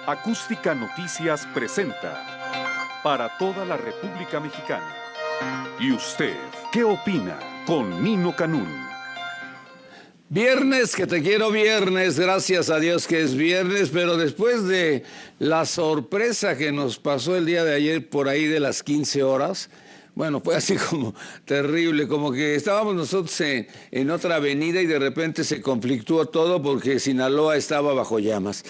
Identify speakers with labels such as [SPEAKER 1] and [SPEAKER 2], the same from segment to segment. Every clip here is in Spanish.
[SPEAKER 1] Acústica Noticias presenta para toda la República Mexicana. ¿Y usted qué opina? Con Nino Canún.
[SPEAKER 2] Viernes, que te quiero viernes, gracias a Dios que es viernes, pero después de la sorpresa que nos pasó el día de ayer por ahí de las 15 horas, bueno, fue así como terrible, como que estábamos nosotros en otra avenida y de repente se conflictuó todo porque Sinaloa estaba bajo llamas.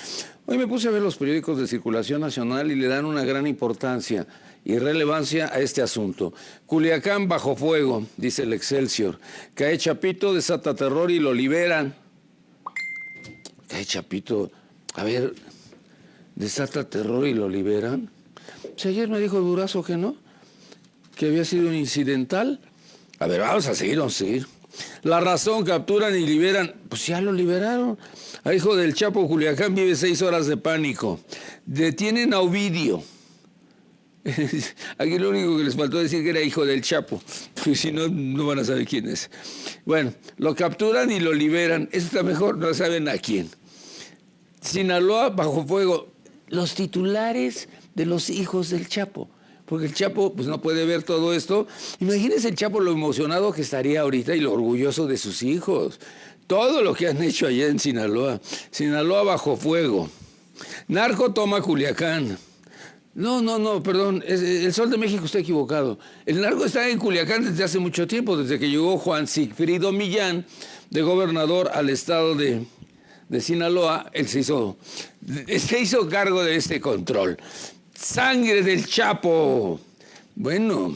[SPEAKER 2] Hoy me puse a ver los periódicos de circulación nacional y le dan una gran importancia y relevancia a este asunto. Culiacán bajo fuego, dice el Excelsior. Cae Chapito, desata terror y lo liberan. Cae Chapito, a ver, desata terror y lo liberan. Si ayer me dijo Durazo que no, que había sido un incidental. A ver, vamos a seguir. La Razón, capturan y liberan. Pues ya lo liberaron. A hijo del Chapo, Culiacán vive 6 horas de pánico. Detienen a Ovidio. Aquí lo único que les faltó decir que era hijo del Chapo, porque si no, no van a saber quién es. Bueno, lo capturan y lo liberan. Eso está mejor, no saben a quién. Sinaloa bajo fuego. Los titulares de los hijos del Chapo. Porque el Chapo pues no puede ver todo esto. Imagínense el Chapo lo emocionado que estaría ahorita y lo orgulloso de sus hijos. Todo lo que han hecho allá en Sinaloa. Sinaloa bajo fuego. Narco toma Culiacán. No, perdón. El Sol de México está equivocado. El narco está en Culiacán desde hace mucho tiempo, desde que llegó Juan Sigfrido Millán, de gobernador al estado de Sinaloa. Él se hizo cargo de este control. ¡Sangre del Chapo! Bueno,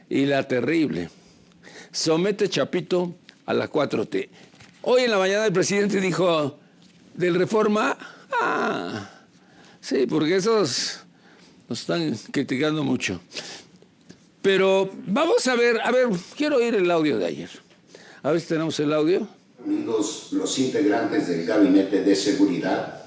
[SPEAKER 2] y la terrible. Somete Chapito a la 4T. Hoy en la mañana el presidente dijo, ¿del Reforma? Sí, porque esos nos están criticando mucho. Pero vamos a ver, quiero oír el audio de ayer. A ver si tenemos el audio.
[SPEAKER 3] Unidos los integrantes del Gabinete de Seguridad,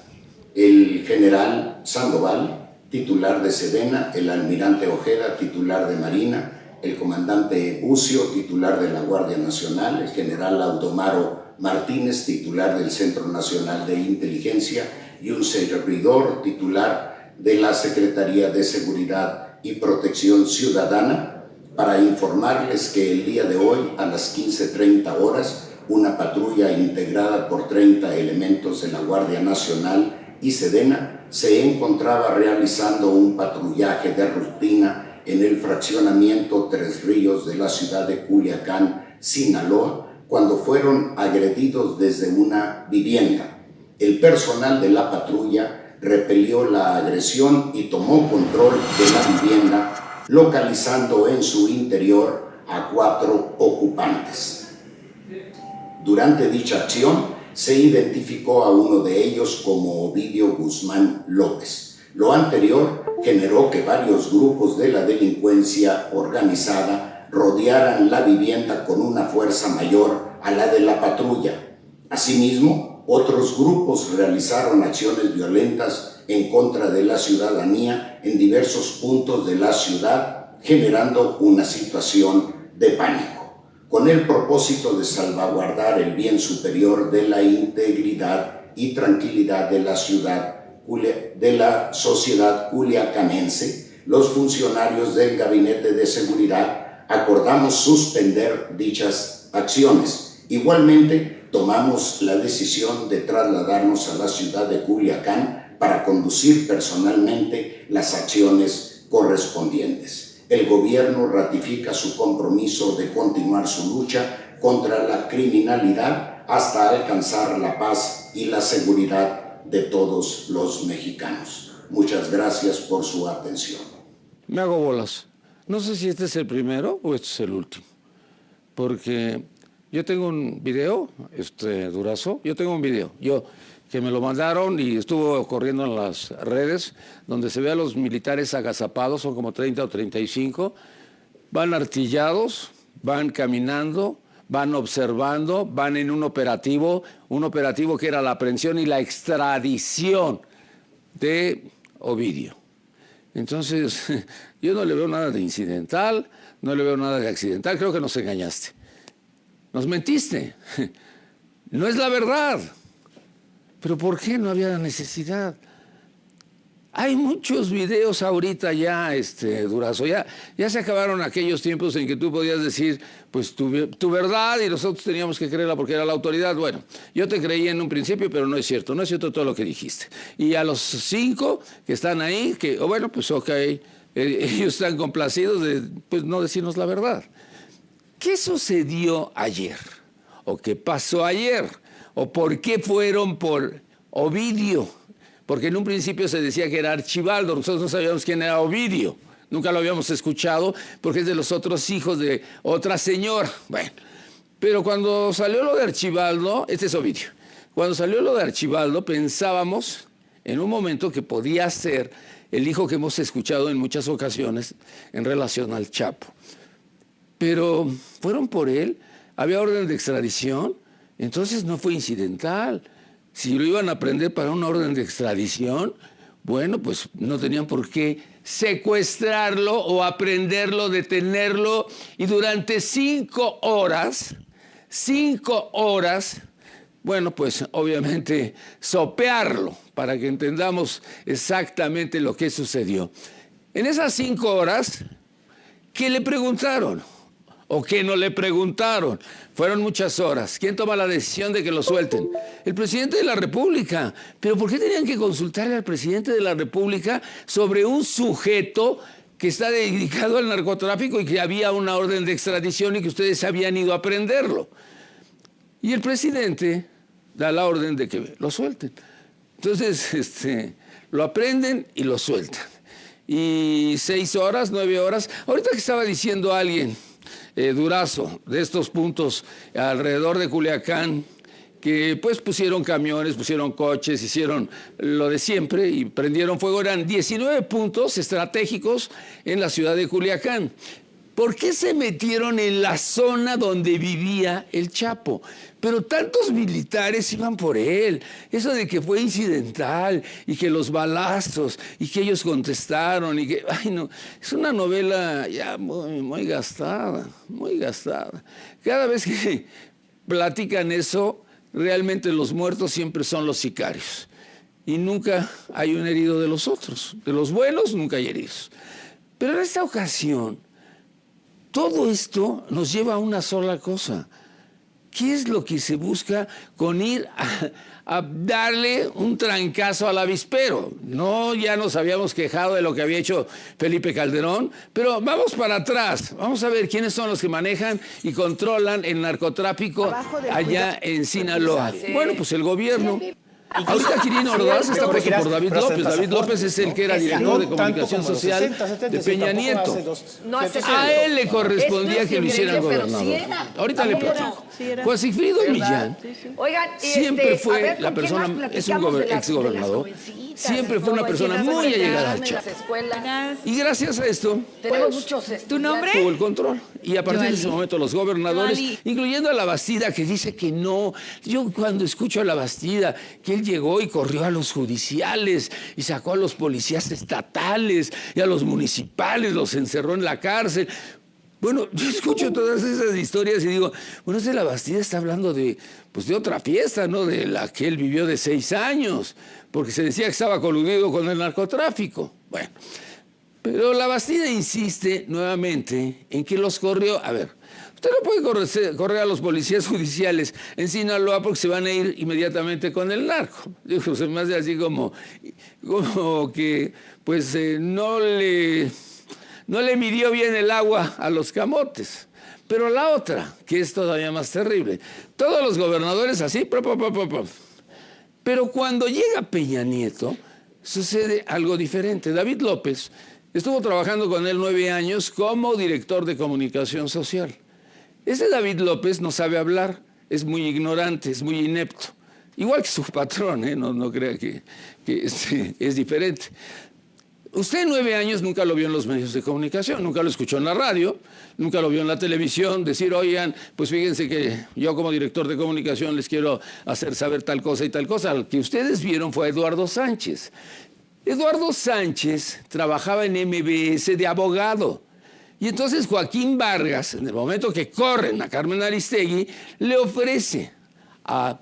[SPEAKER 3] el general Sandoval, titular de Sedena, el almirante Ojeda, titular de Marina, el comandante Bucio, titular de la Guardia Nacional, el general Audomaro Martínez, titular del Centro Nacional de Inteligencia, y un servidor titular de la Secretaría de Seguridad y Protección Ciudadana, para informarles que el día de hoy, a las 15:30 horas, una patrulla integrada por 30 elementos de la Guardia Nacional y Sedena se encontraba realizando un patrullaje de rutina en el fraccionamiento Tres Ríos de la ciudad de Culiacán, Sinaloa, cuando fueron agredidos desde una vivienda. El personal de la patrulla repelió la agresión y tomó control de la vivienda, localizando en su interior a 4 ocupantes. Durante dicha acción, se identificó a uno de ellos como Ovidio Guzmán López. Lo anterior generó que varios grupos de la delincuencia organizada rodearan la vivienda con una fuerza mayor a la de la patrulla. Asimismo, otros grupos realizaron acciones violentas en contra de la ciudadanía en diversos puntos de la ciudad, generando una situación de pánico, con el propósito de salvaguardar el bien superior de la integridad y tranquilidad de la sociedad culiacanense. Los funcionarios del Gabinete de Seguridad acordamos suspender dichas acciones. Igualmente, tomamos la decisión de trasladarnos a la ciudad de Culiacán para conducir personalmente las acciones correspondientes. El gobierno ratifica su compromiso de continuar su lucha contra la criminalidad hasta alcanzar la paz y la seguridad de todos los mexicanos. Muchas gracias por su atención.
[SPEAKER 2] Me hago bolas. No sé si este es el primero o este es el último. Porque yo tengo un video, Durazo, que me lo mandaron y estuvo corriendo en las redes, donde se ve a los militares agazapados, son como 30 o 35, van artillados, van caminando, van observando, van en un operativo que era la aprehensión y la extradición de Ovidio. Entonces, yo no le veo nada de incidental, no le veo nada de accidental, creo que nos engañaste. Nos mentiste. No es la verdad. ¿Pero por qué no había necesidad? Hay muchos videos ahorita ya, Durazo, ya se acabaron aquellos tiempos en que tú podías decir, pues, tu verdad y nosotros teníamos que creerla porque era la autoridad. Bueno, yo te creí en un principio, pero no es cierto todo lo que dijiste. Y a los 5 que están ahí, bueno, pues ok, ellos están complacidos de, pues, no decirnos la verdad. ¿Qué sucedió ayer? ¿O qué pasó ayer? ¿O por qué fueron por Ovidio? Porque en un principio se decía que era Archibaldo, nosotros no sabíamos quién era Ovidio, nunca lo habíamos escuchado porque es de los otros hijos de otra señora. Bueno, pero cuando salió lo de Archibaldo, este es Ovidio, cuando salió lo de Archibaldo pensábamos en un momento que podía ser el hijo que hemos escuchado en muchas ocasiones en relación al Chapo. Pero fueron por él, había orden de extradición, entonces no fue incidental. Si lo iban a prender para una orden de extradición, bueno, pues no tenían por qué secuestrarlo o aprenderlo, detenerlo y durante 5 horas, bueno, pues obviamente sopearlo para que entendamos exactamente lo que sucedió. En esas 5 horas, ¿qué le preguntaron? ¿O qué no le preguntaron? Fueron muchas horas. ¿Quién toma la decisión de que lo suelten? El presidente de la República. ¿Pero por qué tenían que consultarle al presidente de la República sobre un sujeto que está dedicado al narcotráfico y que había una orden de extradición y que ustedes habían ido a prenderlo? Y el presidente da la orden de que lo suelten. Entonces, lo aprenden y lo sueltan. Y 6 horas, 9 horas. Ahorita que estaba diciendo alguien, Durazo, de estos puntos alrededor de Culiacán, que pues pusieron camiones, pusieron coches, hicieron lo de siempre y prendieron fuego. Eran 19 puntos estratégicos en la ciudad de Culiacán. ¿Por qué se metieron en la zona donde vivía el Chapo? Pero tantos militares iban por él. Eso de que fue incidental y que los balazos y que ellos contestaron y que... Ay, no, es una novela ya muy gastada, muy gastada. Cada vez que platican eso, realmente los muertos siempre son los sicarios. Y nunca hay un herido de los otros. De los buenos nunca hay heridos. Pero en esta ocasión... todo esto nos lleva a una sola cosa. ¿Qué es lo que se busca con ir a darle un trancazo al avispero? No, ya nos habíamos quejado de lo que había hecho Felipe Calderón, pero vamos para atrás. Vamos a ver quiénes son los que manejan y controlan el narcotráfico allá en Sinaloa. Bueno, pues el gobierno. Ahorita Quirino Ordaz está puesto por David López. David López es el que era director de comunicación social de Peña Nieto. A él le correspondía que lo hiciera el gobernador. Ahorita le platico. Juan Sigfrido Millán siempre fue la persona, es un exgobernador, siempre fue una persona muy allegada al Chapo. Y gracias a esto, pues,
[SPEAKER 4] ¿tu nombre?
[SPEAKER 2] tuvo el control. Y a partir de ese momento los gobernadores, incluyendo a Labastida, que dice que no. Yo cuando escucho a Labastida, que él llegó y corrió a los judiciales y sacó a los policías estatales y a los municipales, los encerró en la cárcel. Bueno, yo escucho todas esas historias y digo, bueno, ese Labastida está hablando de otra fiesta, ¿no? De la que él vivió de 6 años, porque se decía que estaba coludido con el narcotráfico. Bueno, pero Labastida insiste nuevamente en que los corrió. A ver, usted no puede correr a los policías judiciales en Sinaloa porque se van a ir inmediatamente con el narco. Digo, se me hace así como que pues no le midió bien el agua a los camotes. Pero la otra, que es todavía más terrible, todos los gobernadores así, pero cuando llega Peña Nieto, sucede algo diferente. David López estuvo trabajando con él 9 años como director de comunicación social. Ese David López no sabe hablar, es muy ignorante, es muy inepto. Igual que su patrón, no crea que es diferente. Usted en 9 años nunca lo vio en los medios de comunicación, nunca lo escuchó en la radio, nunca lo vio en la televisión, decir, oigan, pues fíjense que yo como director de comunicación les quiero hacer saber tal cosa y tal cosa. Lo que ustedes vieron fue a Eduardo Sánchez. Eduardo Sánchez trabajaba en MBS de abogado. Y entonces Joaquín Vargas, en el momento que corren a Carmen Aristegui, le ofrece a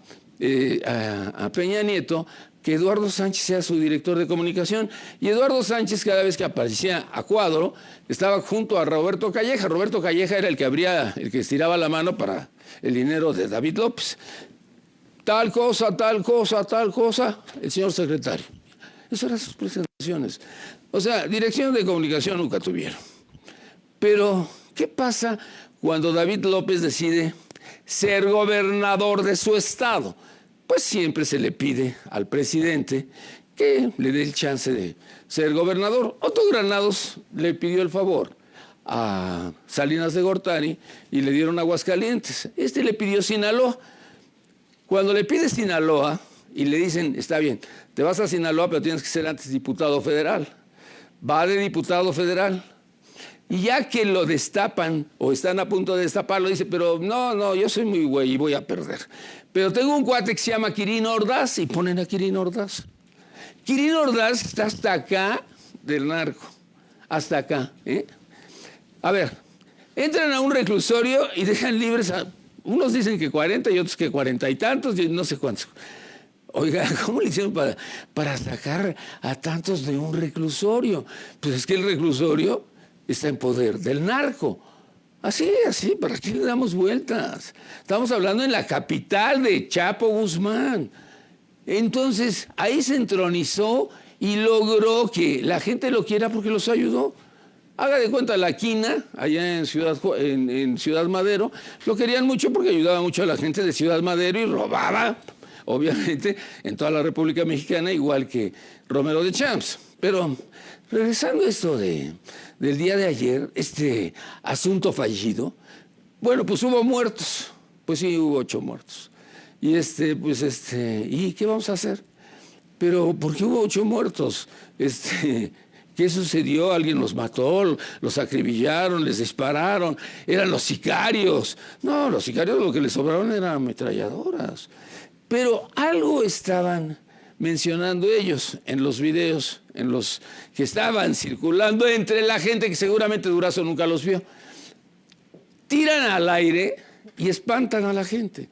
[SPEAKER 2] a Peña Nieto que Eduardo Sánchez sea su director de comunicación. Y Eduardo Sánchez, cada vez que aparecía a cuadro, estaba junto a Roberto Calleja. Roberto Calleja era el que estiraba la mano para el dinero de David López. Tal cosa, tal cosa, tal cosa, el señor secretario. Esas eran sus presentaciones. O sea, dirección de comunicación nunca tuvieron. Pero, ¿qué pasa cuando David López decide ser gobernador de su estado? Pues siempre se le pide al presidente que le dé el chance de ser gobernador. Otto Granados le pidió el favor a Salinas de Gortari y le dieron Aguascalientes. Este le pidió Sinaloa. Cuando le pide Sinaloa y le dicen, está bien, te vas a Sinaloa, pero tienes que ser antes diputado federal. Va de diputado federal. Y ya que lo destapan o están a punto de destaparlo, dice, pero no, yo soy muy güey y voy a perder. Pero tengo un cuate que se llama Quirino Ordaz y ponen a Quirino Ordaz. Quirino Ordaz está hasta acá del narco, hasta acá. A ver, entran a un reclusorio y dejan libres a... Unos dicen que 40 y otros que 40 y tantos, y no sé cuántos. Oiga, ¿cómo le hicieron para sacar a tantos de un reclusorio? Pues es que el reclusorio está en poder del narco. Así, ¿para qué le damos vueltas? Estamos hablando en la capital de Chapo Guzmán. Entonces, ahí se entronizó y logró que la gente lo quiera porque los ayudó. Haga de cuenta, la Quina, allá en Ciudad Madero, lo querían mucho porque ayudaba mucho a la gente de Ciudad Madero y robaba, obviamente, en toda la República Mexicana, igual que Romero de Champs. Pero, regresando a esto del día de ayer, este asunto fallido, bueno, pues hubo muertos. Pues sí, hubo 8 muertos. Y ¿y qué vamos a hacer? Pero, ¿por qué hubo 8 muertos? ¿Qué sucedió? ¿Alguien los mató? ¿Los acribillaron? ¿Les dispararon? ¿Eran los sicarios? No, los sicarios lo que les sobraron eran ametralladoras. Pero algo estaban mencionando ellos en los videos, en los que estaban circulando entre la gente que seguramente Durazo nunca los vio. Tiran al aire y espantan a la gente.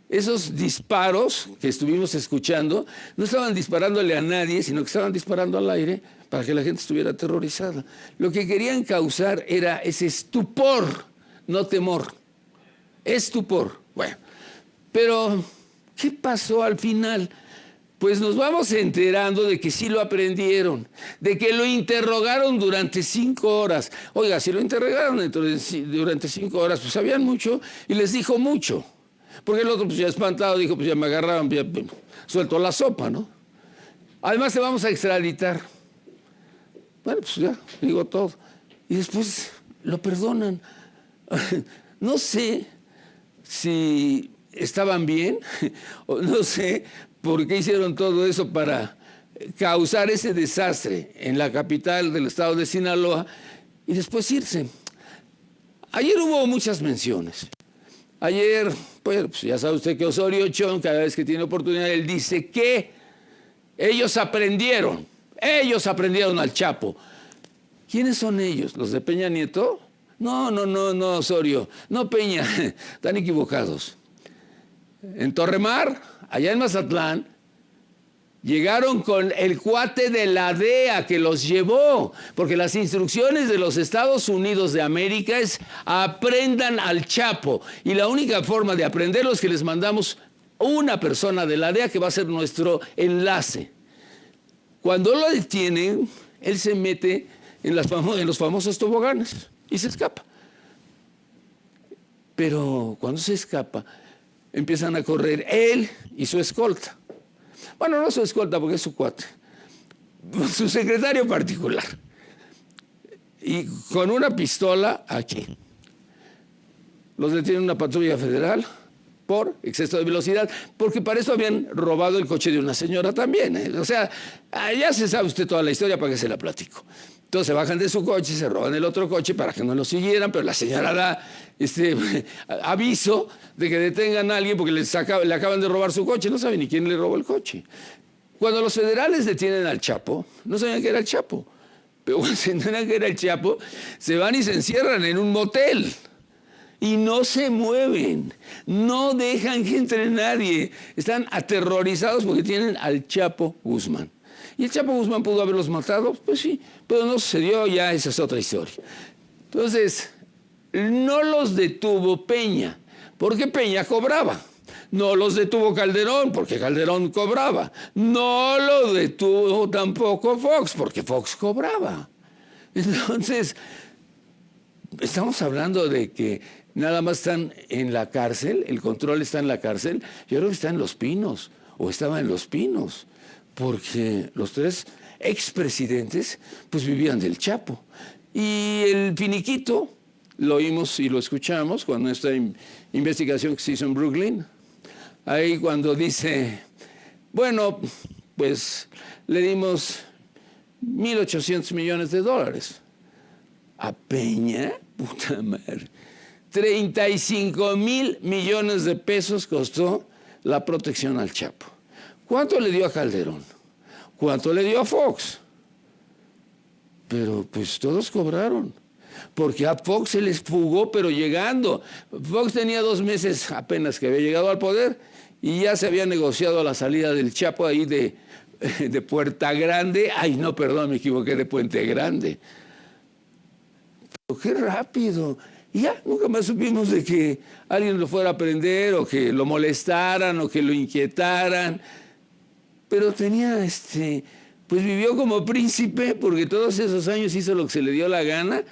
[SPEAKER 2] Esos disparos que estuvimos escuchando no estaban disparándole a nadie, sino que estaban disparando al aire para que la gente estuviera aterrorizada. Lo que querían causar era ese estupor, no temor. Estupor. Bueno, pero ¿qué pasó al final? Pues nos vamos enterando de que sí lo aprendieron, de que lo interrogaron durante 5 horas. Oiga, si lo interrogaron durante 5 horas, pues sabían mucho y les dijo mucho. Porque el otro, pues ya espantado, dijo, pues ya me agarraron, ya suelto la sopa, ¿no? Además, te vamos a extraditar. Bueno, pues ya, digo todo. Y después lo perdonan. No sé si estaban bien, o no sé por qué hicieron todo eso para causar ese desastre en la capital del estado de Sinaloa y después irse. Ayer hubo muchas menciones. Ayer, pues ya sabe usted que Osorio Chong, cada vez que tiene oportunidad, él dice que ellos aprendieron al Chapo. ¿Quiénes son ellos? ¿Los de Peña Nieto? No, Osorio, no Peña, están equivocados. En Torremar, allá en Mazatlán, llegaron con el cuate de la DEA que los llevó, porque las instrucciones de los Estados Unidos de América es aprendan al Chapo. Y la única forma de aprenderlo es que les mandamos una persona de la DEA que va a ser nuestro enlace. Cuando lo detienen, él se mete en los famosos toboganes y se escapa. Pero cuando se escapa, empiezan a correr él y su escolta. Bueno, no su escolta porque es su cuate, su secretario particular. Y con una pistola aquí. Los detiene una patrulla federal por exceso de velocidad, porque para eso habían robado el coche de una señora también. O sea, ya se sabe usted toda la historia, para que se la platico. Entonces se bajan de su coche, se roban el otro coche para que no lo siguieran, pero la señora da aviso de que detengan a alguien porque le acaban de robar su coche, no saben ni quién le robó el coche. Cuando los federales detienen al Chapo, no sabían que era el Chapo, pero cuando se enteran que era el Chapo, se van y se encierran en un motel. y no se mueven, no dejan que entre nadie. Están aterrorizados porque tienen al Chapo Guzmán. ¿Y el Chapo Guzmán pudo haberlos matado? Pues sí, pero no sucedió, ya esa es otra historia. Entonces, no los detuvo Peña, porque Peña cobraba. No los detuvo Calderón, porque Calderón cobraba. No lo detuvo tampoco Fox, porque Fox cobraba. Entonces, estamos hablando de que nada más están en la cárcel, el control está en la cárcel. Yo creo que está en Los Pinos, o estaba en Los Pinos, porque los tres expresidentes pues vivían del Chapo. Y el finiquito lo oímos y lo escuchamos cuando esta investigación que se hizo en Brooklyn, ahí cuando dice, bueno, pues le dimos 1.800 millones de dólares. A Peña, puta madre, 35,000 millones de pesos costó la protección al Chapo. ¿Cuánto le dio a Calderón? ¿Cuánto le dio a Fox? Pero pues todos cobraron, porque a Fox se les fugó, pero llegando. Fox tenía 2 meses apenas que había llegado al poder y ya se había negociado la salida del Chapo ahí de Puerta Grande. Ay, no, perdón, me equivoqué, de Puente Grande. Pero qué rápido. Y ya, nunca más supimos de que alguien lo fuera a prender o que lo molestaran o que lo inquietaran. Pero tenía, pues vivió como príncipe porque todos esos años hizo lo que se le dio la gana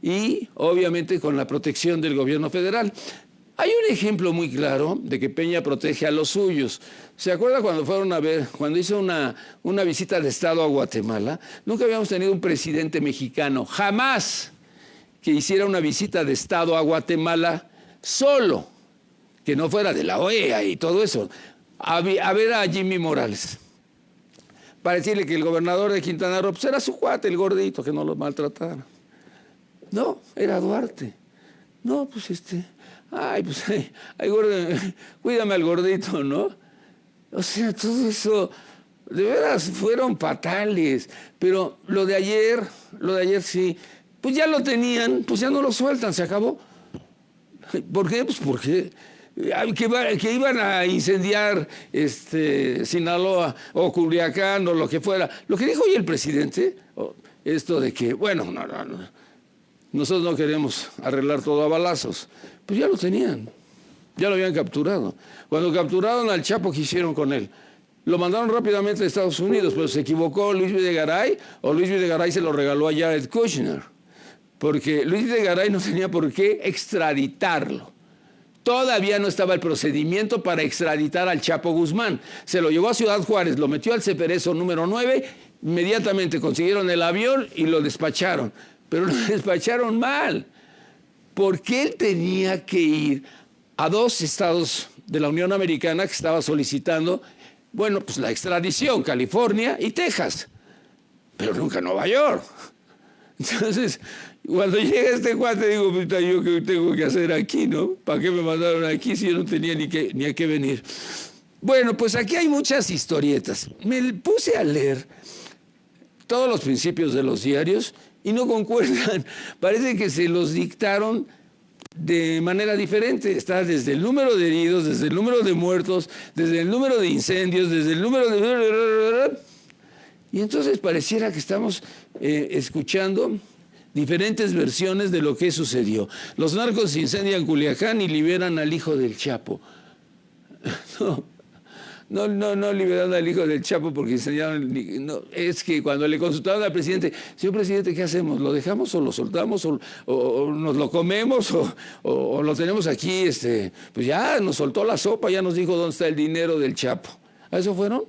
[SPEAKER 2] y obviamente con la protección del gobierno federal. Hay un ejemplo muy claro de que Peña protege a los suyos. ¿Se acuerda cuando fueron a ver, cuando hizo una visita de Estado a Guatemala? Nunca habíamos tenido un presidente mexicano, jamás, que hiciera una visita de Estado a Guatemala solo, que no fuera de la OEA y todo eso, a ver a Jimmy Morales, para decirle que el gobernador de Quintana Roo pues era su cuate, el gordito, que no lo maltratara. No, era Duarte. No, pues ay, pues, ay, gordo, cuídame al gordito, ¿no? O sea, todo eso, de veras, fueron fatales. Pero lo de ayer sí, pues ya lo tenían, pues ya no lo sueltan, se acabó. ¿Por qué? Pues porque que iban a incendiar Sinaloa o Culiacán o lo que fuera. Lo que dijo hoy el presidente, esto de que, bueno, no, nosotros no queremos arreglar todo a balazos. Pues ya lo tenían, ya lo habían capturado. Cuando capturaron al Chapo, ¿qué hicieron con él? Lo mandaron rápidamente a Estados Unidos, pero se equivocó Luis Videgaray, o Luis Videgaray se lo regaló a Jared Kushner, porque Luis Videgaray no tenía por qué extraditarlo. Todavía no estaba el procedimiento para extraditar al Chapo Guzmán. Se lo llevó a Ciudad Juárez, lo metió al Ceferezo número 9, inmediatamente consiguieron el avión y lo despacharon. Pero lo despacharon mal, porque él tenía que ir a 2 estados de la Unión Americana que estaba solicitando, bueno, pues la extradición, California y Texas, pero nunca Nueva York. Entonces, cuando llega este cuate, digo, puta, ¿yo qué tengo que hacer aquí, no? ¿Para qué me mandaron aquí si yo no tenía ni a qué venir? Bueno, pues aquí hay muchas historietas. Me puse a leer todos los principios de los diarios y no concuerdan. Parece que se los dictaron de manera diferente. Está desde el número de heridos, desde el número de muertos, desde el número de incendios, desde el número de... Y entonces pareciera que estamos escuchando diferentes versiones de lo que sucedió. Los narcos incendian Culiacán y liberan al hijo del Chapo. No liberaron al hijo del Chapo porque incendiaron... No, es que cuando le consultaron al presidente, señor presidente, ¿qué hacemos? ¿Lo dejamos o lo soltamos o nos lo comemos o lo tenemos aquí? Pues ya nos soltó la sopa, ya nos dijo dónde está el dinero del Chapo. ¿A eso fueron?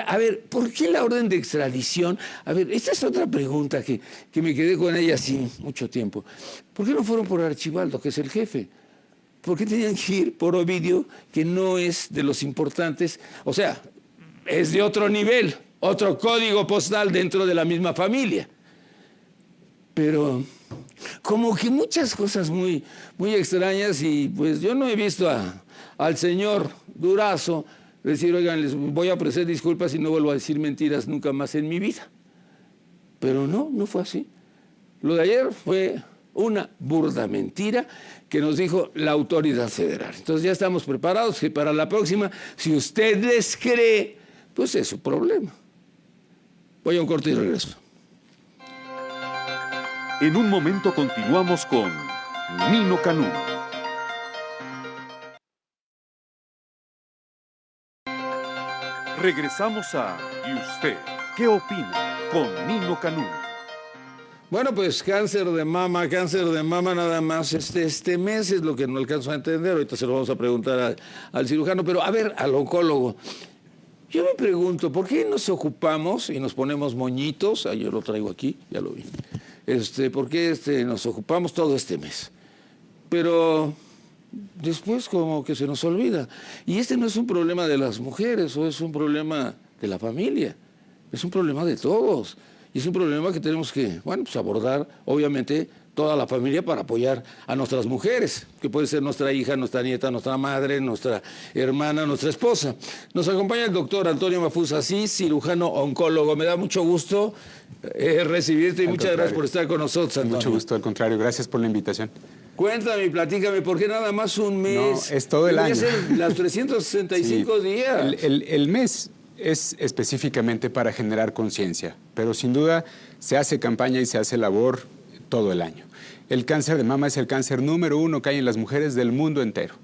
[SPEAKER 2] A ver, ¿por qué la orden de extradición? A ver, esta es otra pregunta que me quedé con ella así mucho tiempo. ¿Por qué no fueron por Archibaldo, que es el jefe? ¿Por qué tenían que ir por Ovidio, que no es de los importantes? O sea, es de otro nivel, otro código postal dentro de la misma familia. Pero como que muchas cosas muy, muy extrañas y pues yo no he visto al señor Durazo decir, oigan, les voy a ofrecer disculpas y no vuelvo a decir mentiras nunca más en mi vida. Pero no fue así. Lo de ayer fue una burda mentira que nos dijo la autoridad federal. Entonces ya estamos preparados que para la próxima, si usted les cree, pues es su problema. Voy a un corte y regreso.
[SPEAKER 1] En un momento continuamos con Nino Canún. Regresamos a ¿Y usted qué opina? Con Nino Canún.
[SPEAKER 2] Bueno, pues cáncer de mama nada más. Este mes es lo que no alcanzo a entender. Ahorita se lo vamos a preguntar al cirujano, pero a ver, al oncólogo. Yo me pregunto, ¿por qué nos ocupamos y nos ponemos moñitos? Ah, yo lo traigo aquí, ya lo vi. ¿Por qué nos ocupamos todo este mes? Pero después como que se nos olvida. Y este no es un problema de las mujeres, o es un problema de la familia. Es un problema de todos. Y es un problema que tenemos que, bueno, pues abordar, obviamente, toda la familia para apoyar a nuestras mujeres, que puede ser nuestra hija, nuestra nieta, nuestra madre, nuestra hermana, nuestra esposa. Nos acompaña el doctor Antonio Mafuz Asís, cirujano oncólogo. Me da mucho gusto recibirte y muchas gracias por estar con nosotros, Antonio.
[SPEAKER 4] Mucho gusto, al contrario. Gracias por la invitación.
[SPEAKER 2] Cuéntame, platícame, ¿por qué nada más un mes?
[SPEAKER 4] No, es todo el año.
[SPEAKER 2] Ser las 365
[SPEAKER 4] sí,
[SPEAKER 2] días.
[SPEAKER 4] El mes es específicamente para generar conciencia, pero sin duda se hace campaña y se hace labor todo el año. El cáncer de mama es el cáncer número 1 que hay en las mujeres del mundo entero.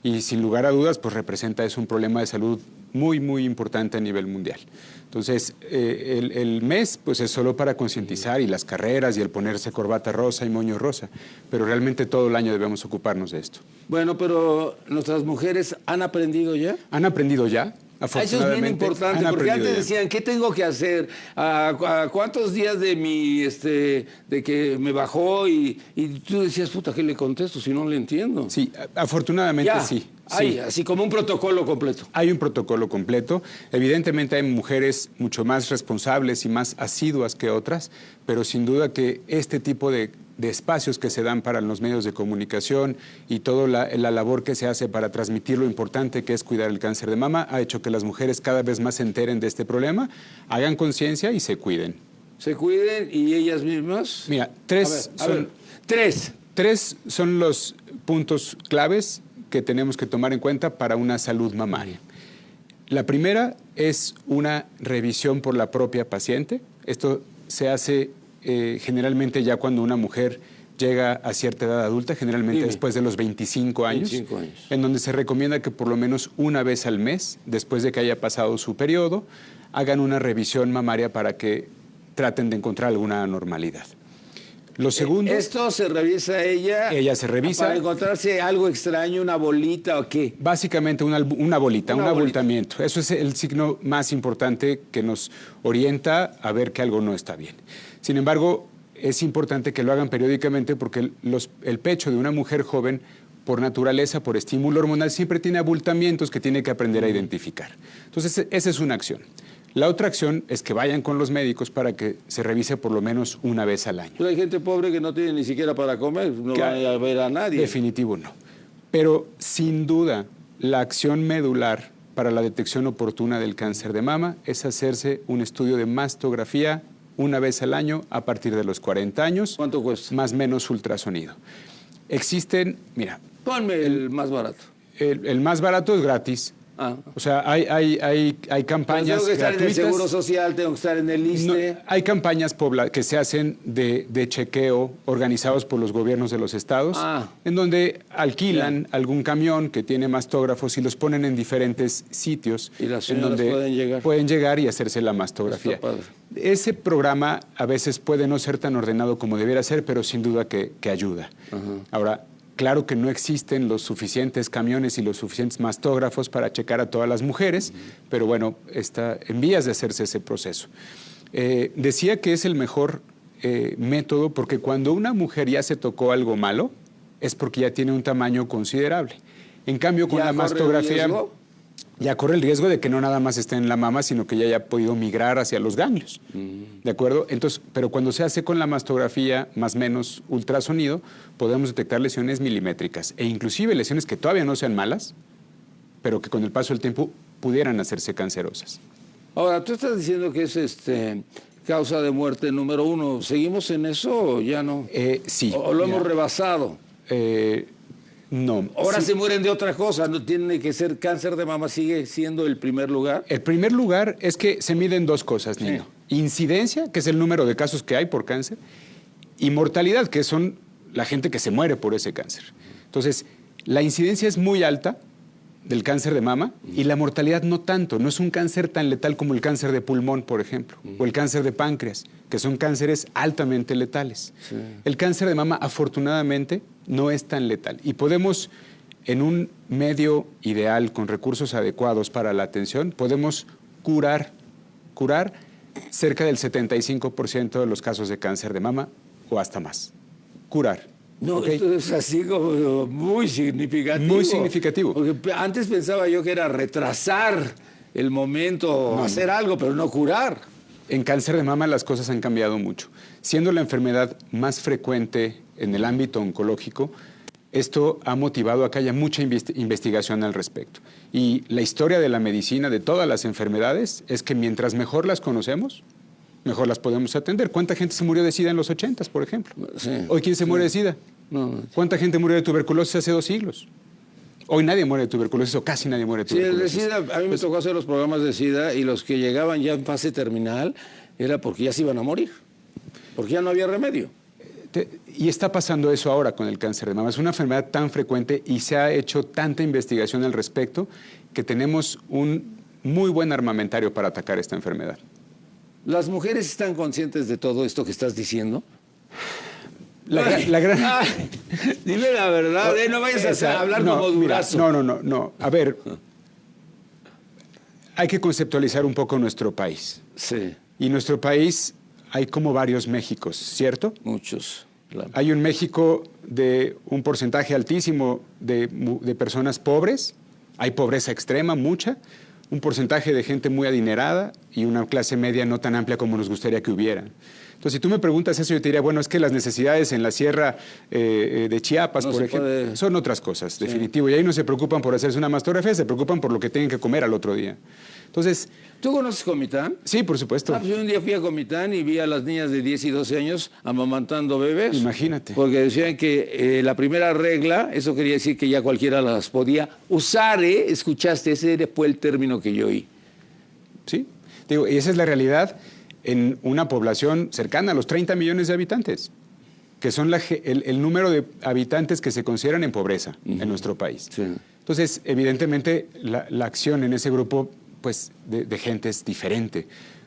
[SPEAKER 4] Y sin lugar a dudas, pues representa un problema de salud muy, muy importante a nivel mundial. Entonces, el mes pues es solo para concientizar, y las carreras y el ponerse corbata rosa y moño rosa, pero realmente todo el año debemos ocuparnos de esto.
[SPEAKER 2] Bueno, pero nuestras mujeres han aprendido ya.
[SPEAKER 4] ¿Han aprendido ya?
[SPEAKER 2] Eso es bien importante, porque antes decían, ¿qué tengo que hacer? ¿A cuántos días de de que me bajó? Y tú decías, puta, ¿qué le contesto si no le entiendo?
[SPEAKER 4] Sí, afortunadamente
[SPEAKER 2] ya,
[SPEAKER 4] sí.
[SPEAKER 2] Hay, así como un protocolo completo.
[SPEAKER 4] Hay un protocolo completo. Evidentemente hay mujeres mucho más responsables y más asiduas que otras, pero sin duda que este tipo de espacios que se dan para los medios de comunicación y toda la labor que se hace para transmitir lo importante que es cuidar el cáncer de mama ha hecho que las mujeres cada vez más se enteren de este problema, hagan conciencia y se cuiden.
[SPEAKER 2] ¿Se cuiden y ellas mismas?
[SPEAKER 4] Mira,
[SPEAKER 2] Tres
[SPEAKER 4] son los puntos claves que tenemos que tomar en cuenta para una salud mamaria. La primera es una revisión por la propia paciente. Esto se hace generalmente ya cuando una mujer llega a cierta edad adulta, generalmente después de los 25 años, en donde se recomienda que por lo menos una vez al mes, después de que haya pasado su periodo, hagan una revisión mamaria para que traten de encontrar alguna anormalidad. Lo segundo...
[SPEAKER 2] ¿Esto se revisa ella?
[SPEAKER 4] Ella se revisa.
[SPEAKER 2] ¿Para encontrarse algo extraño, una bolita o qué?
[SPEAKER 4] Básicamente una bolita, un abultamiento. Eso es el signo más importante que nos orienta a ver que algo no está bien. Sin embargo, es importante que lo hagan periódicamente porque el pecho de una mujer joven, por naturaleza, por estímulo hormonal, siempre tiene abultamientos que tiene que aprender a identificar. Entonces, esa es una acción. La otra acción es que vayan con los médicos para que se revise por lo menos una vez al año.
[SPEAKER 2] Pero hay gente pobre que no tiene ni siquiera para comer, no va a ver a nadie.
[SPEAKER 4] Definitivo no. Pero sin duda, la acción medular para la detección oportuna del cáncer de mama es hacerse un estudio de mastografía una vez al año a partir de los 40 años.
[SPEAKER 2] ¿Cuánto cuesta?
[SPEAKER 4] Más o menos ultrasonido. Existen, mira...
[SPEAKER 2] Ponme el más barato.
[SPEAKER 4] El más barato es gratis. O sea, hay campañas
[SPEAKER 2] tengo que estar
[SPEAKER 4] gratuitas.
[SPEAKER 2] en el Seguro Social, tengo que estar en el ISSSTE.
[SPEAKER 4] No, hay campañas que se hacen de chequeo organizados por los gobiernos de los estados, en donde alquilan algún camión que tiene mastógrafos y los ponen en diferentes sitios.
[SPEAKER 2] Y las
[SPEAKER 4] en
[SPEAKER 2] señoras
[SPEAKER 4] donde pueden llegar y hacerse la mastografía. Ese programa a veces puede no ser tan ordenado como debiera ser, pero sin duda que ayuda. Ahora, claro que no existen los suficientes camiones y los suficientes mastógrafos para checar a todas las mujeres, pero bueno, está en vías de hacerse ese proceso. Decía que es el mejor método porque cuando una mujer ya se tocó algo malo, es porque ya tiene un tamaño considerable. En cambio, con la mastografía ya corre el riesgo de que no nada más esté en la mama, sino que ya haya podido migrar hacia los ganglios. ¿De acuerdo? Entonces, pero cuando se hace con la mastografía más o menos ultrasonido, podemos detectar lesiones milimétricas e inclusive lesiones que todavía no sean malas, pero que con el paso del tiempo pudieran hacerse cancerosas.
[SPEAKER 2] Ahora, tú estás diciendo que es causa de muerte número 1. ¿Seguimos en eso o ya no?
[SPEAKER 4] Sí.
[SPEAKER 2] ¿O lo hemos rebasado?
[SPEAKER 4] No.
[SPEAKER 2] Ahora
[SPEAKER 4] Sí.
[SPEAKER 2] se mueren de otra cosa, no tiene que ser cáncer de mama, sigue siendo el primer lugar.
[SPEAKER 4] El primer lugar es que se miden dos cosas, Nino. Incidencia, que es el número de casos que hay por cáncer, y mortalidad, que son la gente que se muere por ese cáncer. Entonces, la incidencia es muy alta del cáncer de mama y la mortalidad no tanto. No es un cáncer tan letal como el cáncer de pulmón, por ejemplo, o el cáncer de páncreas, que son cánceres altamente letales. Sí. El cáncer de mama, afortunadamente, no es tan letal. Y podemos, en un medio ideal, con recursos adecuados para la atención, podemos curar cerca del 75% de los casos de cáncer de mama o hasta más. Curar.
[SPEAKER 2] No,
[SPEAKER 4] ¿Okay?
[SPEAKER 2] Esto es así como muy significativo.
[SPEAKER 4] Muy significativo.
[SPEAKER 2] Porque antes pensaba yo que era retrasar el momento, hacer algo, pero no curar.
[SPEAKER 4] En cáncer de mama las cosas han cambiado mucho. Siendo la enfermedad más frecuente en el ámbito oncológico, esto ha motivado a que haya mucha investigación al respecto. Y la historia de la medicina de todas las enfermedades es que mientras mejor las conocemos, mejor las podemos atender. ¿Cuánta gente se murió de SIDA en los 80s, por ejemplo? Sí, ¿hoy quién se muere de SIDA? No. ¿Cuánta gente murió de tuberculosis hace 2 siglos? Hoy nadie muere de tuberculosis o casi nadie muere de tuberculosis.
[SPEAKER 2] Sí, el de SIDA, a mí me tocó hacer los programas de SIDA y los que llegaban ya en fase terminal era porque ya se iban a morir, porque ya no había remedio.
[SPEAKER 4] Y está pasando eso ahora con el cáncer de mama. Es una enfermedad tan frecuente y se ha hecho tanta investigación al respecto que tenemos un muy buen armamentario para atacar esta enfermedad.
[SPEAKER 2] ¿Las mujeres están conscientes de todo esto que estás diciendo?
[SPEAKER 4] La gran...
[SPEAKER 2] Dime la verdad, no vayas a hablar como Durazo.
[SPEAKER 4] No. A ver, hay que conceptualizar un poco nuestro país.
[SPEAKER 2] Sí.
[SPEAKER 4] Y nuestro país hay como varios Méxicos, ¿cierto?
[SPEAKER 2] Muchos. Claro.
[SPEAKER 4] Hay un México de un porcentaje altísimo de personas pobres, hay pobreza extrema, mucha, un porcentaje de gente muy adinerada y una clase media no tan amplia como nos gustaría que hubiera. Entonces, si tú me preguntas eso, yo te diría, bueno, es que las necesidades en la sierra de Chiapas, por ejemplo, son otras cosas, sí. Definitivo. Y ahí no se preocupan por hacerse una mastografía, se preocupan por lo que tienen que comer al otro día. Entonces...
[SPEAKER 2] ¿Tú conoces Comitán?
[SPEAKER 4] Sí, por supuesto.
[SPEAKER 2] Pues yo un día fui a Comitán y vi a las niñas de 10 y 12 años amamantando bebés.
[SPEAKER 4] Imagínate.
[SPEAKER 2] Porque decían que la primera regla, eso quería decir que ya cualquiera las podía usar, ¿eh? Escuchaste, ese fue el término que yo oí.
[SPEAKER 4] Sí, digo, y esa es la realidad en una población cercana a los 30 millones de habitantes, que son el número de habitantes que se consideran en pobreza en nuestro país. Sí. Entonces, evidentemente, la acción en ese grupo pues, de gente es diferente.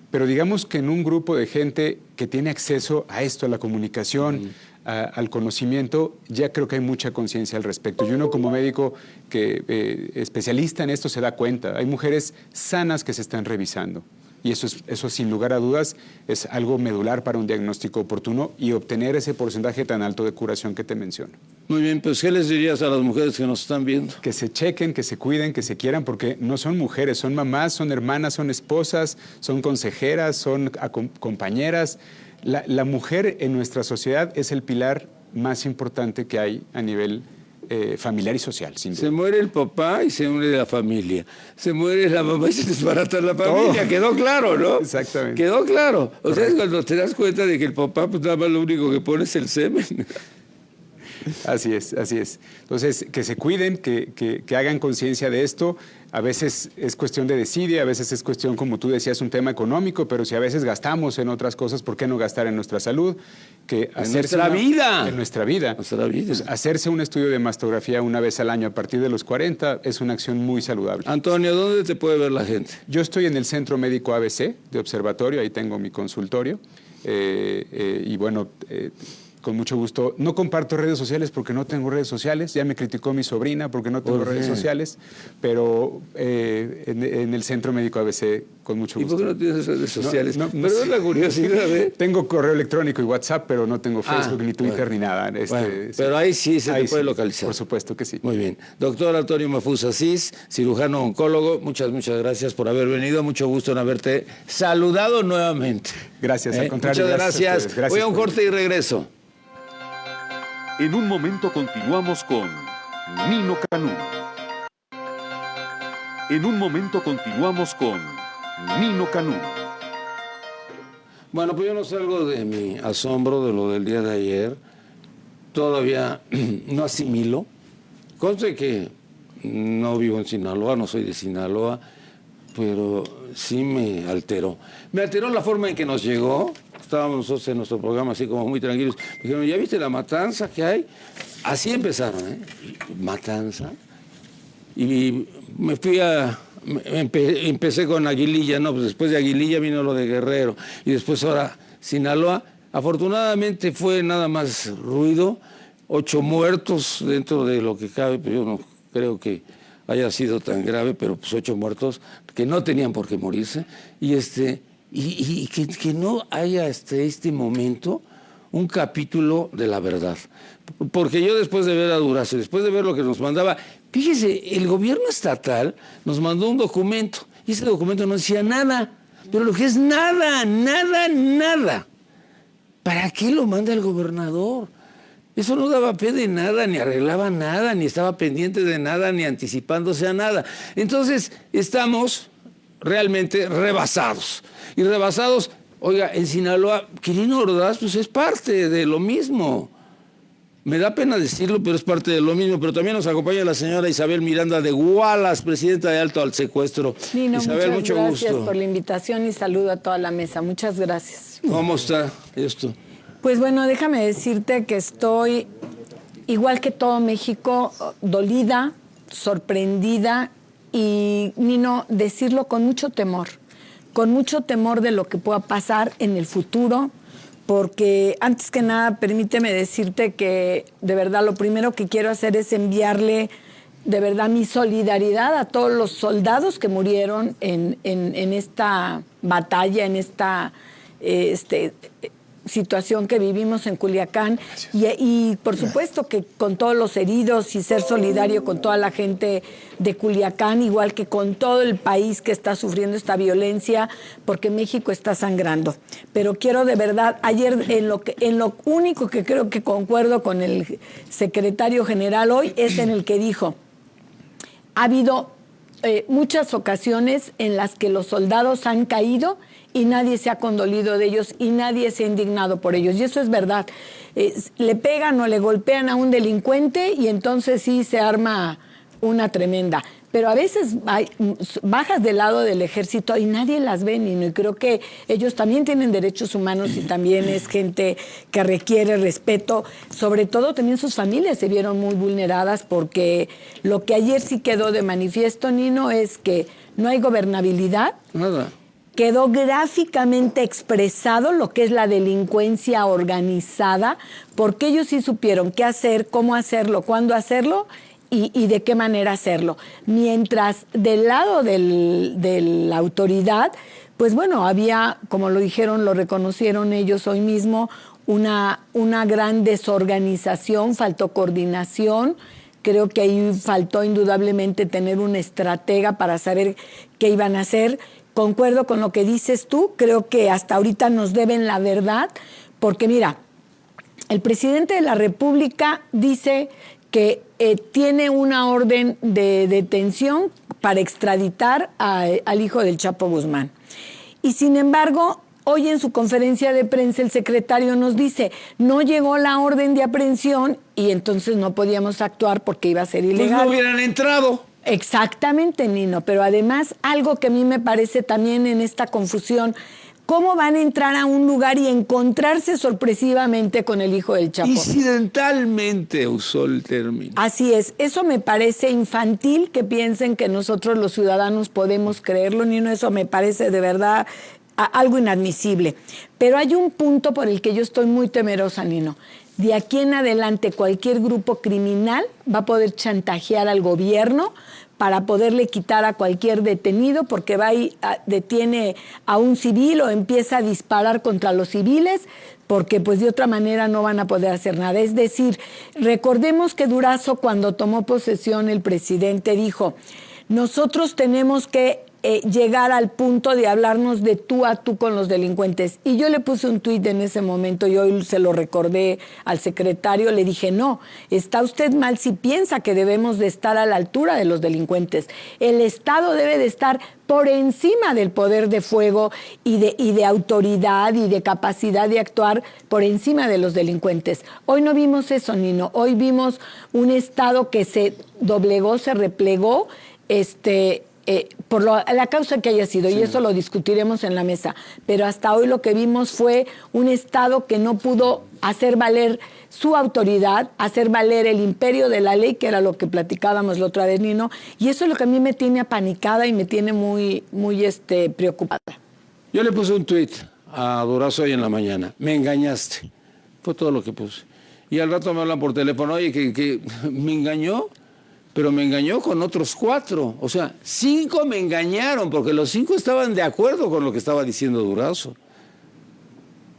[SPEAKER 4] Pero digamos que en un grupo de gente que tiene acceso a esto, a la comunicación, al conocimiento, ya creo que hay mucha conciencia al respecto. Y uno como médico que especialista en esto se da cuenta. Hay mujeres sanas que se están revisando. Y eso sin lugar a dudas es algo medular para un diagnóstico oportuno y obtener ese porcentaje tan alto de curación que te menciono.
[SPEAKER 2] Muy bien, pues ¿qué les dirías a las mujeres que nos están viendo?
[SPEAKER 4] Que se chequen, que se cuiden, que se quieran, porque no son mujeres, son mamás, son hermanas, son esposas, son consejeras, son compañeras. La mujer en nuestra sociedad es el pilar más importante que hay a nivel familiar y social, sin duda.
[SPEAKER 2] Se muere el papá y se muere la familia. Se muere la mamá y se desbarata la familia. Todo. Quedó claro, ¿no?
[SPEAKER 4] Exactamente.
[SPEAKER 2] Quedó claro. O sea, es cuando te das cuenta de que el papá, pues nada más lo único que pone es el semen.
[SPEAKER 4] Así es, así es. Entonces, que se cuiden, que hagan conciencia de esto. A veces es cuestión de desidia, a veces es cuestión, como tú decías, un tema económico, pero si a veces gastamos en otras cosas, ¿por qué no gastar en nuestra salud?
[SPEAKER 2] En nuestra vida.
[SPEAKER 4] En nuestra vida. Pues, hacerse un estudio de mastografía una vez al año a partir de los 40 es una acción muy saludable.
[SPEAKER 2] Antonio, ¿dónde te puede ver la gente?
[SPEAKER 4] Yo estoy en el Centro Médico ABC de Observatorio, ahí tengo mi consultorio. Y bueno... con mucho gusto. No comparto redes sociales porque no tengo redes sociales. Ya me criticó mi sobrina porque no tengo redes sociales. Pero en el Centro Médico ABC, con mucho gusto.
[SPEAKER 2] ¿Y por qué no tienes redes sociales? Perdón la curiosidad, ¿eh?
[SPEAKER 4] Tengo correo electrónico y WhatsApp, pero no tengo Facebook, ni Twitter, ni nada.
[SPEAKER 2] Pero ahí sí se te puede localizar.
[SPEAKER 4] Por supuesto que sí.
[SPEAKER 2] Muy bien. Doctor Antonio Mafuz Asís, cirujano oncólogo, muchas gracias por haber venido. Mucho gusto en haberte saludado nuevamente.
[SPEAKER 4] Gracias, al contrario.
[SPEAKER 2] Muchas gracias. Voy a un corte y regreso.
[SPEAKER 1] En un momento continuamos con Nino Canún. En un momento continuamos con Nino Canún.
[SPEAKER 2] Bueno, pues yo no salgo de mi asombro de lo del día de ayer. Todavía no asimilo. Conste que no vivo en Sinaloa, no soy de Sinaloa, pero sí me alteró. Me alteró la forma en que nos llegó. Estábamos nosotros en nuestro programa así como muy tranquilos. Me dijeron, ¿ya viste la matanza que hay? Así empezaron, ¿eh? ¿Matanza? Y me fui a... Empecé con Aguililla, no, pues después de Aguililla vino lo de Guerrero. Y después ahora Sinaloa. Afortunadamente fue nada más ruido. 8 muertos dentro de lo que cabe, pero yo no creo que haya sido tan grave, pero pues 8 muertos que no tenían por qué morirse. Y que no haya hasta este momento un capítulo de la verdad. Porque yo después de ver a Durazo, después de ver lo que nos mandaba, fíjese, el gobierno estatal nos mandó un documento y ese documento no decía nada, pero lo que es nada, ¿para qué lo manda el gobernador? Eso no daba fe de nada, ni arreglaba nada, ni estaba pendiente de nada, ni anticipándose a nada. Entonces, estamos realmente rebasados. Y rebasados, oiga, en Sinaloa, Quirino Ordaz, pues es parte de lo mismo. Me da pena decirlo, pero es parte de lo mismo. Pero también nos acompaña la señora Isabel Miranda de Gualas, presidenta de Alto al Secuestro.
[SPEAKER 5] Nino,
[SPEAKER 2] Isabel,
[SPEAKER 5] muchas gracias
[SPEAKER 2] gusto
[SPEAKER 5] por la invitación y saludo a toda la mesa. Muchas gracias.
[SPEAKER 2] ¿Cómo está esto?
[SPEAKER 5] Pues bueno, déjame decirte que estoy, igual que todo México, dolida, sorprendida y, Nino, decirlo con mucho temor de lo que pueda pasar en el futuro, porque antes que nada, permíteme decirte que de verdad lo primero que quiero hacer es enviarle de verdad mi solidaridad a todos los soldados que murieron en esta batalla, en esta situación que vivimos en Culiacán y por supuesto que con todos los heridos y ser solidario con toda la gente de Culiacán, igual que con todo el país que está sufriendo esta violencia, porque México está sangrando. Pero quiero de verdad, ayer en lo único que creo que concuerdo con el secretario general hoy es en el que dijo, ha habido muchas ocasiones en las que los soldados han caído y nadie se ha condolido de ellos y nadie se ha indignado por ellos. Y eso es verdad. Le pegan o le golpean a un delincuente y entonces sí se arma una tremenda. Pero a veces bajas del lado del ejército y nadie las ve, Nino, y creo que ellos también tienen derechos humanos y también es gente que requiere respeto. Sobre todo también sus familias se vieron muy vulneradas porque lo que ayer sí quedó de manifiesto, Nino, es que no hay gobernabilidad.
[SPEAKER 2] Nada.
[SPEAKER 5] Quedó gráficamente expresado lo que es la delincuencia organizada, porque ellos sí supieron qué hacer, cómo hacerlo, cuándo hacerlo y de qué manera hacerlo. Mientras del lado de la autoridad, pues bueno, había, como lo dijeron, lo reconocieron ellos hoy mismo, una gran desorganización, faltó coordinación. Creo que ahí faltó indudablemente tener un estratega para saber qué iban a hacer. Concuerdo con lo que dices tú, creo que hasta ahorita nos deben la verdad, porque mira, el presidente de la República dice que tiene una orden de detención para extraditar al hijo del Chapo Guzmán. Y sin embargo, hoy en su conferencia de prensa el secretario nos dice, no llegó la orden de aprehensión y entonces no podíamos actuar porque iba a ser ilegal.
[SPEAKER 2] Pues no hubieran entrado.
[SPEAKER 5] Exactamente, Nino, pero además algo que a mí me parece también en esta confusión, ¿cómo van a entrar a un lugar y encontrarse sorpresivamente con el hijo del Chapo?
[SPEAKER 2] Incidentalmente usó el término.
[SPEAKER 5] Así es, eso me parece infantil que piensen que nosotros los ciudadanos podemos creerlo, Nino, eso me parece de verdad algo inadmisible. Pero hay un punto por el que yo estoy muy temerosa, Nino. De aquí en adelante cualquier grupo criminal va a poder chantajear al gobierno para poderle quitar a cualquier detenido porque va y detiene a un civil o empieza a disparar contra los civiles porque pues de otra manera no van a poder hacer nada. Es decir, recordemos que Durazo cuando tomó posesión el presidente dijo, nosotros tenemos que llegar al punto de hablarnos de tú a tú con los delincuentes. Y yo le puse un tuit en ese momento y hoy se lo recordé al secretario, le dije, no, está usted mal si piensa que debemos de estar a la altura de los delincuentes. El Estado debe de estar por encima del poder de fuego y de autoridad y de capacidad de actuar por encima de los delincuentes. Hoy no vimos eso, Nino. Hoy vimos un Estado que se doblegó, se replegó, por la causa que haya sido, y eso lo discutiremos en la mesa. Pero hasta hoy lo que vimos fue un Estado que no pudo hacer valer su autoridad, hacer valer el imperio de la ley, que era lo que platicábamos la otra vez, Nino, y eso es lo que a mí me tiene apanicada y me tiene muy preocupada.
[SPEAKER 2] Yo le puse un tuit a Durazo hoy en la mañana, me engañaste, fue todo lo que puse. Y al rato me hablan por teléfono, oye, que me engañó, pero me engañó con otros 4. O sea, 5 me engañaron, porque los 5 estaban de acuerdo con lo que estaba diciendo Durazo.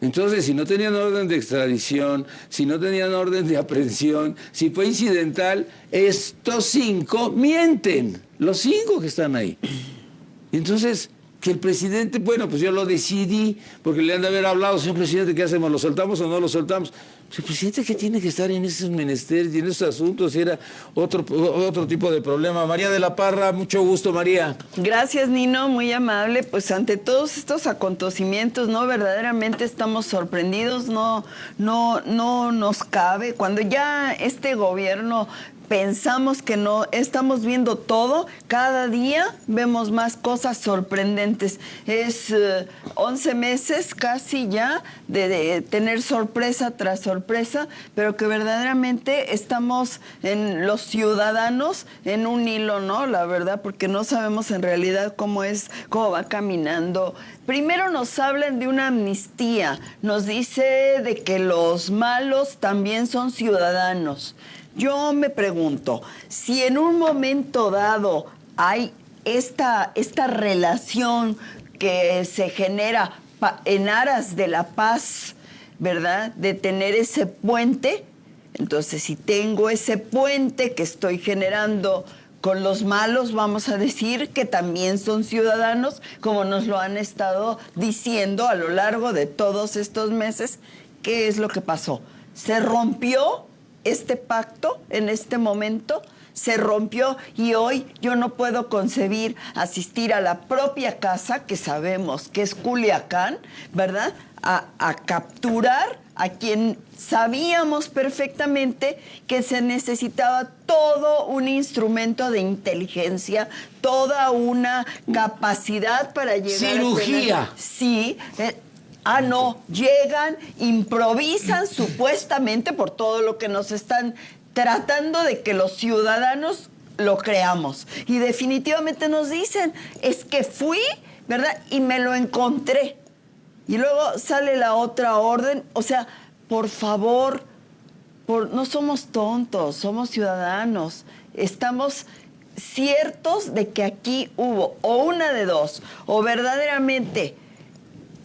[SPEAKER 2] Entonces, si no tenían orden de extradición, si no tenían orden de aprehensión, si fue incidental, estos 5 mienten, los 5 que están ahí. Entonces, que el presidente, bueno, pues yo lo decidí, porque le han de haber hablado, señor presidente, ¿qué hacemos? ¿Lo soltamos o no lo soltamos? Pues el presidente que tiene que estar en esos menesteres y en esos asuntos, si era otro tipo de problema. María de la Parra, mucho gusto, María.
[SPEAKER 6] Gracias, Nino, muy amable. Pues ante todos estos acontecimientos, ¿no? Verdaderamente estamos sorprendidos, no nos cabe. Cuando ya este gobierno pensamos que no, estamos viendo todo, cada día vemos más cosas sorprendentes. Es 11 meses casi ya de tener sorpresa tras sorpresa, pero que verdaderamente estamos en los ciudadanos en un hilo, ¿no? La verdad, porque no sabemos en realidad cómo va caminando. Primero nos hablan de una amnistía, nos dice de que los malos también son ciudadanos. Yo me pregunto, si en un momento dado hay esta relación que se genera en aras de la paz, ¿verdad? De tener ese puente, entonces si tengo ese puente que estoy generando con los malos, vamos a decir que también son ciudadanos, como nos lo han estado diciendo a lo largo de todos estos meses. ¿Qué es lo que pasó? Se rompió este pacto en este momento, se rompió, y hoy yo no puedo concebir asistir a la propia casa, que sabemos que es Culiacán, ¿verdad?, a capturar a quien sabíamos perfectamente que se necesitaba todo un instrumento de inteligencia, toda una capacidad para llegar
[SPEAKER 2] ¡cirugía!
[SPEAKER 6] A tener, sí. No, llegan, improvisan supuestamente por todo lo que nos están tratando de que los ciudadanos lo creamos. Y definitivamente nos dicen, es que fui, ¿verdad? Y me lo encontré. Y luego sale la otra orden. O sea, por favor, no somos tontos, somos ciudadanos. Estamos ciertos de que aquí hubo o una de dos, o verdaderamente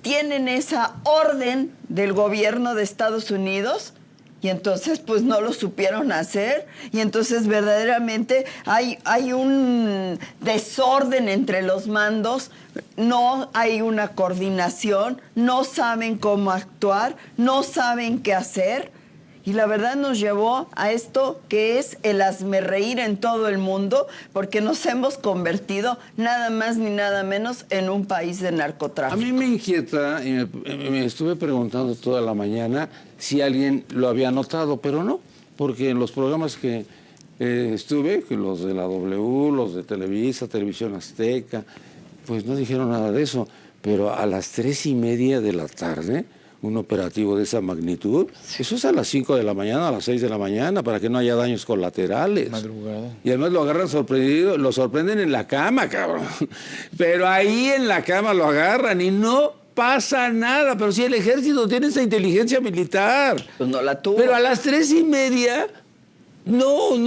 [SPEAKER 6] tienen esa orden del gobierno de Estados Unidos y entonces pues no lo supieron hacer, y entonces verdaderamente hay un desorden entre los mandos, no hay una coordinación, no saben cómo actuar, no saben qué hacer. Y la verdad nos llevó a esto que es el hazmerreír en todo el mundo, porque nos hemos convertido nada más ni nada menos en un país de narcotráfico.
[SPEAKER 2] A mí me inquieta, y me estuve preguntando toda la mañana si alguien lo había notado, pero no, porque en los programas que estuve, que los de la W, los de Televisa, Televisión Azteca, pues no dijeron nada de eso. Pero a las 3:30 de la tarde... un operativo de esa magnitud, eso es a las 5 de la mañana, a las 6 de la mañana, para que no haya daños colaterales.
[SPEAKER 4] Madrugada.
[SPEAKER 2] Y además lo agarran sorprendido, lo sorprenden en la cama, cabrón. Pero ahí en la cama lo agarran y no pasa nada. Pero si el ejército tiene esa inteligencia militar.
[SPEAKER 6] Pues no la tuvo.
[SPEAKER 2] Pero a las 3:30... No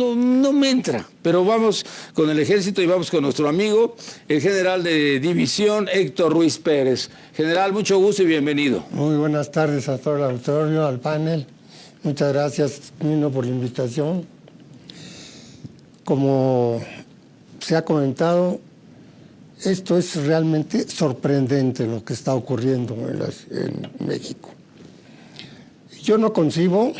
[SPEAKER 2] me entra. Pero vamos con el ejército y vamos con nuestro amigo, el general de división, Héctor Ruiz Pérez. General, mucho gusto y bienvenido.
[SPEAKER 7] Muy buenas tardes a todo el auditorio, al panel. Muchas gracias, Nino, por la invitación. Como se ha comentado, esto es realmente sorprendente lo que está ocurriendo en México. Yo no concibo,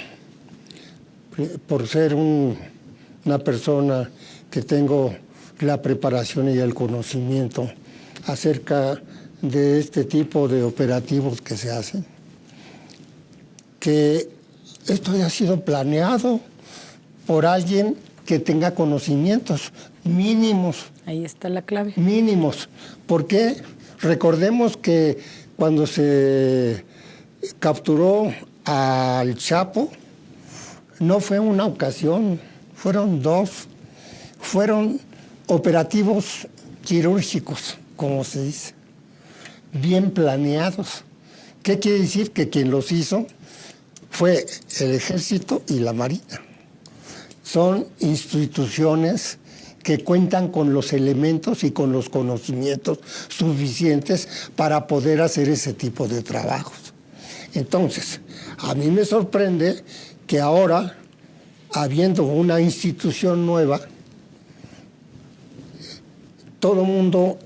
[SPEAKER 7] por ser una persona que tengo la preparación y el conocimiento acerca de este tipo de operativos que se hacen, que esto haya sido planeado por alguien que tenga conocimientos mínimos.
[SPEAKER 5] Ahí está la clave.
[SPEAKER 7] Mínimos. Porque recordemos que cuando se capturó al Chapo, no fue una ocasión, fueron dos. Fueron operativos quirúrgicos, como se dice, bien planeados. ¿Qué quiere decir? Que quien los hizo fue el Ejército y la Marina. Son instituciones que cuentan con los elementos y con los conocimientos suficientes para poder hacer ese tipo de trabajos. Entonces, a mí me sorprende que ahora, habiendo una institución nueva, todo el mundo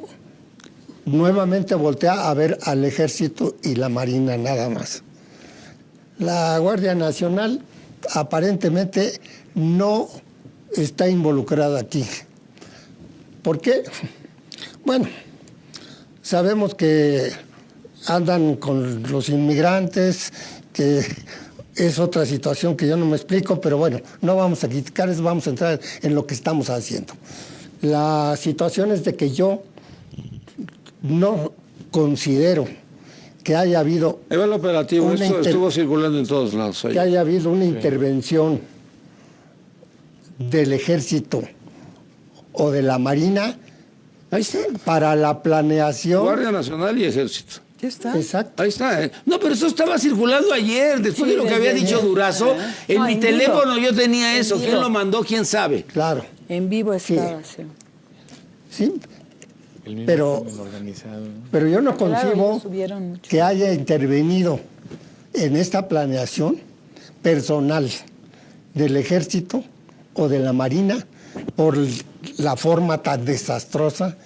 [SPEAKER 7] nuevamente voltea a ver al Ejército y la Marina nada más. La Guardia Nacional aparentemente no está involucrada aquí. ¿Por qué? Bueno, sabemos que andan con los inmigrantes, que es otra situación que yo no me explico, pero bueno, no vamos a criticar eso, vamos a entrar en lo que estamos haciendo. La situación es de que yo no considero que haya habido...
[SPEAKER 2] Ahí va el operativo, esto estuvo circulando en todos lados.
[SPEAKER 7] Que haya habido una intervención del Ejército o de la Marina.
[SPEAKER 2] Ahí está.
[SPEAKER 7] Para la planeación...
[SPEAKER 2] Guardia Nacional y Ejército.
[SPEAKER 6] Ya está.
[SPEAKER 7] Exacto.
[SPEAKER 2] Ahí está. No, pero eso estaba circulando ayer, después de lo que había dicho Durazo. En mi teléfono yo tenía eso. ¿Quién lo mandó? ¿Quién sabe?
[SPEAKER 7] Claro.
[SPEAKER 5] En vivo estaba, sí.
[SPEAKER 7] Sí. Pero yo no concibo que haya intervenido en esta planeación personal del Ejército o de la Marina por la forma tan desastrosa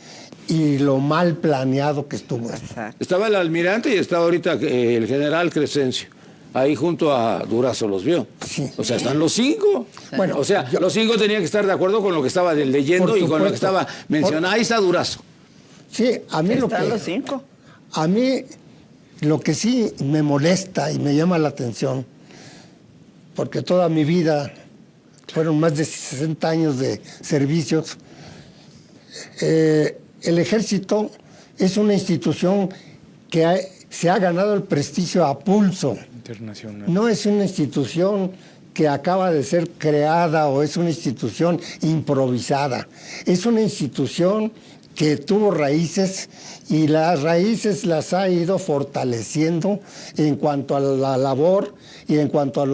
[SPEAKER 7] y lo mal planeado que estuvo.
[SPEAKER 2] Estaba el almirante y estaba ahorita el general Crescencio. Ahí junto a Durazo los vio.
[SPEAKER 7] Sí.
[SPEAKER 2] O sea, están los cinco.
[SPEAKER 7] Bueno,
[SPEAKER 2] o sea, los cinco tenían que estar de acuerdo con lo que estaba leyendo y con lo que estaba mencionando. Ahí está Durazo.
[SPEAKER 7] Sí, a mí
[SPEAKER 6] Están los cinco.
[SPEAKER 7] A mí lo que sí me molesta y me llama la atención, porque toda mi vida fueron más de 60 años de servicios, el Ejército es una institución que se ha ganado el prestigio a pulso. Internacional. No es una institución que acaba de ser creada o es una institución improvisada. Es una institución que tuvo raíces y las raíces las ha ido fortaleciendo en cuanto a la labor y en cuanto a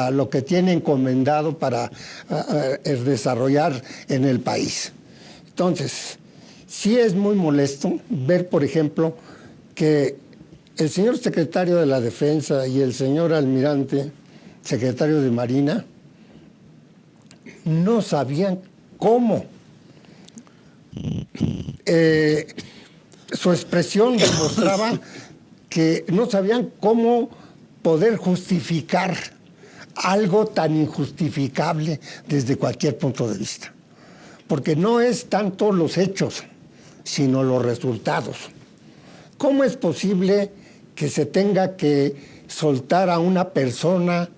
[SPEAKER 7] lo que tiene encomendado para desarrollar en el país. Entonces, sí es muy molesto ver, por ejemplo, que el señor secretario de la Defensa y el señor almirante, secretario de Marina, no sabían cómo. Su expresión demostraba que no sabían cómo poder justificar algo tan injustificable desde cualquier punto de vista. Porque no es tanto los hechos, sino los resultados. ¿Cómo es posible que se tenga que soltar a una persona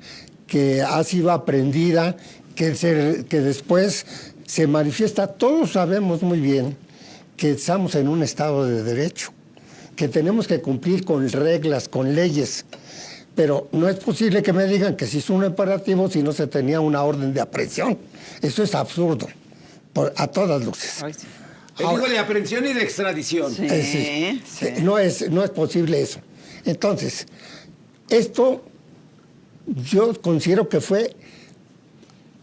[SPEAKER 7] que ha sido aprendida, que después se manifiesta? Todos sabemos muy bien que estamos en un Estado de Derecho, que tenemos que cumplir con reglas, con leyes, pero no es posible que me digan que se hizo un operativo si no se tenía una orden de aprehensión. Eso es absurdo, a todas luces.
[SPEAKER 2] Ay, sí. Digo de aprehensión y de extradición.
[SPEAKER 6] Sí, sí.
[SPEAKER 7] No es posible eso. Entonces, esto yo considero que fue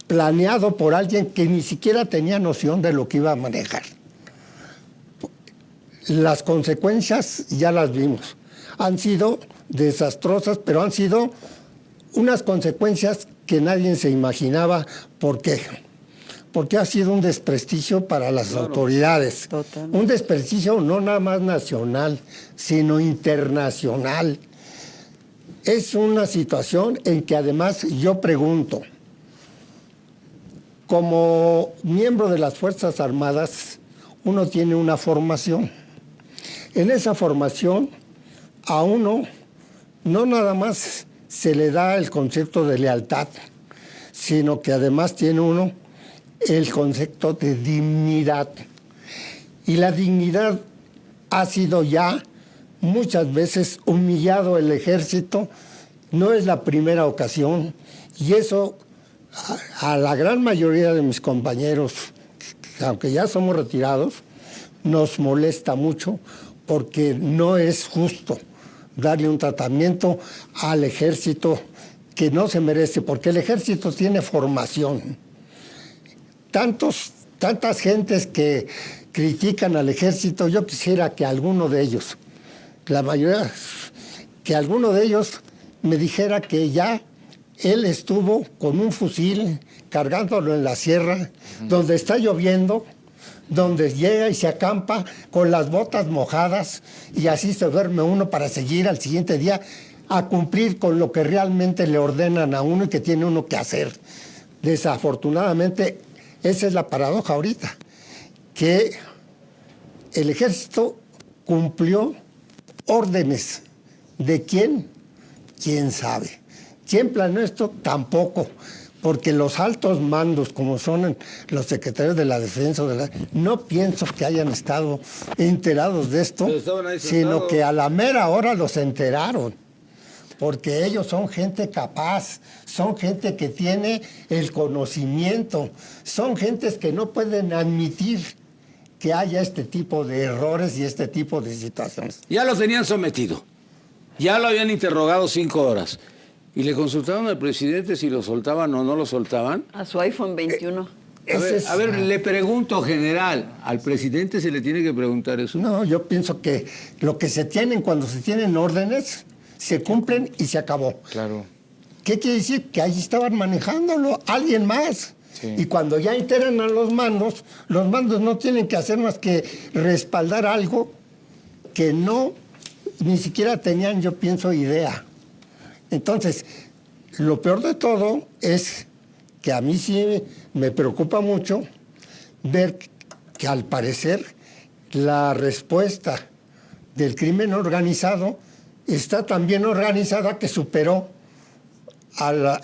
[SPEAKER 7] planeado por alguien que ni siquiera tenía noción de lo que iba a manejar. Las consecuencias ya las vimos. Han sido desastrosas, pero han sido unas consecuencias que nadie se imaginaba. ¿Por qué? porque ha sido un desprestigio para las autoridades.
[SPEAKER 6] Totalmente.
[SPEAKER 7] Un desprestigio no nada más nacional, sino internacional. Es una situación en que además yo pregunto, como miembro de las Fuerzas Armadas, uno tiene una formación. En esa formación a uno no nada más se le da el concepto de lealtad, sino que además tiene uno el concepto de dignidad. Y la dignidad ha sido ya muchas veces humillado el ejército, no es la primera ocasión, y eso a la gran mayoría de mis compañeros, aunque ya somos retirados, nos molesta mucho porque no es justo darle un tratamiento al ejército que no se merece, porque el ejército tiene formación. Tantas gentes que critican al ejército, yo quisiera que alguno de ellos, la mayoría, que alguno de ellos me dijera que ya él estuvo con un fusil cargándolo en la sierra, donde está lloviendo, donde llega y se acampa con las botas mojadas y así se duerme uno para seguir al siguiente día a cumplir con lo que realmente le ordenan a uno y que tiene uno que hacer. Desafortunadamente, esa es la paradoja ahorita, que el ejército cumplió órdenes. ¿De quién? ¿Quién sabe? ¿Quién planeó esto? Tampoco. Porque los altos mandos, como son los secretarios de la Defensa, no pienso que hayan estado enterados de esto, sino que a la mera hora los enteraron. Porque ellos son gente capaz, son gente que tiene el conocimiento, son gentes que no pueden admitir que haya este tipo de errores y este tipo de situaciones.
[SPEAKER 2] Ya lo tenían sometido, ya lo habían interrogado 5 horas. ¿Y le consultaron al presidente si lo soltaban o no lo soltaban?
[SPEAKER 6] A su iPhone 21.
[SPEAKER 2] A ver, le pregunto, general, ¿al presidente se le tiene que preguntar eso?
[SPEAKER 7] No, yo pienso que lo que se tienen cuando se tienen órdenes, se cumplen y se acabó.
[SPEAKER 4] Claro.
[SPEAKER 7] ¿Qué quiere decir? Que allí estaban manejándolo alguien más.
[SPEAKER 4] Sí.
[SPEAKER 7] Y cuando ya integran a los mandos no tienen que hacer más que respaldar algo que no, ni siquiera tenían, yo pienso, idea. Entonces, lo peor de todo es que a mí sí me preocupa mucho ver que al parecer la respuesta del crimen organizado está tan bien organizada que superó a la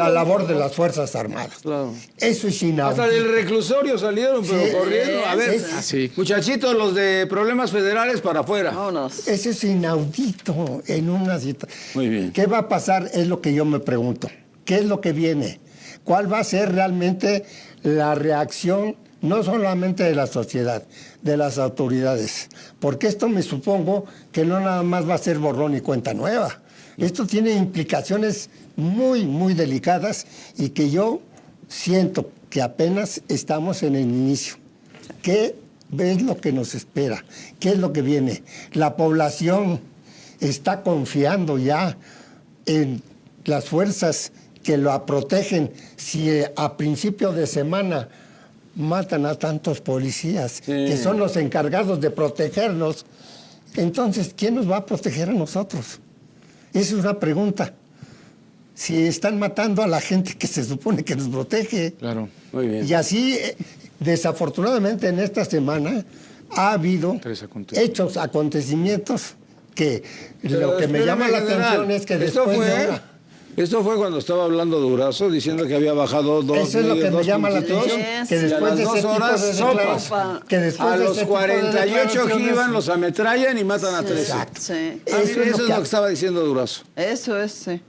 [SPEAKER 7] labor de las Fuerzas Armadas.
[SPEAKER 2] Claro.
[SPEAKER 7] Eso es inaudito.
[SPEAKER 2] Hasta del reclusorio salieron, pero
[SPEAKER 7] Sí,
[SPEAKER 2] corriendo. A ver,
[SPEAKER 4] así.
[SPEAKER 2] muchachitos, los de problemas federales para afuera.
[SPEAKER 6] Vámonos.
[SPEAKER 7] Eso es inaudito en una situación.
[SPEAKER 2] Muy bien.
[SPEAKER 7] ¿Qué va a pasar? Es lo que yo me pregunto. ¿Qué es lo que viene? ¿Cuál va a ser realmente la reacción, no solamente de la sociedad, de las autoridades? Porque esto me supongo que no nada más va a ser borrón y cuenta nueva. Esto tiene implicaciones muy, muy delicadas y que yo siento que apenas estamos en el inicio. ¿Qué es lo que nos espera? ¿Qué es lo que viene? La población está confiando ya en las fuerzas que lo protegen. Si a principio de semana matan a tantos policías, que son los encargados de protegernos, entonces, ¿quién nos va a proteger a nosotros? Esa es una pregunta. Si están matando a la gente que se supone que nos protege.
[SPEAKER 4] Claro.
[SPEAKER 2] Muy bien.
[SPEAKER 7] Y así, desafortunadamente, en esta semana ha habido acontecimientos que
[SPEAKER 2] Pero
[SPEAKER 7] lo que me llama la
[SPEAKER 2] general,
[SPEAKER 7] atención es que después de una...
[SPEAKER 2] Esto fue cuando estaba hablando Durazo, diciendo que había bajado 2
[SPEAKER 7] Eso es lo que me llama la
[SPEAKER 2] puntitos,
[SPEAKER 7] atención,
[SPEAKER 6] Yes.
[SPEAKER 7] que
[SPEAKER 2] y a
[SPEAKER 7] después
[SPEAKER 2] las
[SPEAKER 7] de
[SPEAKER 2] 2
[SPEAKER 7] ese
[SPEAKER 2] horas,
[SPEAKER 7] tipo de
[SPEAKER 2] sopas.
[SPEAKER 7] declaraciones, que después
[SPEAKER 2] A
[SPEAKER 7] de
[SPEAKER 2] los
[SPEAKER 7] ese tipo de
[SPEAKER 2] 48
[SPEAKER 7] declaraciones-
[SPEAKER 2] Givan los ametrallan y matan a 13.
[SPEAKER 7] Exacto.
[SPEAKER 6] Sí.
[SPEAKER 2] Eso es lo que estaba diciendo Durazo.
[SPEAKER 6] Eso es, sí.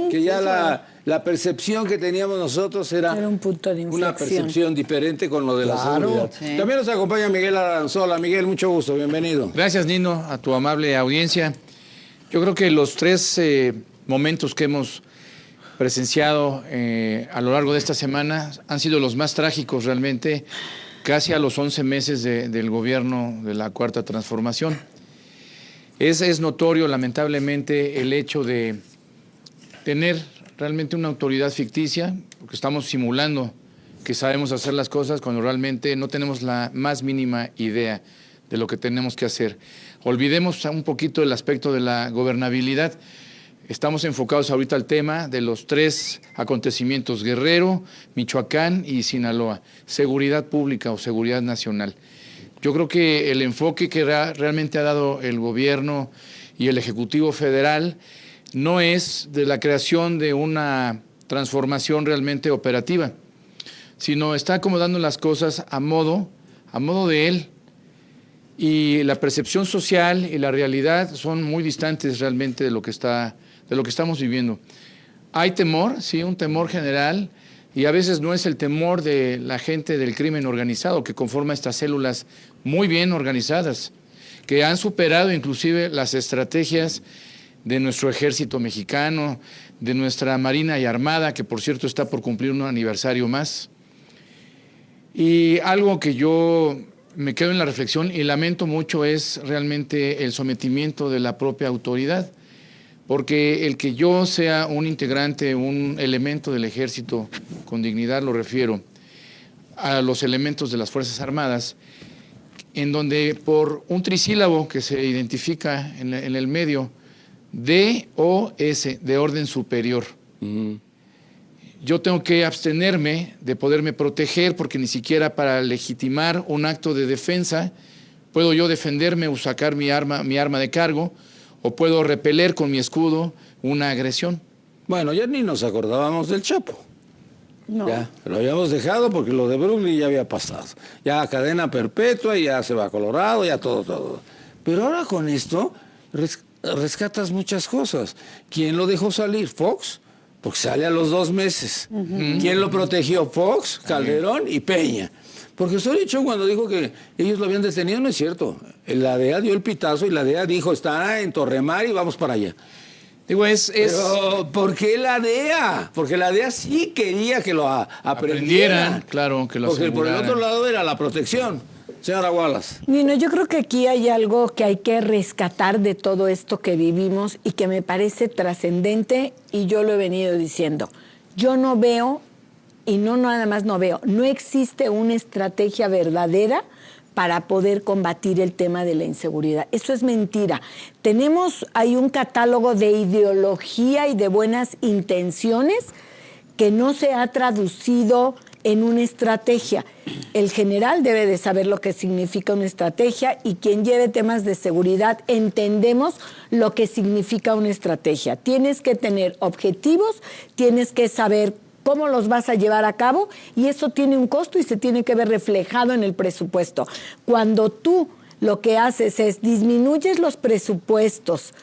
[SPEAKER 2] Que ya la percepción que teníamos nosotros era
[SPEAKER 5] Era un punto de
[SPEAKER 2] una
[SPEAKER 5] inflexión.
[SPEAKER 2] percepción diferente con lo de la
[SPEAKER 7] Claro.
[SPEAKER 2] seguridad.
[SPEAKER 6] Sí.
[SPEAKER 2] También nos acompaña Miguel Aranzola. Miguel, mucho gusto, bienvenido.
[SPEAKER 8] Gracias, Nino, a tu amable audiencia. Yo creo que los 3 momentos que hemos presenciado a lo largo de esta semana han sido los más trágicos realmente, casi a los 11 meses del gobierno de la Cuarta Transformación. Es notorio, lamentablemente, el hecho de tener realmente una autoridad ficticia, porque estamos simulando que sabemos hacer las cosas cuando realmente no tenemos la más mínima idea de lo que tenemos que hacer. Olvidemos un poquito el aspecto de la gobernabilidad. Estamos enfocados ahorita al tema de los 3 acontecimientos: Guerrero, Michoacán y Sinaloa. Seguridad pública o seguridad nacional. Yo creo que el enfoque que realmente ha dado el gobierno y el Ejecutivo Federal no es de la creación de una transformación realmente operativa, sino está acomodando las cosas a modo de él. Y la percepción social y la realidad son muy distantes realmente de lo que estamos viviendo. Hay temor, sí, un temor general, y a veces no es el temor de la gente del crimen organizado que conforma estas células muy bien organizadas, que han superado inclusive las estrategias de nuestro ejército mexicano, de nuestra Marina y Armada, que por cierto está por cumplir un aniversario más. Y algo que yo me quedo en la reflexión y lamento mucho es realmente el sometimiento de la propia autoridad, porque el que yo sea un integrante, un elemento del ejército con dignidad, lo refiero a los elementos de las Fuerzas Armadas, en donde por un trisílabo que se identifica en el medio, DOS, de orden superior, yo tengo que abstenerme de poderme proteger, porque ni siquiera para legitimar un acto de defensa puedo yo defenderme o sacar mi arma de cargo, o puedo repeler con mi escudo una agresión.
[SPEAKER 2] Bueno, ya ni nos acordábamos del Chapo.
[SPEAKER 5] No.
[SPEAKER 2] Ya, lo habíamos dejado porque lo de Brooklyn ya había pasado. Ya cadena perpetua, y ya se va a Colorado, ya todo. Pero ahora con esto rescatas muchas cosas. ¿Quién lo dejó salir? ¿Fox? Porque sale a los 2 meses. ¿Quién lo protegió? Fox, Calderón y Peña. Porque Sorichón, cuando dijo que ellos lo habían detenido, no es cierto. La DEA dio el pitazo y la DEA dijo, está en Torremar y vamos para allá.
[SPEAKER 8] Digo,
[SPEAKER 2] Pero, ¿por qué la DEA? Porque la DEA sí quería que lo aprendieran.
[SPEAKER 8] Claro, que lo
[SPEAKER 2] Porque por el
[SPEAKER 8] aseguraran.
[SPEAKER 2] otro lado era la protección. Señora Wallace.
[SPEAKER 5] Nino, yo creo que aquí hay algo que hay que rescatar de todo esto que vivimos y que me parece trascendente, y yo lo he venido diciendo. Yo no veo, y no nada más no veo, no existe una estrategia verdadera para poder combatir el tema de la inseguridad. Eso es mentira. Hay un catálogo de ideología y de buenas intenciones que no se ha traducido en una estrategia. El general debe de saber lo que significa una estrategia, y quien lleve temas de seguridad entendemos lo que significa una estrategia. Tienes que tener objetivos, tienes que saber cómo los vas a llevar a cabo, y eso tiene un costo y se tiene que ver reflejado en el presupuesto. Cuando tú lo que haces es disminuyes los presupuestos,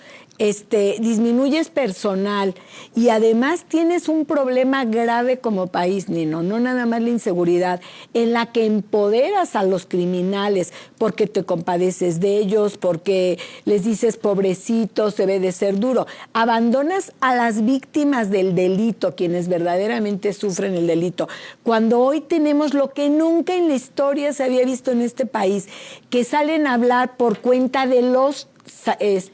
[SPEAKER 5] disminuyes personal, y además tienes un problema grave como país, Nino, no nada más la inseguridad, en la que empoderas a los criminales porque te compadeces de ellos, porque les dices pobrecitos, debe de ser duro. Abandonas a las víctimas del delito, quienes verdaderamente sufren el delito. Cuando hoy tenemos lo que nunca en la historia se había visto en este país, que salen a hablar por cuenta de los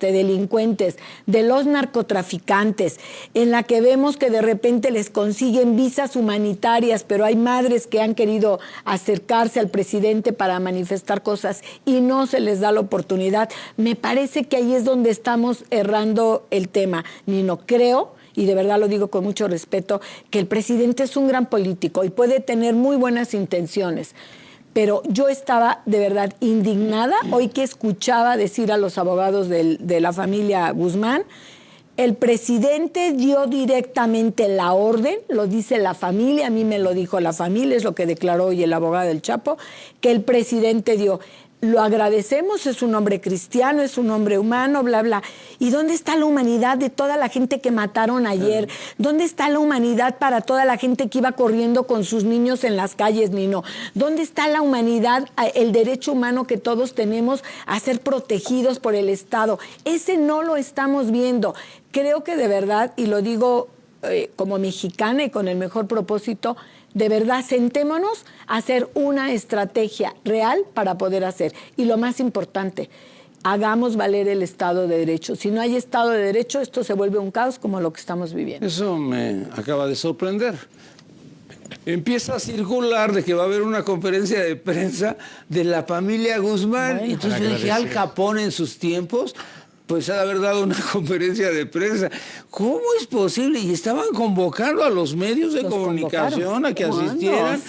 [SPEAKER 5] delincuentes, de los narcotraficantes, en la que vemos que de repente les consiguen visas humanitarias, pero hay madres que han querido acercarse al presidente para manifestar cosas y no se les da la oportunidad. Me parece que ahí es donde estamos errando el tema. Nino, creo, y de verdad lo digo con mucho respeto, que el presidente es un gran político y puede tener muy buenas intenciones. Pero yo estaba de verdad indignada hoy que escuchaba decir a los abogados de la familia Guzmán, el presidente dio directamente la orden, lo dice la familia, a mí me lo dijo la familia, es lo que declaró hoy el abogado del Chapo, que el presidente dio. Lo agradecemos, es un hombre cristiano, es un hombre humano, bla, bla. ¿Y dónde está la humanidad de toda la gente que mataron ayer? ¿Dónde está la humanidad para toda la gente que iba corriendo con sus niños en las calles, Nino? ¿Dónde está la humanidad, el derecho humano que todos tenemos a ser protegidos por el Estado? Ese no lo estamos viendo. Creo que de verdad, y lo digo como mexicana y con el mejor propósito, de verdad, sentémonos a hacer una estrategia real para poder hacer. Y lo más importante, hagamos valer el Estado de Derecho. Si no hay Estado de Derecho, esto se vuelve un caos como lo que estamos viviendo.
[SPEAKER 2] Eso me acaba de sorprender. Empieza a circular de que va a haber una conferencia de prensa de la familia Guzmán.
[SPEAKER 5] Bueno,
[SPEAKER 2] entonces yo dije, Al Capone en sus tiempos, pues ha de haber dado una conferencia de prensa. ¿Cómo es posible? Y estaban convocando a los medios de comunicación a que asistieran,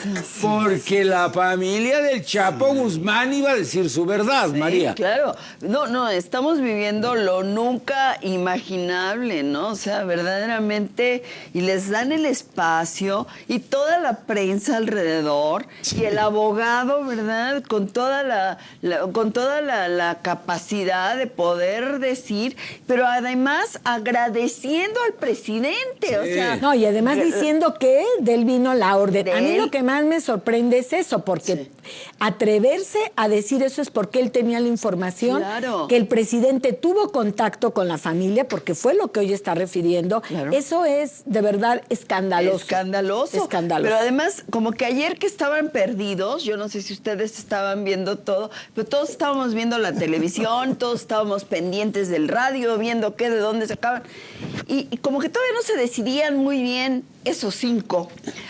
[SPEAKER 2] porque la familia del Chapo Guzmán iba a decir su verdad, María.
[SPEAKER 6] Claro. No, estamos viviendo lo nunca imaginable, ¿no? O sea, verdaderamente, y les dan el espacio y toda la prensa alrededor y el abogado, ¿verdad? Con toda la capacidad de poder decir, pero además agradeciendo al presidente, o sea...
[SPEAKER 5] No, y además diciendo que de él vino la orden. A mí lo que más me sorprende es eso, porque atreverse a decir eso es porque él tenía la información, que el presidente tuvo contacto con la familia, porque fue lo que hoy está refiriendo. Eso es de verdad escandaloso.
[SPEAKER 6] Escandaloso. Pero además, como que ayer que estaban perdidos, yo no sé si ustedes estaban viendo todo, pero todos estábamos viendo la televisión, todos estábamos pendientes del radio, viendo de dónde sacaban. Y como que todavía no se decidían muy bien esos 5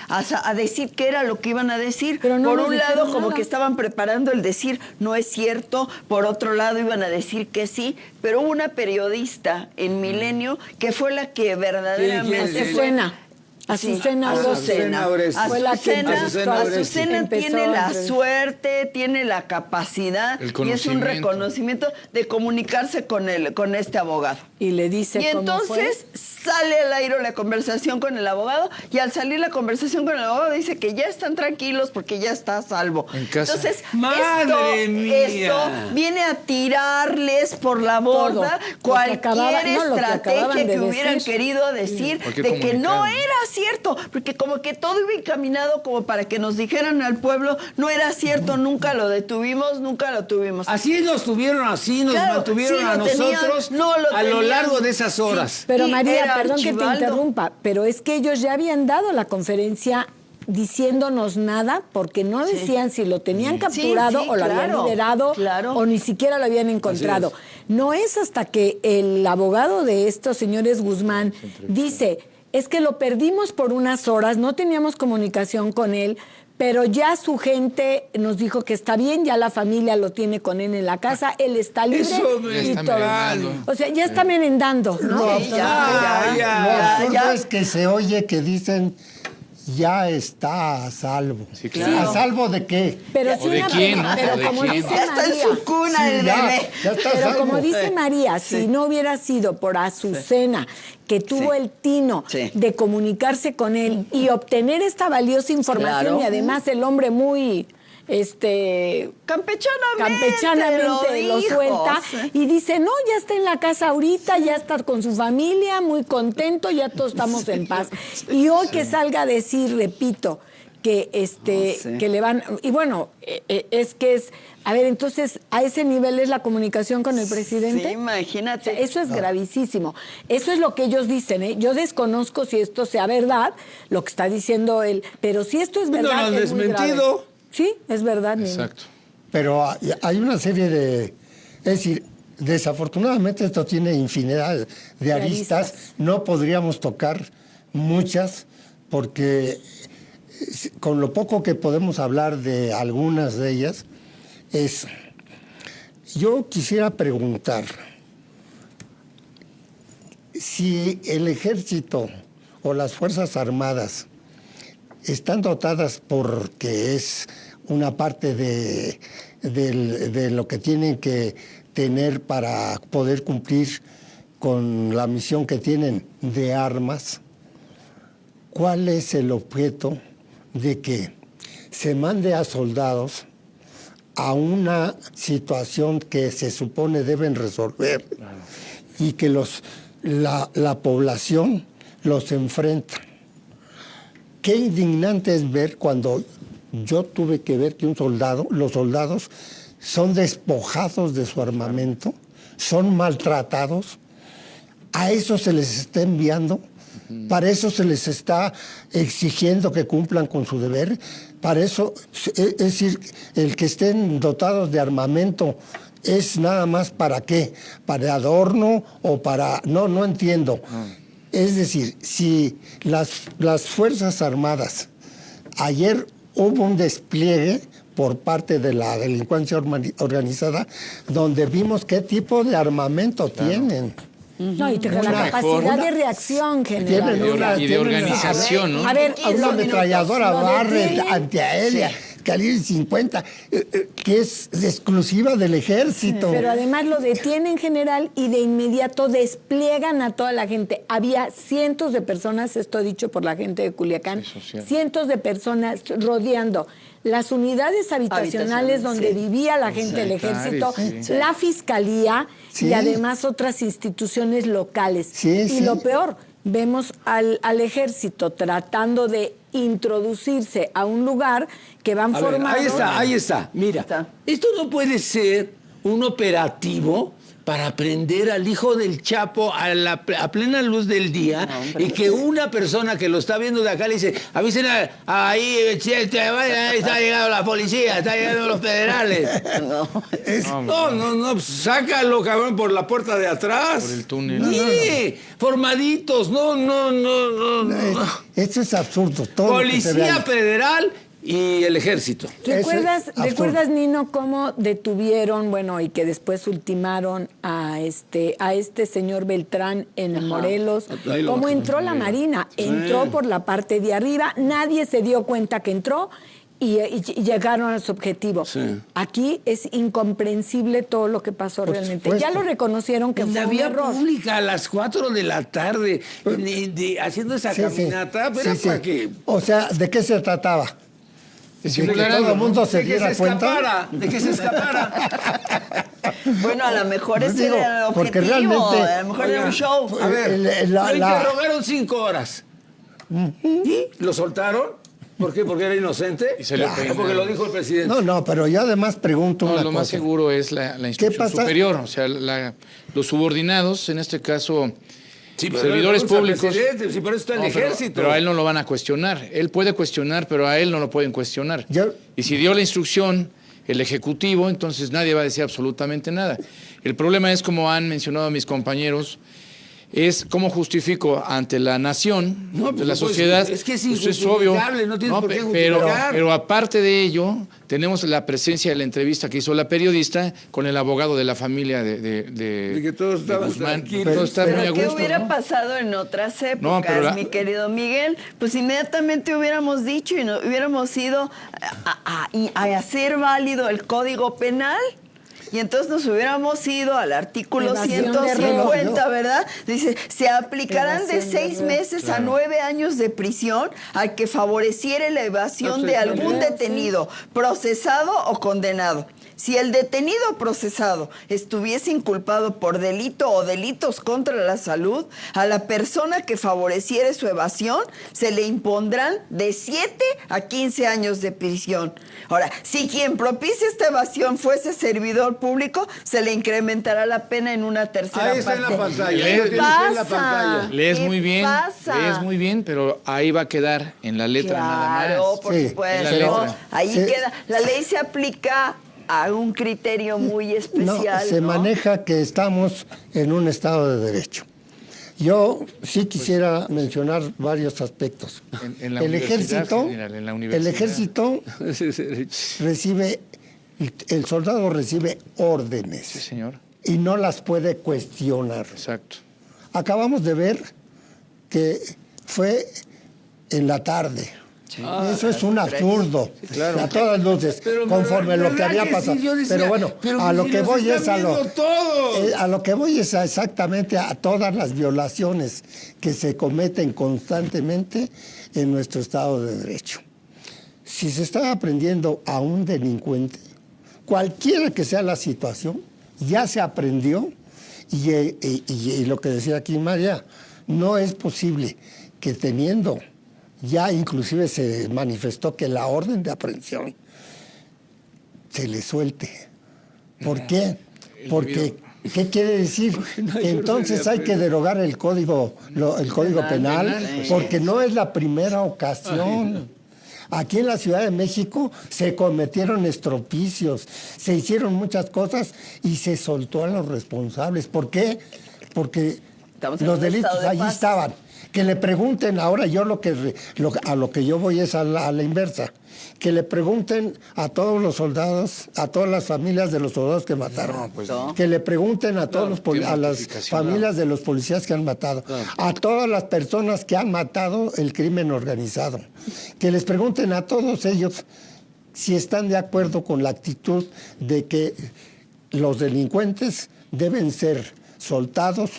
[SPEAKER 6] a decir qué era lo que iban a decir.
[SPEAKER 5] Pero no
[SPEAKER 6] por un lado, como
[SPEAKER 5] nada.
[SPEAKER 6] que estaban preparando el decir no es cierto, por otro lado iban a decir que sí, pero hubo una periodista en Milenio que fue la que verdaderamente... Azucena Orozco. Fue la que Azucena tiene la suerte, tiene la capacidad y es un reconocimiento de comunicarse con este abogado.
[SPEAKER 5] Y le dice
[SPEAKER 6] y entonces sale al aire la conversación con el abogado y al salir la conversación con el abogado dice que ya están tranquilos porque ya está a salvo. Entonces, esto viene a tirarles por la borda cualquier estrategia que hubieran querido decir de que no era cierto, porque como que todo iba encaminado como para que nos dijeran al pueblo, no era cierto, nunca lo detuvimos, nunca lo tuvimos.
[SPEAKER 2] Así nos tuvieron, así nos mantuvieron a nosotros a lo largo de esas horas.
[SPEAKER 5] Pero María, perdón que te interrumpa, pero es que ellos ya habían dado la conferencia diciéndonos nada, porque no decían si lo tenían capturado o lo habían liberado o ni siquiera lo habían encontrado. No es hasta que el abogado de estos señores Guzmán dice, es que lo perdimos por unas horas, no teníamos comunicación con él, pero ya su gente nos dijo que está bien, ya la familia lo tiene con él en la casa, él está libre y todo. O sea, ya está merendando, ¿no?
[SPEAKER 7] Absurdo es que se oye que dicen ya está a salvo.
[SPEAKER 8] Sí, claro.
[SPEAKER 7] ¿A salvo de qué?
[SPEAKER 5] Pero
[SPEAKER 8] ¿O de quién, no?
[SPEAKER 5] Pero
[SPEAKER 8] ¿O de
[SPEAKER 5] como
[SPEAKER 8] quién?
[SPEAKER 5] dice
[SPEAKER 6] Ya está en su cuna el bebé.
[SPEAKER 5] Pero como dice María, si no hubiera sido por Azucena, que tuvo el tino de comunicarse con él y obtener esta valiosa información, y además el hombre muy campechanamente lo suelta y dice, no, ya está en la casa ahorita, ya está con su familia, muy contento, ya todos estamos en paz. Y hoy que salga a decir, repito, que que le van, y bueno, a ver, entonces, ¿a ese nivel es la comunicación con el presidente?
[SPEAKER 6] Sí, imagínate.
[SPEAKER 5] O sea, eso es gravísimo. Eso es lo que ellos dicen, ¿eh? Yo desconozco si esto sea verdad, lo que está diciendo él, pero si esto es verdad,
[SPEAKER 2] no lo han
[SPEAKER 5] es muy
[SPEAKER 2] desmentido.
[SPEAKER 5] grave. Sí, es verdad.
[SPEAKER 8] Exacto.
[SPEAKER 7] Pero hay una serie de... Es decir, desafortunadamente esto tiene infinidad de aristas. No podríamos tocar muchas porque con lo poco que podemos hablar de algunas de ellas es... Yo quisiera preguntar si el ejército o las Fuerzas Armadas están dotadas porque es una parte de lo que tienen que tener para poder cumplir con la misión que tienen de armas. ¿Cuál es el objeto de que se mande a soldados a una situación que se supone deben resolver y que la población los enfrenta? Qué indignante es ver cuando yo tuve que ver que los soldados son despojados de su armamento, son maltratados, a eso se les está enviando, para eso se les está exigiendo que cumplan con su deber, para eso, es decir, el que estén dotados de armamento ¿Es nada más para qué? ¿Para adorno o para...? No entiendo. Es decir, si las Fuerzas Armadas, ayer hubo un despliegue por parte de la delincuencia organizada, donde vimos qué tipo de armamento tienen.
[SPEAKER 5] No, y la capacidad de reacción general.
[SPEAKER 8] Y de organización, ¿no?
[SPEAKER 5] A ver,
[SPEAKER 7] Una ametralladora Barrett
[SPEAKER 5] detienen.
[SPEAKER 7] antiaérea, calibre 50, que es exclusiva del ejército.
[SPEAKER 5] Pero además lo detienen general y de inmediato despliegan a toda la gente. Había cientos de personas, esto dicho por la gente de Culiacán, cientos de personas rodeando las unidades habitacionales donde vivía la gente del ejército, la fiscalía y además otras instituciones locales. Y lo peor, vemos al ejército tratando de introducirse a un lugar que van formados.
[SPEAKER 2] Ahí está. Mira, esto no puede ser un operativo para prender al hijo del Chapo a plena luz del día y que una persona que lo está viendo de acá le dice, avisen ahí está llegando la policía, está llegando los federales. No, sácalo, cabrón, por la puerta de atrás.
[SPEAKER 8] Por el túnel.
[SPEAKER 2] Sí, formaditos, no.
[SPEAKER 7] Esto es absurdo. Todo
[SPEAKER 2] Policía federal y el ejército.
[SPEAKER 5] ¿Recuerdas, Nino, cómo detuvieron, y que después ultimaron a este señor Beltrán en Morelos? ¿Cómo entró la Marina? Entró por la parte de arriba, nadie se dio cuenta que entró y llegaron a su objetivo. Sí. Aquí es incomprensible todo lo que pasó realmente. Ya lo reconocieron que fue un error.
[SPEAKER 2] La vía pública a las 4 de la tarde, haciendo esa caminata, pero ¿para qué?
[SPEAKER 7] O sea, ¿de qué se trataba? De que todo el mundo se diera cuenta.
[SPEAKER 2] De que se escapara.
[SPEAKER 6] Bueno, a lo mejor ese era el objetivo.
[SPEAKER 7] Porque realmente,
[SPEAKER 6] a lo mejor era un show.
[SPEAKER 2] A ver, lo interrogaron 5 horas. ¿Y lo soltaron? ¿Por qué? ¿Porque era inocente?
[SPEAKER 8] Y se le
[SPEAKER 2] porque lo dijo el presidente.
[SPEAKER 7] No, pero yo además pregunto una cosa.
[SPEAKER 8] Lo más seguro es la instrucción superior. O sea, los subordinados, en este caso...
[SPEAKER 2] Sí,
[SPEAKER 8] servidores públicos.
[SPEAKER 2] Sí, por eso está el ejército.
[SPEAKER 8] Pero a él no lo van a cuestionar. Él puede cuestionar, pero a él no lo pueden cuestionar. Y si dio la instrucción el Ejecutivo, entonces nadie va a decir absolutamente nada. El problema es, como han mencionado mis compañeros, es cómo justifico ante la nación, ante la sociedad.
[SPEAKER 2] Es que es
[SPEAKER 8] injustificable,
[SPEAKER 2] no tienes por qué justificar.
[SPEAKER 8] Pero aparte de ello, tenemos la presencia de la entrevista que hizo la periodista con el abogado de la familia de
[SPEAKER 2] que todos estaban
[SPEAKER 8] Guzmán. Todos estaban muy a gusto.
[SPEAKER 6] ¿Qué hubiera pasado en otras épocas, mi querido Miguel? Pues inmediatamente hubiéramos dicho y hubiéramos ido a hacer válido el Código Penal. Y entonces nos hubiéramos ido al artículo 150, ¿verdad? Dice, se aplicarán de 6 meses a 9 años de prisión al que favoreciere la evasión de algún detenido, procesado o condenado. Si el detenido procesado estuviese inculpado por delito o delitos contra la salud, a la persona que favoreciere su evasión se le impondrán de 7 a 15 años de prisión. Ahora, si quien propicia esta evasión fuese servidor público, se le incrementará la pena en una tercera parte.
[SPEAKER 2] Ahí está en la pantalla.
[SPEAKER 6] ¿Qué pasa?
[SPEAKER 8] Lees muy bien, pero ahí va a quedar en la letra nada más.
[SPEAKER 6] Claro, por supuesto. Ahí queda. La ley se aplica a un criterio muy especial.
[SPEAKER 7] Se maneja que estamos en un Estado de Derecho. Yo sí quisiera mencionar varios aspectos. El ejército recibe, el soldado recibe órdenes.
[SPEAKER 8] Sí, señor.
[SPEAKER 7] Y no las puede cuestionar.
[SPEAKER 8] Exacto.
[SPEAKER 7] Acabamos de ver que fue en la tarde. Eso es un absurdo, a todas luces, conforme lo que había pasado. Pero bueno, a lo que voy es exactamente a todas las violaciones que se cometen constantemente en nuestro Estado de Derecho. Si se está aprendiendo a un delincuente, cualquiera que sea la situación, ya se aprendió y lo que decía aquí María, no es posible que teniendo... Ya inclusive se manifestó que la orden de aprehensión se le suelte. ¿Por qué? Porque, ¿qué quiere decir? Que entonces hay que derogar el código penal, porque no es la primera ocasión. Aquí en la Ciudad de México se cometieron estropicios, se hicieron muchas cosas y se soltó a los responsables. ¿Por qué? Porque
[SPEAKER 6] Estamos en
[SPEAKER 7] los
[SPEAKER 6] un
[SPEAKER 7] delitos
[SPEAKER 6] estado de
[SPEAKER 7] allí
[SPEAKER 6] paz.
[SPEAKER 7] estaban. Que le pregunten, ahora yo a lo que yo voy es a la inversa, que le pregunten a todos los soldados, a todas las familias de los soldados que mataron, que le pregunten a todos a las familias de los policías que han matado, a todas las personas que han matado el crimen organizado, que les pregunten a todos ellos si están de acuerdo con la actitud de que los delincuentes deben ser soltados.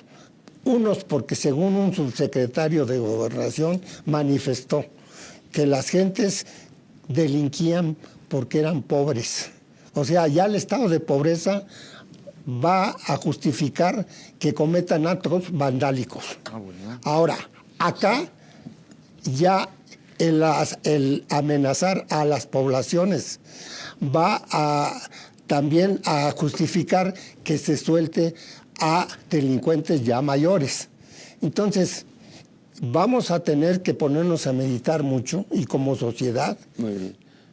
[SPEAKER 7] Unos porque según un subsecretario de Gobernación manifestó que las gentes delinquían porque eran pobres. O sea, ya el estado de pobreza va a justificar que cometan actos vandálicos. Ahora, acá ya el amenazar a las poblaciones va también a justificar que se suelte a delincuentes ya mayores. Entonces, vamos a tener que ponernos a meditar mucho y como sociedad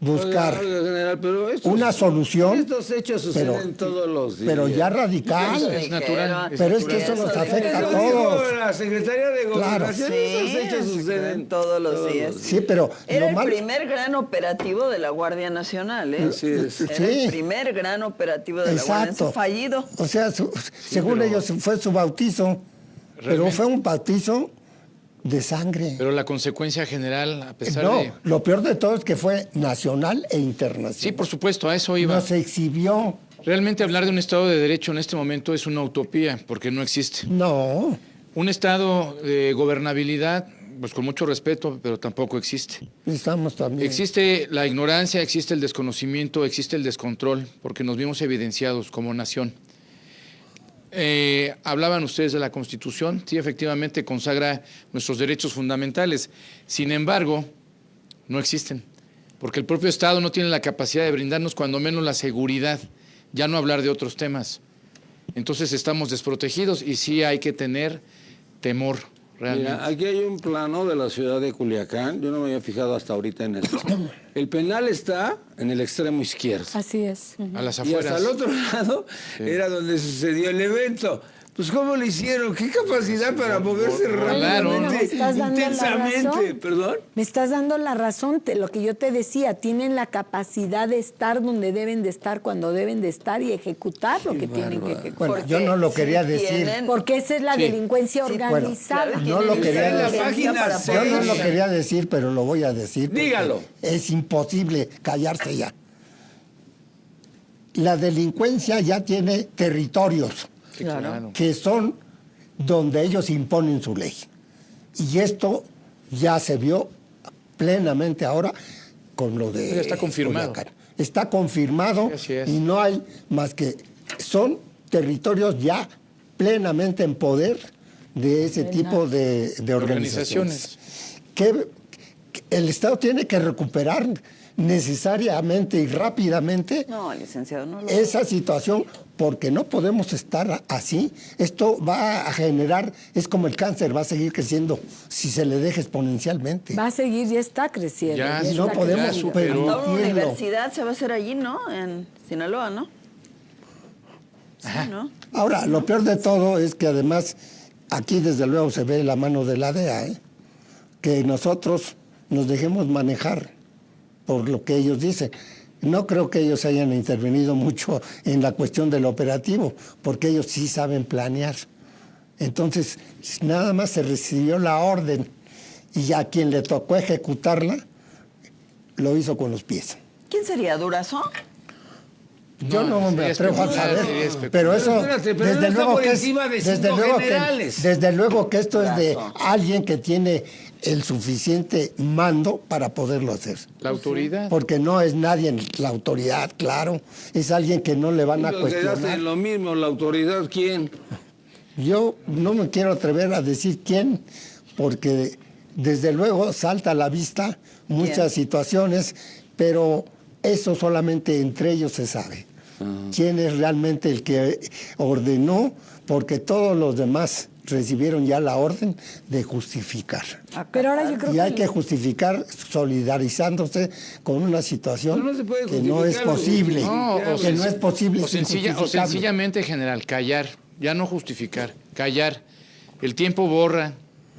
[SPEAKER 7] buscar
[SPEAKER 2] General, pero
[SPEAKER 7] una solución.
[SPEAKER 2] Estos hechos suceden todos los días.
[SPEAKER 7] Pero ya radical.
[SPEAKER 8] Es natural.
[SPEAKER 7] Pero es que eso nos afecta a
[SPEAKER 2] Eso
[SPEAKER 7] todos.
[SPEAKER 2] dijo la secretaria de Gobernación, esos hechos suceden
[SPEAKER 6] todos los días.
[SPEAKER 7] Sí, pero
[SPEAKER 6] Era
[SPEAKER 7] lo
[SPEAKER 6] el
[SPEAKER 7] malo-
[SPEAKER 6] primer gran operativo de la Guardia Nacional, ¿eh?
[SPEAKER 2] Así es.
[SPEAKER 6] Era
[SPEAKER 7] Sí.
[SPEAKER 6] el primer gran operativo de la Guardia
[SPEAKER 7] Exacto.
[SPEAKER 6] Nacional. Fallido.
[SPEAKER 7] O sea, según ellos fue su bautizo, pero fue un bautizo de sangre.
[SPEAKER 8] Pero la consecuencia general, a pesar
[SPEAKER 7] No,
[SPEAKER 8] de...
[SPEAKER 7] lo peor de todo es que fue nacional e internacional.
[SPEAKER 8] Sí, por supuesto, a eso iba.
[SPEAKER 7] No se exhibió.
[SPEAKER 8] Realmente hablar de un Estado de Derecho en este momento es una utopía, porque no existe.
[SPEAKER 7] No.
[SPEAKER 8] Un Estado de gobernabilidad, pues con mucho respeto, pero tampoco existe.
[SPEAKER 7] Estamos también.
[SPEAKER 8] Existe la ignorancia, existe el desconocimiento, existe el descontrol, porque nos vimos evidenciados como nación. Hablaban ustedes de la Constitución, sí, efectivamente consagra nuestros derechos fundamentales. Sin embargo, no existen, porque el propio Estado no tiene la capacidad de brindarnos cuando menos la seguridad, ya no hablar de otros temas. Entonces estamos desprotegidos y sí hay que tener temor realmente.
[SPEAKER 2] Mira, aquí hay un plano de la ciudad de Culiacán, yo no me había fijado hasta ahorita en esto. El penal está en el extremo izquierdo.
[SPEAKER 5] Así es.
[SPEAKER 8] A las
[SPEAKER 2] Y
[SPEAKER 8] afueras.
[SPEAKER 2] hasta el otro lado era donde sucedió el evento. Pues ¿cómo lo hicieron? ¿Qué capacidad para moverse
[SPEAKER 8] Claro.
[SPEAKER 5] Bueno, me
[SPEAKER 2] rápidamente,
[SPEAKER 5] estás dando la
[SPEAKER 2] intensamente?
[SPEAKER 5] razón.
[SPEAKER 2] ¿Perdón?
[SPEAKER 5] Me estás dando la razón, lo que yo te decía, tienen la capacidad de estar donde deben de estar, cuando deben de estar y ejecutar lo que tienen que ejecutar.
[SPEAKER 7] Bueno, yo no lo quería decir.
[SPEAKER 5] Porque esa es la delincuencia organizada.
[SPEAKER 6] claro,
[SPEAKER 7] No lo quería
[SPEAKER 2] en la
[SPEAKER 7] decir.
[SPEAKER 2] página
[SPEAKER 6] para
[SPEAKER 2] seis.
[SPEAKER 7] Yo no lo quería decir, pero lo voy a decir. porque
[SPEAKER 2] Dígalo.
[SPEAKER 7] Es imposible callarse ya. La delincuencia ya tiene territorios
[SPEAKER 8] Sí, claro.
[SPEAKER 7] que son donde ellos imponen su ley. Y esto ya se vio plenamente ahora con lo de...
[SPEAKER 8] Ya está confirmado.
[SPEAKER 7] Culiacán. Está confirmado
[SPEAKER 8] Sí, así es.
[SPEAKER 7] y no hay más que... Son territorios ya plenamente en poder de ese tipo de organizaciones. Que el Estado tiene que recuperar necesariamente y rápidamente
[SPEAKER 6] No, licenciado, no lo...
[SPEAKER 7] esa situación, porque no podemos estar así. Esto va a generar, es como el cáncer, va a seguir creciendo si se le deja exponencialmente.
[SPEAKER 5] Va a seguir, ya está creciendo.
[SPEAKER 8] Ya,
[SPEAKER 5] ya
[SPEAKER 7] no
[SPEAKER 5] está
[SPEAKER 7] podemos
[SPEAKER 5] creciendo.
[SPEAKER 8] superó.
[SPEAKER 6] Hasta una
[SPEAKER 7] permitirlo.
[SPEAKER 6] universidad se va a hacer allí, ¿no? En Sinaloa, ¿no? Sí, ¿no?
[SPEAKER 7] Ahora, lo peor de todo es que además aquí desde luego se ve la mano de la DEA, ¿eh? Que nosotros nos dejemos manejar por lo que ellos dicen. No creo que ellos hayan intervenido mucho en la cuestión del operativo, porque ellos sí saben planear. Entonces, nada más se recibió la orden y a quien le tocó ejecutarla, lo hizo con los pies.
[SPEAKER 6] ¿Quién sería? ¿Durazo?
[SPEAKER 7] Yo no me
[SPEAKER 8] sería
[SPEAKER 7] atrevo a
[SPEAKER 8] especular,
[SPEAKER 7] saber,
[SPEAKER 8] sería especular.
[SPEAKER 7] pero eso,
[SPEAKER 2] Espérate, pero no
[SPEAKER 7] desde
[SPEAKER 2] está
[SPEAKER 7] luego
[SPEAKER 2] por
[SPEAKER 7] que
[SPEAKER 2] encima de cinco generales.
[SPEAKER 7] desde luego que esto es de alguien que tiene el suficiente mando para poderlo hacer.
[SPEAKER 8] La autoridad.
[SPEAKER 7] Porque no es nadie en la autoridad, claro, es alguien que no le van a
[SPEAKER 2] Los que hacen
[SPEAKER 7] cuestionar.
[SPEAKER 2] lo mismo, la autoridad, ¿quién?
[SPEAKER 7] Yo no me quiero atrever a decir quién, porque desde luego salta a la vista muchas situaciones, pero eso solamente entre ellos se sabe. ¿Quién es realmente el que ordenó? Porque todos los demás recibieron ya la orden de justificar.
[SPEAKER 5] Pero ahora yo creo
[SPEAKER 7] Y hay que justificar solidarizándose con una situación
[SPEAKER 2] No se puede
[SPEAKER 7] que no es
[SPEAKER 2] justificar,
[SPEAKER 7] posible. Que no es posible.
[SPEAKER 8] O
[SPEAKER 7] es injustificable.
[SPEAKER 8] sencillamente, general, callar, ya no justificar, callar. El tiempo borra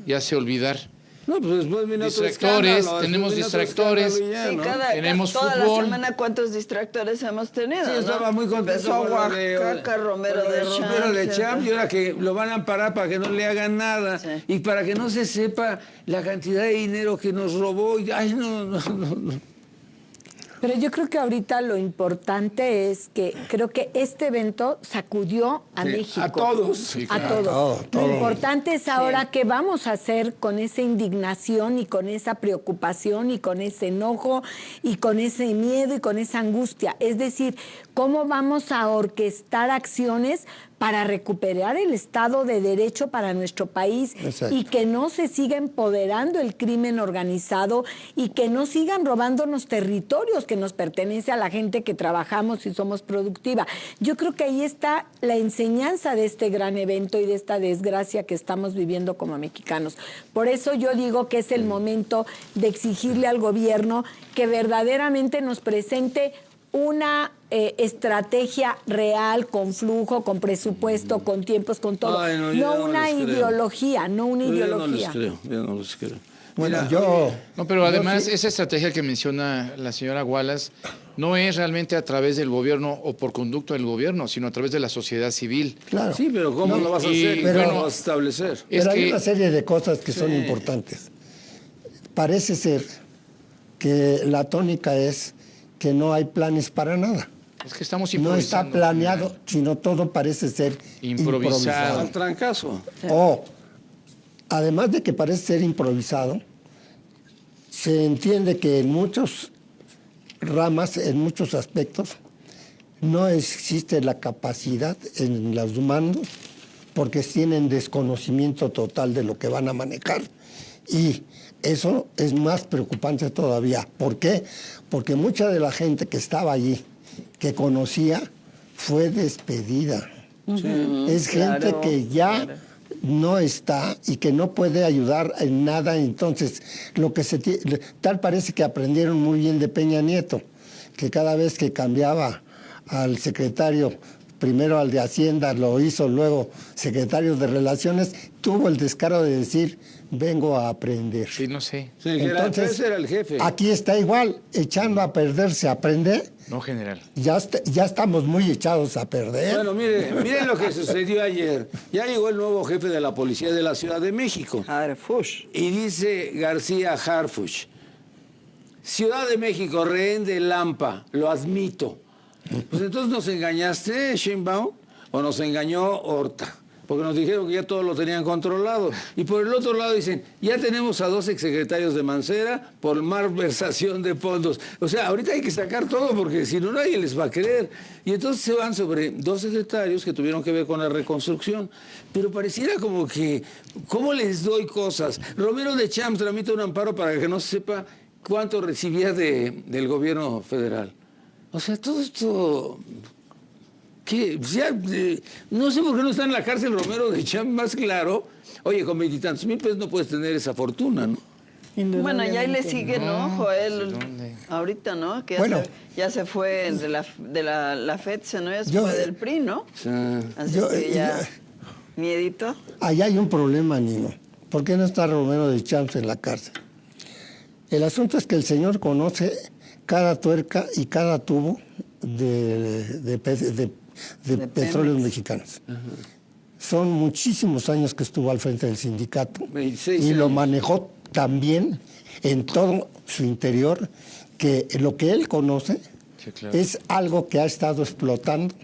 [SPEAKER 8] y hace olvidar.
[SPEAKER 2] No, pues después viene otro
[SPEAKER 8] Distractores,
[SPEAKER 2] escándalo,
[SPEAKER 8] tenemos
[SPEAKER 2] después viene otro
[SPEAKER 8] distractores.
[SPEAKER 2] escándalo y ya,
[SPEAKER 6] Sí,
[SPEAKER 2] ¿no?
[SPEAKER 8] Tenemos
[SPEAKER 6] toda
[SPEAKER 8] fútbol.
[SPEAKER 6] la semana, ¿cuántos distractores hemos tenido?
[SPEAKER 2] Sí,
[SPEAKER 6] ¿no?
[SPEAKER 2] estaba muy contento
[SPEAKER 6] Empezó
[SPEAKER 2] con lo de-
[SPEAKER 6] Oaxaca, Romero
[SPEAKER 2] con lo
[SPEAKER 6] de
[SPEAKER 2] Romero de
[SPEAKER 6] Champs,
[SPEAKER 2] Champs, y ahora que lo van a amparar para que no le hagan nada
[SPEAKER 6] Sí.
[SPEAKER 2] y para que no se sepa la cantidad de dinero que nos robó. Ay, no.
[SPEAKER 5] Pero yo creo que ahorita lo importante es que creo que este evento sacudió a
[SPEAKER 2] Sí,
[SPEAKER 5] México.
[SPEAKER 2] a todos.
[SPEAKER 8] Sí,
[SPEAKER 5] A
[SPEAKER 8] claro.
[SPEAKER 5] todos.
[SPEAKER 7] Todo.
[SPEAKER 5] Lo importante es ahora qué vamos a hacer con esa indignación y con esa preocupación y con ese enojo y con ese miedo y con esa angustia. Es decir, cómo vamos a orquestar acciones para recuperar el Estado de Derecho para nuestro país.
[SPEAKER 7] Exacto.
[SPEAKER 5] Y que no se siga empoderando el crimen organizado y que no sigan robándonos territorios que nos pertenece a la gente que trabajamos y somos productiva. Yo creo que ahí está la enseñanza de este gran evento y de esta desgracia que estamos viviendo como mexicanos. Por eso yo digo que es el momento de exigirle al gobierno que verdaderamente nos presente una estrategia real, con flujo, con presupuesto, con tiempos, con todo.
[SPEAKER 2] Ay, no, yo
[SPEAKER 5] no
[SPEAKER 2] no
[SPEAKER 5] una
[SPEAKER 2] les creo.
[SPEAKER 5] ideología, no una ideología.
[SPEAKER 2] Yo no les creo.
[SPEAKER 7] Bueno,
[SPEAKER 2] Mira,
[SPEAKER 7] yo...
[SPEAKER 8] No, pero además
[SPEAKER 7] sí.
[SPEAKER 8] esa estrategia que menciona la señora Wallace no es realmente a través del gobierno o por conducto del gobierno, sino a través de la sociedad civil.
[SPEAKER 7] Claro.
[SPEAKER 2] Sí, pero ¿cómo lo vas a
[SPEAKER 8] y,
[SPEAKER 2] hacer?
[SPEAKER 7] pero-
[SPEAKER 2] ¿Cómo lo vas a establecer?
[SPEAKER 8] Es
[SPEAKER 7] Pero hay
[SPEAKER 8] que
[SPEAKER 7] una serie de cosas que son importantes. Parece ser que la tónica es que no hay planes para nada.
[SPEAKER 8] es que estamos
[SPEAKER 7] No está
[SPEAKER 8] improvisando.
[SPEAKER 7] planeado, sino todo parece ser
[SPEAKER 8] Improvisado.
[SPEAKER 2] Al trancazo.
[SPEAKER 7] O, además de que parece ser improvisado, se entiende que en muchas ramas, en muchos aspectos, no existe la capacidad en los humanos porque tienen desconocimiento total de lo que van a manejar. Y eso es más preocupante todavía. ¿Por qué? Porque mucha de la gente que estaba allí, que conocía, fue despedida. Es gente
[SPEAKER 6] claro,
[SPEAKER 7] que ya
[SPEAKER 6] claro.
[SPEAKER 7] no está y que no puede ayudar en nada. Entonces, tal parece que aprendieron muy bien de Peña Nieto, que cada vez que cambiaba al secretario, primero al de Hacienda, lo hizo, luego secretario de Relaciones, tuvo el descaro de decir, vengo a aprender.
[SPEAKER 8] Sí, no sé.
[SPEAKER 2] Sí, ese era el jefe.
[SPEAKER 7] Aquí está igual, echando a perder se aprende.
[SPEAKER 8] No, general.
[SPEAKER 7] Ya estamos muy echados a perder.
[SPEAKER 2] Bueno, miren lo que sucedió ayer. Ya llegó el nuevo jefe de la policía de la Ciudad de México.
[SPEAKER 6] Harfush.
[SPEAKER 2] Y dice García Harfuch, Ciudad de México, rehén de Lampa, lo admito. Pues entonces nos engañaste, Sheinbaum, o nos engañó Horta, porque nos dijeron que ya todo lo tenían controlado. Y por el otro lado dicen, ya tenemos a 2 exsecretarios de Mancera por malversación de fondos. O sea, ahorita hay que sacar todo porque si no nadie les va a creer. Y entonces se van sobre 2 secretarios que tuvieron que ver con la reconstrucción. Pero pareciera como que, ¿cómo les doy cosas? Romero de Champs tramita un amparo para que no se sepa cuánto recibía del gobierno federal. O sea, todo esto... ¿Qué? No sé por qué no está en la cárcel Romero de Champs, más claro. Oye, con 20 y tantos mil pesos no puedes tener esa fortuna, ¿no?
[SPEAKER 6] Bueno, ya ahí le sigue, ¿no, Joel?
[SPEAKER 8] ¿dónde?
[SPEAKER 6] Ahorita, ¿no? Que
[SPEAKER 7] Bueno.
[SPEAKER 6] ya se fue de la FEDSE, ¿no? Ya se
[SPEAKER 7] Yo-
[SPEAKER 6] fue del PRI, ¿no?
[SPEAKER 2] O sea,
[SPEAKER 6] Así
[SPEAKER 7] yo-
[SPEAKER 6] es que ya... Miedito.
[SPEAKER 7] Allá hay un problema, Nino. ¿Por qué no está Romero de Champs en la cárcel? El asunto es que el señor conoce cada tuerca y cada tubo de petróleos mexicanos. Son muchísimos años que estuvo al frente del sindicato
[SPEAKER 2] 26
[SPEAKER 7] y lo
[SPEAKER 2] años.
[SPEAKER 7] manejó tan bien en todo su interior que lo que él conoce
[SPEAKER 8] Sí, claro.
[SPEAKER 7] es algo que ha estado explotando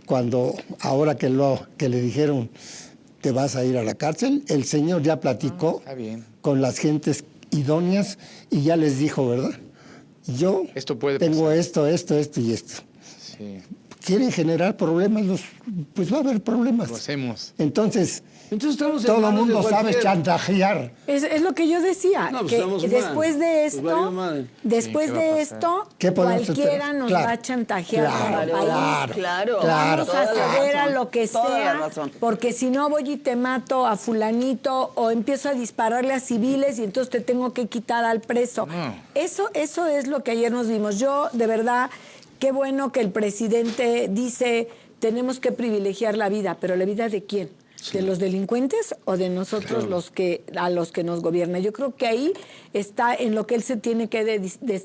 [SPEAKER 7] cuando ahora que le dijeron te vas a ir a la cárcel, el señor ya platicó
[SPEAKER 8] está bien.
[SPEAKER 7] con las gentes idóneas y ya les dijo, ¿verdad? Yo
[SPEAKER 8] Esto puede
[SPEAKER 7] tengo
[SPEAKER 8] pasar.
[SPEAKER 7] esto y esto.
[SPEAKER 8] Sí.
[SPEAKER 7] quieren generar problemas, pues va a haber problemas.
[SPEAKER 8] Lo hacemos.
[SPEAKER 7] Entonces
[SPEAKER 2] estamos en
[SPEAKER 7] todo el
[SPEAKER 2] manos de
[SPEAKER 7] mundo sabe
[SPEAKER 2] cualquiera.
[SPEAKER 7] chantajear.
[SPEAKER 5] Es lo que yo decía,
[SPEAKER 2] No, pues
[SPEAKER 5] que
[SPEAKER 2] estamos mal.
[SPEAKER 5] después de
[SPEAKER 2] Pues valió
[SPEAKER 5] esto,
[SPEAKER 2] madre.
[SPEAKER 5] después
[SPEAKER 8] Sí, ¿qué va a
[SPEAKER 5] de
[SPEAKER 8] pasar?
[SPEAKER 5] esto,
[SPEAKER 7] ¿Qué podemos
[SPEAKER 5] cualquiera
[SPEAKER 7] esperar?
[SPEAKER 5] nos
[SPEAKER 7] Claro,
[SPEAKER 5] va a chantajear
[SPEAKER 7] claro,
[SPEAKER 5] como país.
[SPEAKER 6] Claro.
[SPEAKER 5] Vamos
[SPEAKER 6] Toda
[SPEAKER 5] a
[SPEAKER 6] la
[SPEAKER 5] ceder a
[SPEAKER 6] razón,
[SPEAKER 5] lo que
[SPEAKER 6] toda la
[SPEAKER 5] sea,
[SPEAKER 6] razón.
[SPEAKER 5] porque si no voy y te mato a fulanito o empiezo a dispararle a civiles y entonces te tengo que quitar al preso.
[SPEAKER 8] No.
[SPEAKER 5] Eso es lo que ayer nos vimos. Yo, de verdad, qué bueno que el presidente dice, tenemos que privilegiar la vida, pero ¿la vida de quién? ¿De los delincuentes o de nosotros a los que nos gobierna? Yo creo que ahí está en lo que él se tiene que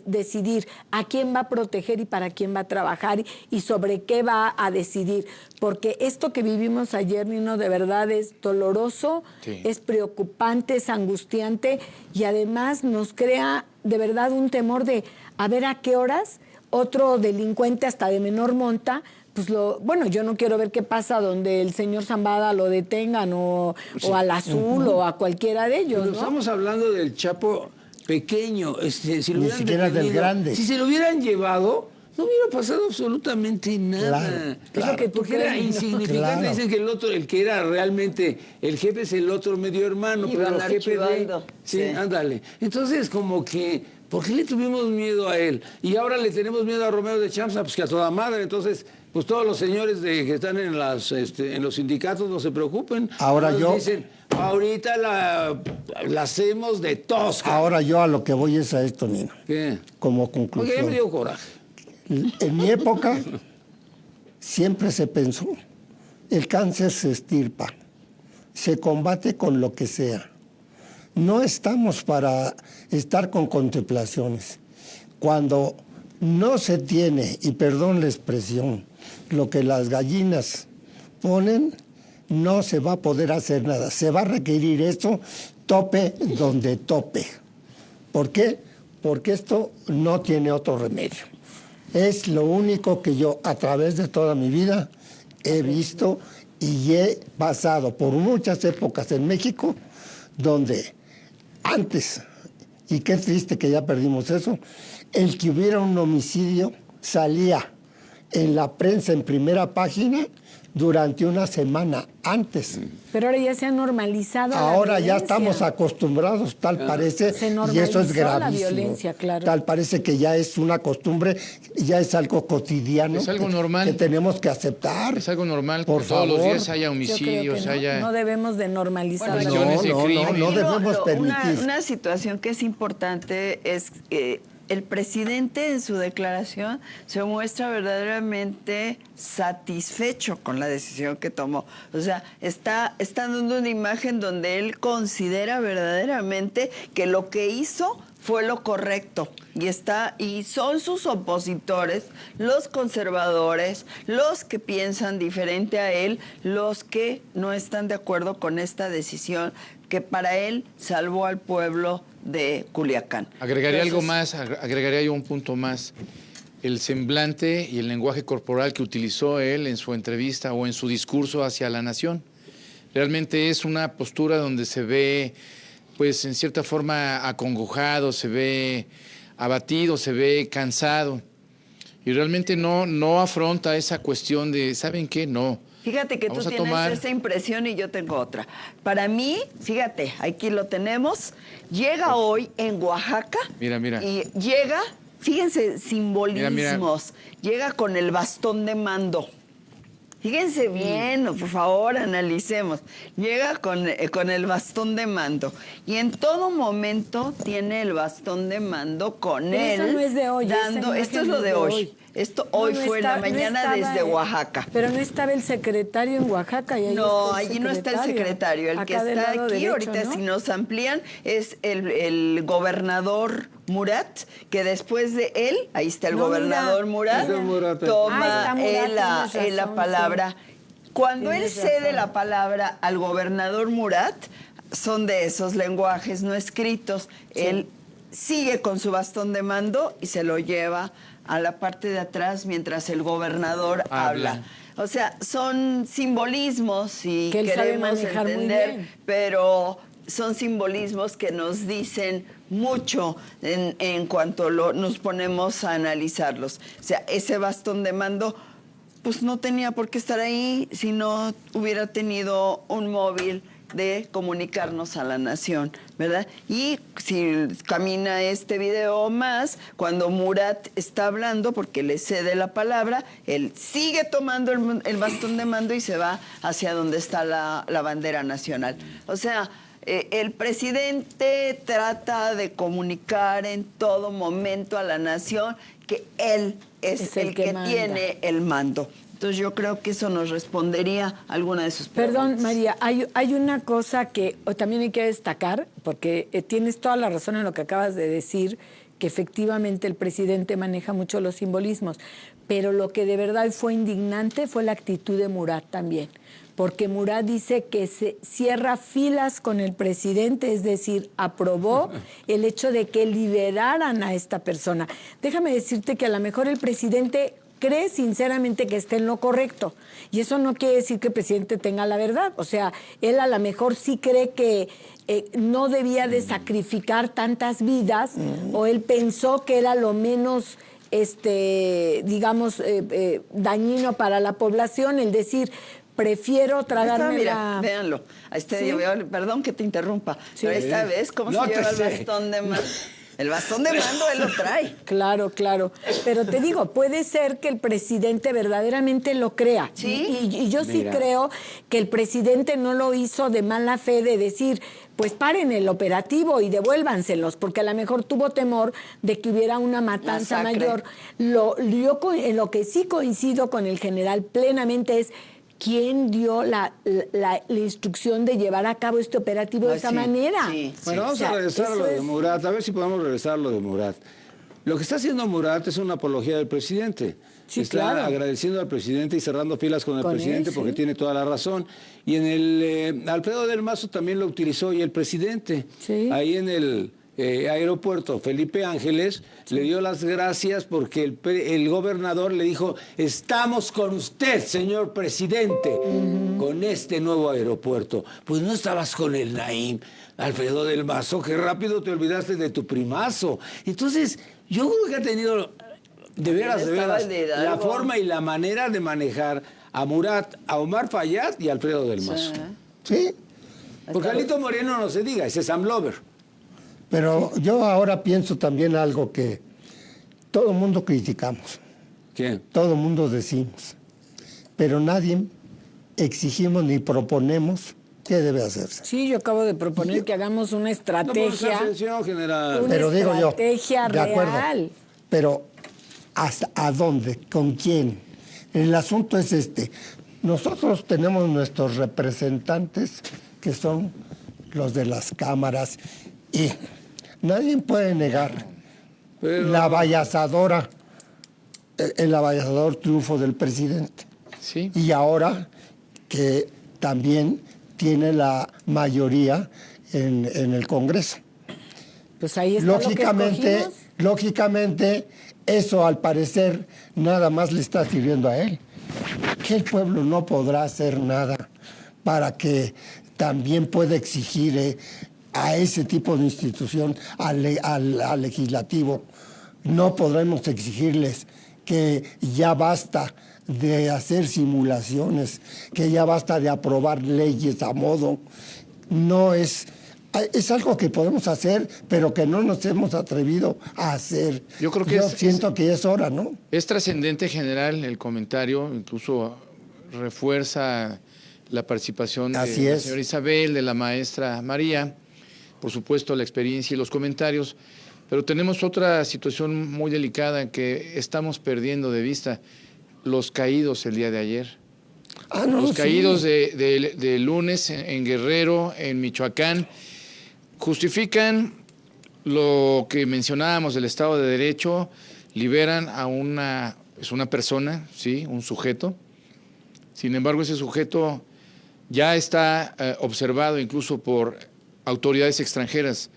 [SPEAKER 5] decidir a quién va a proteger y para quién va a trabajar y sobre qué va a decidir. Porque esto que vivimos ayer, Nino, de verdad es doloroso,
[SPEAKER 8] Sí.
[SPEAKER 5] es preocupante, es angustiante y además nos crea de verdad un temor de a ver a qué horas otro delincuente hasta de menor monta, pues bueno, yo no quiero ver qué pasa donde el señor Zambada lo detengan o al Azul o a cualquiera de ellos,
[SPEAKER 2] Pero
[SPEAKER 5] ¿no?
[SPEAKER 2] estamos hablando del Chapo pequeño. Si lo
[SPEAKER 7] Ni
[SPEAKER 2] hubieran
[SPEAKER 7] siquiera del
[SPEAKER 2] detenido,
[SPEAKER 7] grande.
[SPEAKER 2] Si se lo hubieran llevado, no hubiera pasado absolutamente nada.
[SPEAKER 7] Claro,
[SPEAKER 5] Es lo que tú
[SPEAKER 2] Porque era
[SPEAKER 5] crees, ¿no?
[SPEAKER 2] insignificante.
[SPEAKER 7] Claro.
[SPEAKER 2] Dicen que el que era realmente el jefe es el otro medio hermano,
[SPEAKER 6] Iban
[SPEAKER 2] pero el jefe de...
[SPEAKER 6] archivando,
[SPEAKER 2] Sí,
[SPEAKER 6] sí.
[SPEAKER 2] ándale. Entonces, como que, ¿por qué le tuvimos miedo a él? Y ahora le tenemos miedo a Romero de Champs, pues que a toda madre. Entonces, pues todos los señores que están en los sindicatos no se preocupen.
[SPEAKER 7] Ahora
[SPEAKER 2] Nos
[SPEAKER 7] yo-
[SPEAKER 2] dicen, ahorita la hacemos de tosca.
[SPEAKER 7] Ahora yo a lo que voy es a esto, Nino,
[SPEAKER 2] ¿Qué?
[SPEAKER 7] como
[SPEAKER 2] Porque ya me
[SPEAKER 7] conclusión.
[SPEAKER 2] dio coraje.
[SPEAKER 7] En mi época siempre se pensó, el cáncer se estirpa, se combate con lo que sea. No estamos para estar con contemplaciones. Cuando no se tiene, y perdón la expresión, lo que las gallinas ponen, no se va a poder hacer nada. Se va a requerir eso, tope donde tope. ¿Por qué? Porque esto no tiene otro remedio. Es lo único que yo, a través de toda mi vida, he visto y he pasado por muchas épocas en México, donde antes, y qué triste que ya perdimos eso, el que hubiera un homicidio salía en la prensa en primera página durante una semana antes.
[SPEAKER 5] Pero ahora ya se ha normalizado la
[SPEAKER 7] Ahora ya
[SPEAKER 5] violencia.
[SPEAKER 7] estamos acostumbrados, tal parece,
[SPEAKER 5] Se
[SPEAKER 7] y eso
[SPEAKER 5] normalizó
[SPEAKER 7] es
[SPEAKER 5] la
[SPEAKER 7] gravísimo.
[SPEAKER 5] violencia, claro.
[SPEAKER 7] Tal parece que ya es una costumbre, ya es algo cotidiano.
[SPEAKER 8] Es algo
[SPEAKER 7] que-
[SPEAKER 8] normal.
[SPEAKER 7] Que tenemos que aceptar.
[SPEAKER 8] Es algo normal
[SPEAKER 7] Por
[SPEAKER 8] que todos los
[SPEAKER 7] favor.
[SPEAKER 8] días haya
[SPEAKER 5] Yo creo que
[SPEAKER 8] homicidios,
[SPEAKER 5] no,
[SPEAKER 8] haya...
[SPEAKER 5] no debemos de normalizar
[SPEAKER 6] Bueno,
[SPEAKER 5] la
[SPEAKER 8] Cuestiones
[SPEAKER 7] No,
[SPEAKER 8] de
[SPEAKER 7] no,
[SPEAKER 8] crimen.
[SPEAKER 7] no debemos permitir.
[SPEAKER 6] Una situación que es importante es el presidente en su declaración se muestra verdaderamente satisfecho con la decisión que tomó. O sea, está dando una imagen donde él considera verdaderamente que lo que hizo fue lo correcto y son sus opositores, los conservadores, los que piensan diferente a él, los que no están de acuerdo con esta decisión que para él salvó al pueblo de Culiacán.
[SPEAKER 8] Agregaría algo
[SPEAKER 6] Entonces,
[SPEAKER 8] más, agregaría yo un punto más. El semblante y el lenguaje corporal que utilizó él en su entrevista o en su discurso hacia la nación. Realmente es una postura donde se ve, pues en cierta forma, acongojado, se ve abatido, se ve cansado. Y realmente no afronta esa cuestión de, ¿saben qué? No.
[SPEAKER 6] Fíjate que
[SPEAKER 8] Vamos
[SPEAKER 6] tú
[SPEAKER 8] a
[SPEAKER 6] tienes
[SPEAKER 8] tomar-
[SPEAKER 6] esa impresión y yo tengo otra. Para mí, fíjate, aquí lo tenemos, llega hoy en Oaxaca.
[SPEAKER 8] Mira, mira.
[SPEAKER 6] Y llega, fíjense, simbolismos.
[SPEAKER 8] Mira.
[SPEAKER 6] Llega con el bastón de mando. Fíjense bien, por favor, analicemos. Llega con el bastón de mando. Y en todo momento tiene el bastón de mando con
[SPEAKER 5] Pero
[SPEAKER 6] él.
[SPEAKER 5] eso no es de hoy, esa
[SPEAKER 6] Esto es
[SPEAKER 5] imagen
[SPEAKER 6] lo
[SPEAKER 5] es
[SPEAKER 6] de
[SPEAKER 5] de
[SPEAKER 6] hoy.
[SPEAKER 5] hoy.
[SPEAKER 6] Esto
[SPEAKER 5] No,
[SPEAKER 6] hoy
[SPEAKER 5] no
[SPEAKER 6] fue en la
[SPEAKER 5] está- no
[SPEAKER 6] mañana
[SPEAKER 5] estaba,
[SPEAKER 6] desde Oaxaca.
[SPEAKER 5] Pero no estaba el secretario en Oaxaca. Y ahí
[SPEAKER 6] No,
[SPEAKER 5] está el
[SPEAKER 6] allí no está el secretario. El que
[SPEAKER 5] Acá del
[SPEAKER 6] está
[SPEAKER 5] lado
[SPEAKER 6] aquí,
[SPEAKER 5] derecho,
[SPEAKER 6] ahorita
[SPEAKER 5] ¿no?
[SPEAKER 6] si nos amplían, es el gobernador Murat, que después de él, ahí está el
[SPEAKER 5] No,
[SPEAKER 6] gobernador
[SPEAKER 5] mira,
[SPEAKER 6] Murat,
[SPEAKER 2] mira. Murat.
[SPEAKER 6] toma
[SPEAKER 5] está Murat,
[SPEAKER 6] él la
[SPEAKER 5] tienes razón,
[SPEAKER 6] palabra. Cuando él
[SPEAKER 5] Tienes
[SPEAKER 6] cede
[SPEAKER 5] razón.
[SPEAKER 6] la palabra al gobernador Murat, son de esos lenguajes no escritos. Él sigue con su bastón de mando y se lo lleva a la parte de atrás mientras el gobernador habla. O sea, son simbolismos y
[SPEAKER 5] Que él sabe
[SPEAKER 6] queremos
[SPEAKER 5] manejar muy
[SPEAKER 6] entender,
[SPEAKER 5] bien.
[SPEAKER 6] pero son simbolismos que nos dicen mucho en cuanto nos ponemos a analizarlos. O sea, ese bastón de mando pues no tenía por qué estar ahí si no hubiera tenido un móvil de comunicarnos a la nación, ¿verdad? Y si camina este video más, cuando Murat está hablando, porque le cede la palabra, él sigue tomando el bastón de mando y se va hacia donde está la bandera nacional. O sea, el presidente trata de comunicar en todo momento a la nación que él es el que tiene el mando. Entonces yo creo que eso nos respondería a alguna de sus preguntas.
[SPEAKER 5] Perdón, María, hay una cosa que también hay que destacar, porque tienes toda la razón en lo que acabas de decir, que efectivamente el presidente maneja mucho los simbolismos, pero lo que de verdad fue indignante fue la actitud de Murat también, porque Murat dice que se cierra filas con el presidente, es decir, aprobó el hecho de que liberaran a esta persona. Déjame decirte que a lo mejor el presidente cree sinceramente que esté en lo correcto. Y eso no quiere decir que el presidente tenga la verdad. O sea, él a lo mejor sí cree que no debía de sacrificar tantas vidas, o él pensó que era lo menos, digamos, dañino para la población, el decir, prefiero tragarme
[SPEAKER 6] mira, véanlo.
[SPEAKER 5] ¿Sí?
[SPEAKER 6] Perdón que te interrumpa,
[SPEAKER 5] Sí.
[SPEAKER 6] pero esta vez, ¿cómo se lleva el bastón de mando? El bastón de mando él lo trae.
[SPEAKER 5] Claro, claro. Pero te digo, puede ser que el presidente verdaderamente lo crea.
[SPEAKER 6] ¿Sí?
[SPEAKER 5] Y yo sí creo que el presidente no lo hizo de mala fe de decir, pues paren el operativo y devuélvanselos, porque a lo mejor tuvo temor de que hubiera una matanza mayor. Yo en lo que sí coincido con el general plenamente es quién dio la instrucción de llevar a cabo este operativo de esa manera.
[SPEAKER 6] Sí.
[SPEAKER 2] Bueno, vamos a regresar a lo de Murat, a ver si podemos regresar a lo de Murat. Lo que está haciendo Murat es una apología del presidente.
[SPEAKER 5] Sí,
[SPEAKER 2] está
[SPEAKER 5] claro.
[SPEAKER 2] agradeciendo al presidente y cerrando filas con el presidente
[SPEAKER 5] él,
[SPEAKER 2] porque
[SPEAKER 5] sí.
[SPEAKER 2] tiene toda la razón. Y en el Alfredo del Mazo también lo utilizó y el presidente.
[SPEAKER 5] Sí.
[SPEAKER 2] Ahí en el aeropuerto Felipe Ángeles le dio las gracias porque el gobernador le dijo, estamos con usted, señor presidente, con este nuevo aeropuerto. Pues no estabas con el Naim, Alfredo del Mazo, qué rápido te olvidaste de tu primazo. Entonces, yo creo que ha tenido de veras, la forma y la manera de manejar a Murat, a Omar Fayad y a Alfredo del Mazo.
[SPEAKER 7] Sí,
[SPEAKER 2] Porque Alito Moreno no se diga, ese es Sam Lover.
[SPEAKER 7] pero yo ahora pienso también algo que todo el mundo criticamos,
[SPEAKER 2] ¿Quién?
[SPEAKER 7] todo el mundo decimos, pero nadie exigimos ni proponemos qué debe hacerse.
[SPEAKER 5] Sí, yo acabo de proponer que hagamos una
[SPEAKER 2] No,
[SPEAKER 5] estrategia.
[SPEAKER 2] atención, general.
[SPEAKER 5] Una
[SPEAKER 7] Pero digo yo,
[SPEAKER 5] estrategia
[SPEAKER 7] de acuerdo,
[SPEAKER 5] real.
[SPEAKER 7] pero ¿hasta a dónde? ¿Con quién? El asunto es este. Nosotros tenemos nuestros representantes que son los de las cámaras y nadie puede negar el abayazador triunfo del presidente.
[SPEAKER 8] Sí.
[SPEAKER 7] Y ahora que también tiene la mayoría en el Congreso.
[SPEAKER 5] Pues ahí está lo que escogimos.
[SPEAKER 7] Lógicamente, eso al parecer nada más le está sirviendo a él. Que el pueblo no podrá hacer nada para que también pueda exigir a ese tipo de institución, al legislativo. No podremos exigirles que ya basta de hacer simulaciones, que ya basta de aprobar leyes a modo. No es algo que podemos hacer, pero que no nos hemos atrevido a hacer.
[SPEAKER 8] Yo creo que
[SPEAKER 7] siento que es hora, ¿no?
[SPEAKER 8] Es trascendente, general, el comentario, incluso refuerza la participación de la señora Isabel, de la maestra María, por supuesto la experiencia y los comentarios, pero tenemos otra situación muy delicada que estamos perdiendo de vista, los caídos el día de ayer. Los caídos de lunes en Guerrero, en Michoacán, justifican lo que mencionábamos del Estado de Derecho, liberan a una persona, sí, un sujeto. Sin embargo, ese sujeto ya está observado incluso por autoridades extranjeras,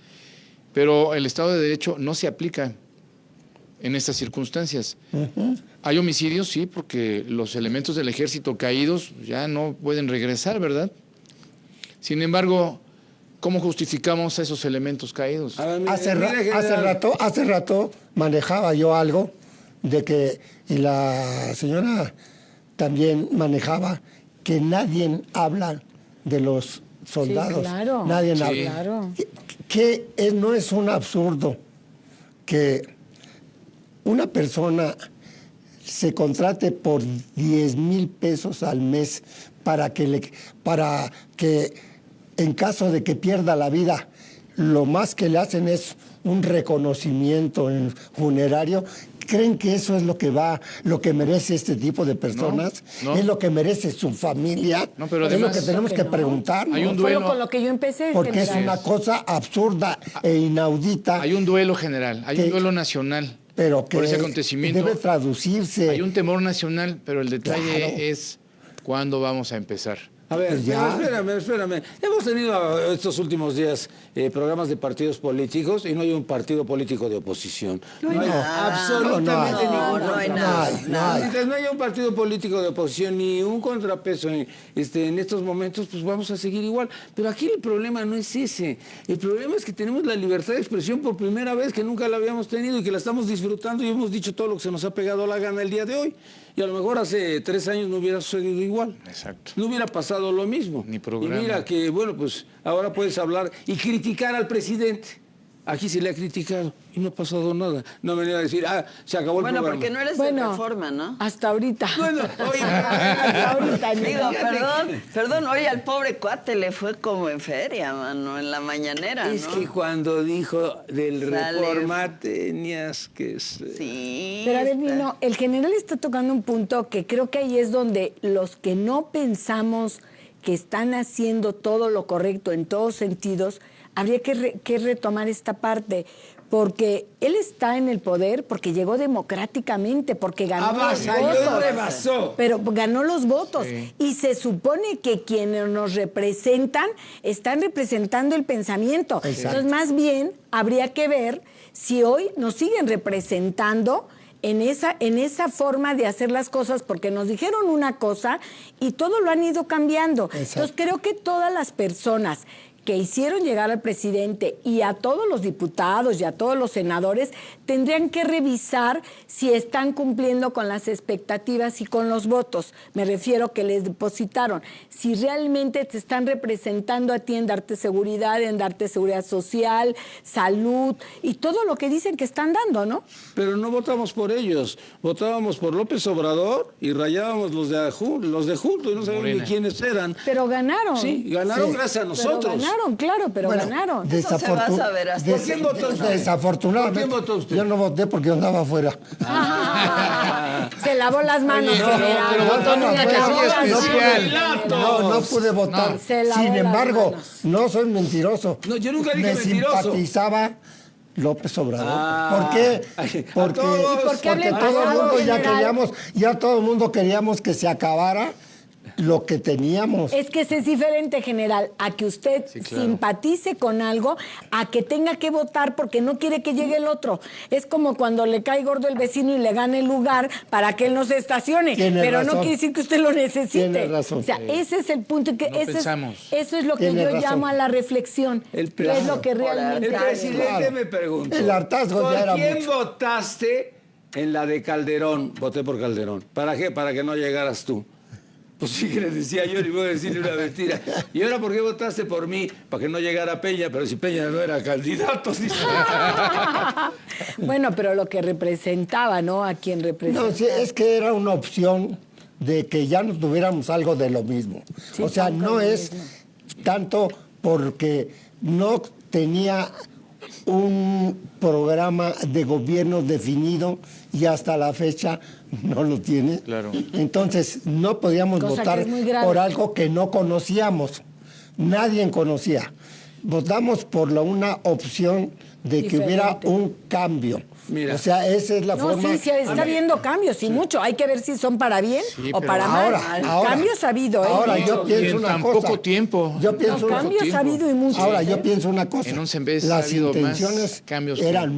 [SPEAKER 8] pero el Estado de Derecho no se aplica en estas circunstancias. Hay homicidios, sí, porque los elementos del ejército caídos ya no pueden regresar, ¿verdad? Sin embargo, ¿cómo justificamos a esos elementos caídos?
[SPEAKER 7] Hace rato manejaba yo algo de que la señora también manejaba que nadie habla de los soldados.
[SPEAKER 5] Sí, claro.
[SPEAKER 7] Nadie
[SPEAKER 8] Sí.
[SPEAKER 7] habla.
[SPEAKER 5] Claro.
[SPEAKER 7] No es un absurdo que una persona se contrate por 10,000 pesos al mes para que en caso de que pierda la vida, lo más que le hacen es un reconocimiento en funerario? ¿Creen que eso es lo que merece este tipo de personas?
[SPEAKER 8] No.
[SPEAKER 7] ¿Es lo que merece su familia?
[SPEAKER 8] No, pero
[SPEAKER 7] es lo
[SPEAKER 8] además-
[SPEAKER 7] que tenemos que
[SPEAKER 5] no.
[SPEAKER 7] preguntar.
[SPEAKER 8] Hay un
[SPEAKER 5] Fue
[SPEAKER 8] duelo.
[SPEAKER 5] con lo que yo empecé.
[SPEAKER 7] Porque es
[SPEAKER 5] general.
[SPEAKER 7] una cosa absurda e inaudita,
[SPEAKER 8] Hay un duelo general, hay un
[SPEAKER 7] Que-
[SPEAKER 8] duelo nacional
[SPEAKER 7] pero que
[SPEAKER 8] por ese acontecimiento.
[SPEAKER 7] debe traducirse.
[SPEAKER 8] Hay un temor nacional, pero el detalle
[SPEAKER 7] Claro.
[SPEAKER 8] es cuándo vamos a empezar.
[SPEAKER 2] A ver,
[SPEAKER 7] Pues ya.
[SPEAKER 2] pero espérame. Hemos tenido estos últimos días programas de partidos políticos y no hay un partido político de oposición. No hay absolutamente
[SPEAKER 7] No hay.
[SPEAKER 2] ningún
[SPEAKER 6] No hay
[SPEAKER 2] contrapeso.
[SPEAKER 6] nada.
[SPEAKER 2] Mientras no haya un partido político de oposición ni un contrapeso en estos momentos, pues vamos a seguir igual. Pero aquí el problema no es ese. El problema es que tenemos la libertad de expresión por primera vez, que nunca la habíamos tenido y que la estamos disfrutando y hemos dicho todo lo que se nos ha pegado la gana el día de hoy. Y a lo mejor hace 3 años no hubiera sucedido igual.
[SPEAKER 8] Exacto.
[SPEAKER 2] No hubiera pasado lo mismo.
[SPEAKER 8] Ni programa.
[SPEAKER 2] Y mira que, bueno, pues ahora puedes hablar y criticar al presidente. Aquí se le ha criticado y no ha pasado nada. No venía a decir, se acabó el
[SPEAKER 6] Bueno,
[SPEAKER 2] programa.
[SPEAKER 6] porque no eres de
[SPEAKER 5] Bueno,
[SPEAKER 6] Reforma, ¿no?
[SPEAKER 5] hasta ahorita.
[SPEAKER 2] Bueno, oye,
[SPEAKER 5] Hasta ahorita.
[SPEAKER 6] Digo,
[SPEAKER 5] mira.
[SPEAKER 6] perdón, oye, al pobre cuate le fue como en feria, mano, en la mañanera,
[SPEAKER 2] es
[SPEAKER 6] ¿no?
[SPEAKER 2] que cuando dijo del
[SPEAKER 6] Sale.
[SPEAKER 2] Reforma tenías que...
[SPEAKER 6] Sí.
[SPEAKER 5] Pero a ver,
[SPEAKER 6] está-
[SPEAKER 5] Nino, el general está tocando un punto que creo que ahí es donde los que no pensamos que están haciendo todo lo correcto en todos sentidos, habría que retomar esta parte. Porque él está en el poder porque llegó democráticamente, porque ganó los
[SPEAKER 2] Avasalló y
[SPEAKER 5] votos.
[SPEAKER 2] rebasó.
[SPEAKER 5] Pero ganó los votos.
[SPEAKER 8] Sí.
[SPEAKER 5] Y se supone que quienes nos representan están representando el pensamiento.
[SPEAKER 7] Exacto.
[SPEAKER 5] Entonces, más bien, habría que ver si hoy nos siguen representando en esa forma de hacer las cosas, porque nos dijeron una cosa y todo lo han ido cambiando.
[SPEAKER 7] Exacto.
[SPEAKER 5] Entonces, creo que todas las personas que hicieron llegar al presidente y a todos los diputados y a todos los senadores tendrían que revisar si están cumpliendo con las expectativas y con los votos. Me refiero que les depositaron. Si realmente te están representando a ti en darte seguridad social, salud y todo lo que dicen que están dando, ¿no?
[SPEAKER 2] Pero no votamos por ellos. Votábamos por López Obrador y rayábamos los de junto y no sabíamos ni
[SPEAKER 8] Morena.
[SPEAKER 2] quiénes eran.
[SPEAKER 5] Pero ganaron.
[SPEAKER 2] Sí, ganaron
[SPEAKER 7] Sí.
[SPEAKER 2] gracias a
[SPEAKER 5] Pero
[SPEAKER 2] nosotros.
[SPEAKER 5] ganaron, claro, pero
[SPEAKER 7] Bueno,
[SPEAKER 5] ganaron.
[SPEAKER 6] Eso se va a saber hasta-
[SPEAKER 2] ¿Por quién votó usted?
[SPEAKER 7] Desafortunadamente,
[SPEAKER 2] ¿Por quién votó usted?
[SPEAKER 7] yo no voté porque yo andaba afuera.
[SPEAKER 5] Se lavó las manos,
[SPEAKER 8] Oye,
[SPEAKER 5] general.
[SPEAKER 8] pero votó en una
[SPEAKER 5] Se lavó
[SPEAKER 8] casilla
[SPEAKER 5] las manos.
[SPEAKER 8] especial.
[SPEAKER 7] No pude votar.
[SPEAKER 5] No. Se lavó
[SPEAKER 7] Sin
[SPEAKER 5] las
[SPEAKER 7] embargo,
[SPEAKER 5] manos.
[SPEAKER 7] no soy mentiroso.
[SPEAKER 2] No, yo nunca dije
[SPEAKER 7] Me
[SPEAKER 2] mentiroso.
[SPEAKER 7] simpatizaba López Obrador.
[SPEAKER 2] Ah.
[SPEAKER 7] ¿Por qué?
[SPEAKER 2] Ay, a
[SPEAKER 7] Porque,
[SPEAKER 2] todos. ¿Y
[SPEAKER 5] por qué habla en
[SPEAKER 7] todo el
[SPEAKER 5] pasado,
[SPEAKER 7] mundo
[SPEAKER 5] general?
[SPEAKER 7] ya todo el mundo queríamos que se acabara lo que teníamos.
[SPEAKER 5] Es que ese es diferente, general, a que usted simpatice con algo, a que tenga que votar porque no quiere que llegue el otro. Es como cuando le cae gordo el vecino y le gana el lugar para que él no se estacione.
[SPEAKER 7] Tiene
[SPEAKER 5] Pero no
[SPEAKER 7] razón.
[SPEAKER 5] quiere decir que usted lo necesite.
[SPEAKER 7] Tiene razón.
[SPEAKER 5] O sea, ese es el punto. Que
[SPEAKER 8] No
[SPEAKER 5] ese
[SPEAKER 8] pensamos.
[SPEAKER 5] eso es lo que
[SPEAKER 7] Tiene
[SPEAKER 5] yo
[SPEAKER 7] razón.
[SPEAKER 5] llamo a la reflexión.
[SPEAKER 2] El
[SPEAKER 5] ¿Qué es lo que
[SPEAKER 2] El
[SPEAKER 5] realmente
[SPEAKER 2] presidente
[SPEAKER 7] Claro.
[SPEAKER 2] me preguntó.
[SPEAKER 7] El hartazgo
[SPEAKER 2] ¿Por
[SPEAKER 7] ya era
[SPEAKER 2] quién
[SPEAKER 7] mucho.
[SPEAKER 2] votaste en la de Calderón? Voté por Calderón. ¿Para qué? Para que no llegaras tú. Pues sí que le decía yo, ni voy a decirle una mentira. ¿Y ahora por qué votaste por mí? Para que no llegara Peña, pero si Peña no era candidato. Dice.
[SPEAKER 5] Bueno, pero lo que representaba, ¿no? A quien representaba.
[SPEAKER 7] No, sí, es que era una opción de que ya no tuviéramos algo de lo mismo.
[SPEAKER 5] Sí,
[SPEAKER 7] o sea,
[SPEAKER 5] tampoco
[SPEAKER 7] no
[SPEAKER 5] lo
[SPEAKER 7] es
[SPEAKER 5] mismo.
[SPEAKER 7] tanto porque no tenía un programa de gobierno definido y hasta la fecha no lo tiene.
[SPEAKER 8] Claro.
[SPEAKER 7] Entonces, no podíamos
[SPEAKER 5] Cosa que
[SPEAKER 7] votar
[SPEAKER 5] es muy grave.
[SPEAKER 7] por algo que no conocíamos. Nadie conocía. Votamos por una opción de que hubiera
[SPEAKER 5] Diferente.
[SPEAKER 7] un cambio.
[SPEAKER 2] Mira.
[SPEAKER 7] O sea, esa es la
[SPEAKER 5] No,
[SPEAKER 7] forma.
[SPEAKER 5] sí, sí, está habiendo cambios, y mucho. Hay que ver si son para bien o
[SPEAKER 8] pero
[SPEAKER 5] para mal.
[SPEAKER 7] Ahora,
[SPEAKER 5] Cambios ha habido, ¿eh?
[SPEAKER 7] Ahora
[SPEAKER 8] Y
[SPEAKER 7] yo
[SPEAKER 8] en
[SPEAKER 7] pienso una
[SPEAKER 8] tan
[SPEAKER 7] cosa.
[SPEAKER 8] poco tiempo.
[SPEAKER 7] Yo pienso
[SPEAKER 5] No, cambios ha habido y muchos.
[SPEAKER 7] Ahora, yo
[SPEAKER 5] ¿eh?
[SPEAKER 7] pienso una cosa.
[SPEAKER 8] En 11 veces ha
[SPEAKER 7] Las
[SPEAKER 8] habido más
[SPEAKER 7] intenciones
[SPEAKER 8] cambios que-
[SPEAKER 7] eran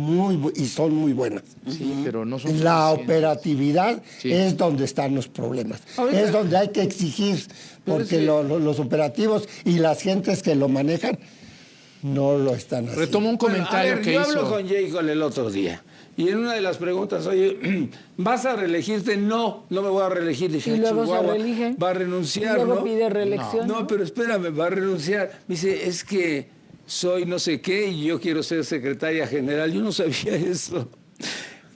[SPEAKER 7] y son muy buenas.
[SPEAKER 8] Sí, pero no son
[SPEAKER 7] La
[SPEAKER 8] suficientes.
[SPEAKER 7] operatividad
[SPEAKER 8] Sí.
[SPEAKER 7] es donde están los problemas.
[SPEAKER 2] Ahorita-
[SPEAKER 7] Es donde hay que exigir,
[SPEAKER 2] Pero
[SPEAKER 7] porque
[SPEAKER 2] es que-
[SPEAKER 7] los operativos y las gentes que lo manejan no lo están haciendo.
[SPEAKER 8] Retomo un comentario que
[SPEAKER 2] yo
[SPEAKER 8] hizo.
[SPEAKER 2] hablo con J. Cole el otro día. Y en una de las preguntas, oye, ¿vas a reelegirte? No, no me voy a reelegir. Dije,
[SPEAKER 5] Y luego se
[SPEAKER 2] Chihuahua,
[SPEAKER 5] reelige.
[SPEAKER 2] va a renunciar,
[SPEAKER 5] Y luego
[SPEAKER 2] ¿no?
[SPEAKER 5] pide reelección.
[SPEAKER 2] No, pero espérame, va a renunciar. Me dice, es que soy no sé qué y yo quiero ser secretaria general. Yo no sabía eso.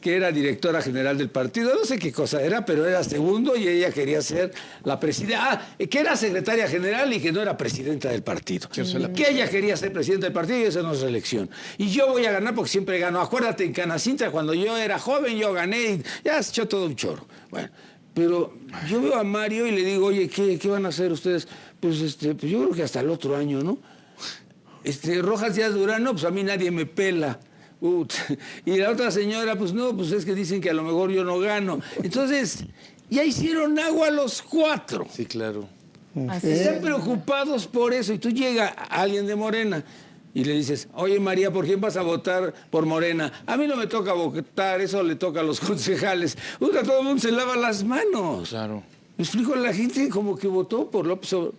[SPEAKER 2] Que era directora general del partido, no sé qué cosa era, pero era segundo y ella quería ser la presidenta. Que era secretaria general y que no era presidenta del partido. Que ella quería ser presidenta del partido y esa no es elección. Y yo voy a ganar porque siempre gano. Acuérdate, en Canacintra, cuando yo era joven, yo gané y ya se echó todo un choro. Bueno, pero yo veo a Mario y le digo, oye, ¿qué van a hacer ustedes? Pues, pues yo creo que hasta el otro año, ¿no? Rojas Díaz Durán, no, pues a mí nadie me pela. Y la otra señora, pues no, pues es que dicen que a lo mejor yo no gano. Entonces, ya hicieron agua los 4.
[SPEAKER 8] Sí, claro.
[SPEAKER 2] Están preocupados por eso. Y tú llega alguien de Morena y le dices, oye María, ¿por quién vas a votar por Morena? A mí no me toca votar, eso le toca a los concejales. Todo el mundo se lava las manos.
[SPEAKER 8] Claro.
[SPEAKER 2] Me explico a la gente como que votó por López Obrador.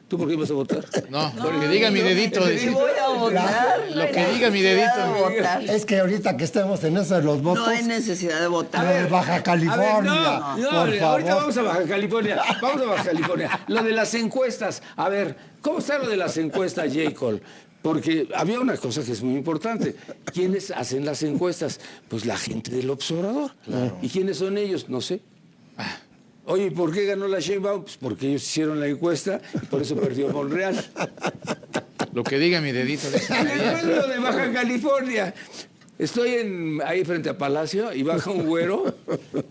[SPEAKER 2] ¿Tú por qué vas a votar?
[SPEAKER 8] No, lo que diga mi dedito.
[SPEAKER 6] Sí voy a votar.
[SPEAKER 8] Lo que diga mi dedito.
[SPEAKER 7] Es que ahorita que estemos en eso de los votos,
[SPEAKER 6] No hay necesidad de votar.
[SPEAKER 7] lo de Baja
[SPEAKER 2] A ver,
[SPEAKER 7] California,
[SPEAKER 2] no,
[SPEAKER 7] por
[SPEAKER 2] ahorita
[SPEAKER 7] favor.
[SPEAKER 2] vamos a Baja California. Vamos a Baja California. Lo de las encuestas. A ver, ¿cómo está lo de las encuestas, J. Cole? Porque había una cosa que es muy importante. ¿Quiénes hacen las encuestas? Pues la gente del Observador. Claro. ¿Y quiénes son ellos? No sé. Oye, ¿por qué ganó la Sheinbaum? Pues porque ellos hicieron la encuesta y por eso perdió Monreal.
[SPEAKER 8] Lo que diga mi dedito.
[SPEAKER 2] Después lo de Baja California. Estoy ahí frente a Palacio y baja un güero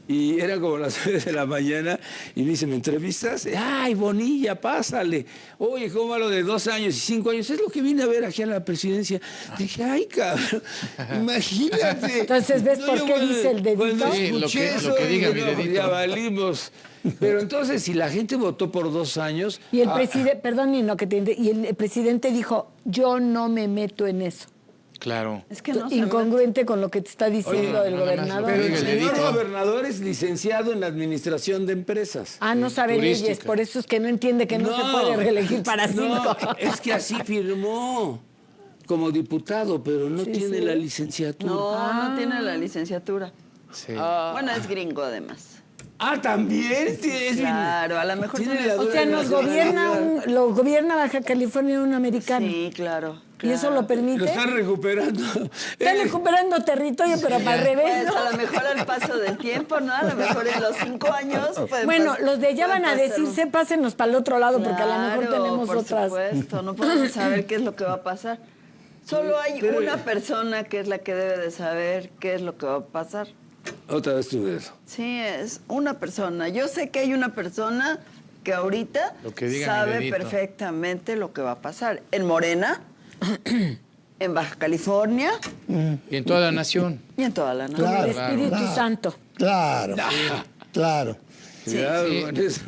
[SPEAKER 2] y era como las 9 de la mañana y me dice, ¿me entrevistas? ¡Ay, Bonilla, pásale! Oye, ¿cómo va lo de 2 años y 5 años? Es lo que vine a ver aquí a la presidencia. Dije, ¡ay, cabrón! Imagínate.
[SPEAKER 5] Entonces, ¿ves por qué dice el dedito?
[SPEAKER 2] Cuando
[SPEAKER 8] Sí,
[SPEAKER 2] escuché
[SPEAKER 8] lo que diga
[SPEAKER 2] dije,
[SPEAKER 8] mi
[SPEAKER 2] no,
[SPEAKER 8] dedito.
[SPEAKER 2] ya valimos. Pero entonces, si la gente votó por 2 años...
[SPEAKER 5] Y el presidente, perdón, y el presidente dijo, yo no me meto en eso.
[SPEAKER 8] Claro.
[SPEAKER 6] Es que no se
[SPEAKER 5] Incongruente con lo que te está diciendo
[SPEAKER 2] Oye,
[SPEAKER 5] el
[SPEAKER 8] nada más
[SPEAKER 5] gobernador.
[SPEAKER 8] lo
[SPEAKER 2] Pero
[SPEAKER 8] que
[SPEAKER 2] el
[SPEAKER 8] diga el
[SPEAKER 2] señor
[SPEAKER 8] dedito.
[SPEAKER 2] gobernador es licenciado en administración de empresas.
[SPEAKER 5] No sabe
[SPEAKER 8] turística.
[SPEAKER 5] leyes, por eso es que no entiende que no se puede reelegir para 5.
[SPEAKER 2] No, es que así firmó como diputado, pero no tiene la licenciatura.
[SPEAKER 6] No tiene la licenciatura.
[SPEAKER 8] Sí.
[SPEAKER 6] Bueno, es gringo además.
[SPEAKER 2] También.
[SPEAKER 6] Claro, a lo mejor
[SPEAKER 2] tiene
[SPEAKER 6] tiene
[SPEAKER 2] la
[SPEAKER 5] O sea, nos lo gobierna Baja California un americano.
[SPEAKER 6] Sí, claro.
[SPEAKER 5] ¿Y eso lo permite?
[SPEAKER 2] Lo están recuperando.
[SPEAKER 5] Están recuperando territorio, pero para el revés,
[SPEAKER 6] Pues
[SPEAKER 5] ¿no?
[SPEAKER 6] a lo mejor al paso del tiempo, ¿no? A lo mejor en los 5 años.
[SPEAKER 5] Bueno, los de allá van a decir, pásenos para el otro lado, porque a lo mejor
[SPEAKER 6] Claro,
[SPEAKER 5] tenemos
[SPEAKER 6] por
[SPEAKER 5] otras.
[SPEAKER 6] supuesto, no podemos saber qué es lo que va a pasar. Solo hay una persona que es la que debe de saber qué es lo que va a pasar.
[SPEAKER 2] Otra vez tu dedo.
[SPEAKER 6] Sí, es una persona. Yo sé que hay una persona que ahorita
[SPEAKER 8] Lo que diga mi
[SPEAKER 6] sabe
[SPEAKER 8] dedito.
[SPEAKER 6] perfectamente lo que va a pasar. En Morena, en Baja California
[SPEAKER 8] Y en toda la nación.
[SPEAKER 6] y en toda la nación.
[SPEAKER 5] Con el
[SPEAKER 7] Claro,
[SPEAKER 5] Espíritu
[SPEAKER 7] claro.
[SPEAKER 5] Santo.
[SPEAKER 7] Claro, claro.
[SPEAKER 2] Cuidado
[SPEAKER 8] sí.
[SPEAKER 2] con eso.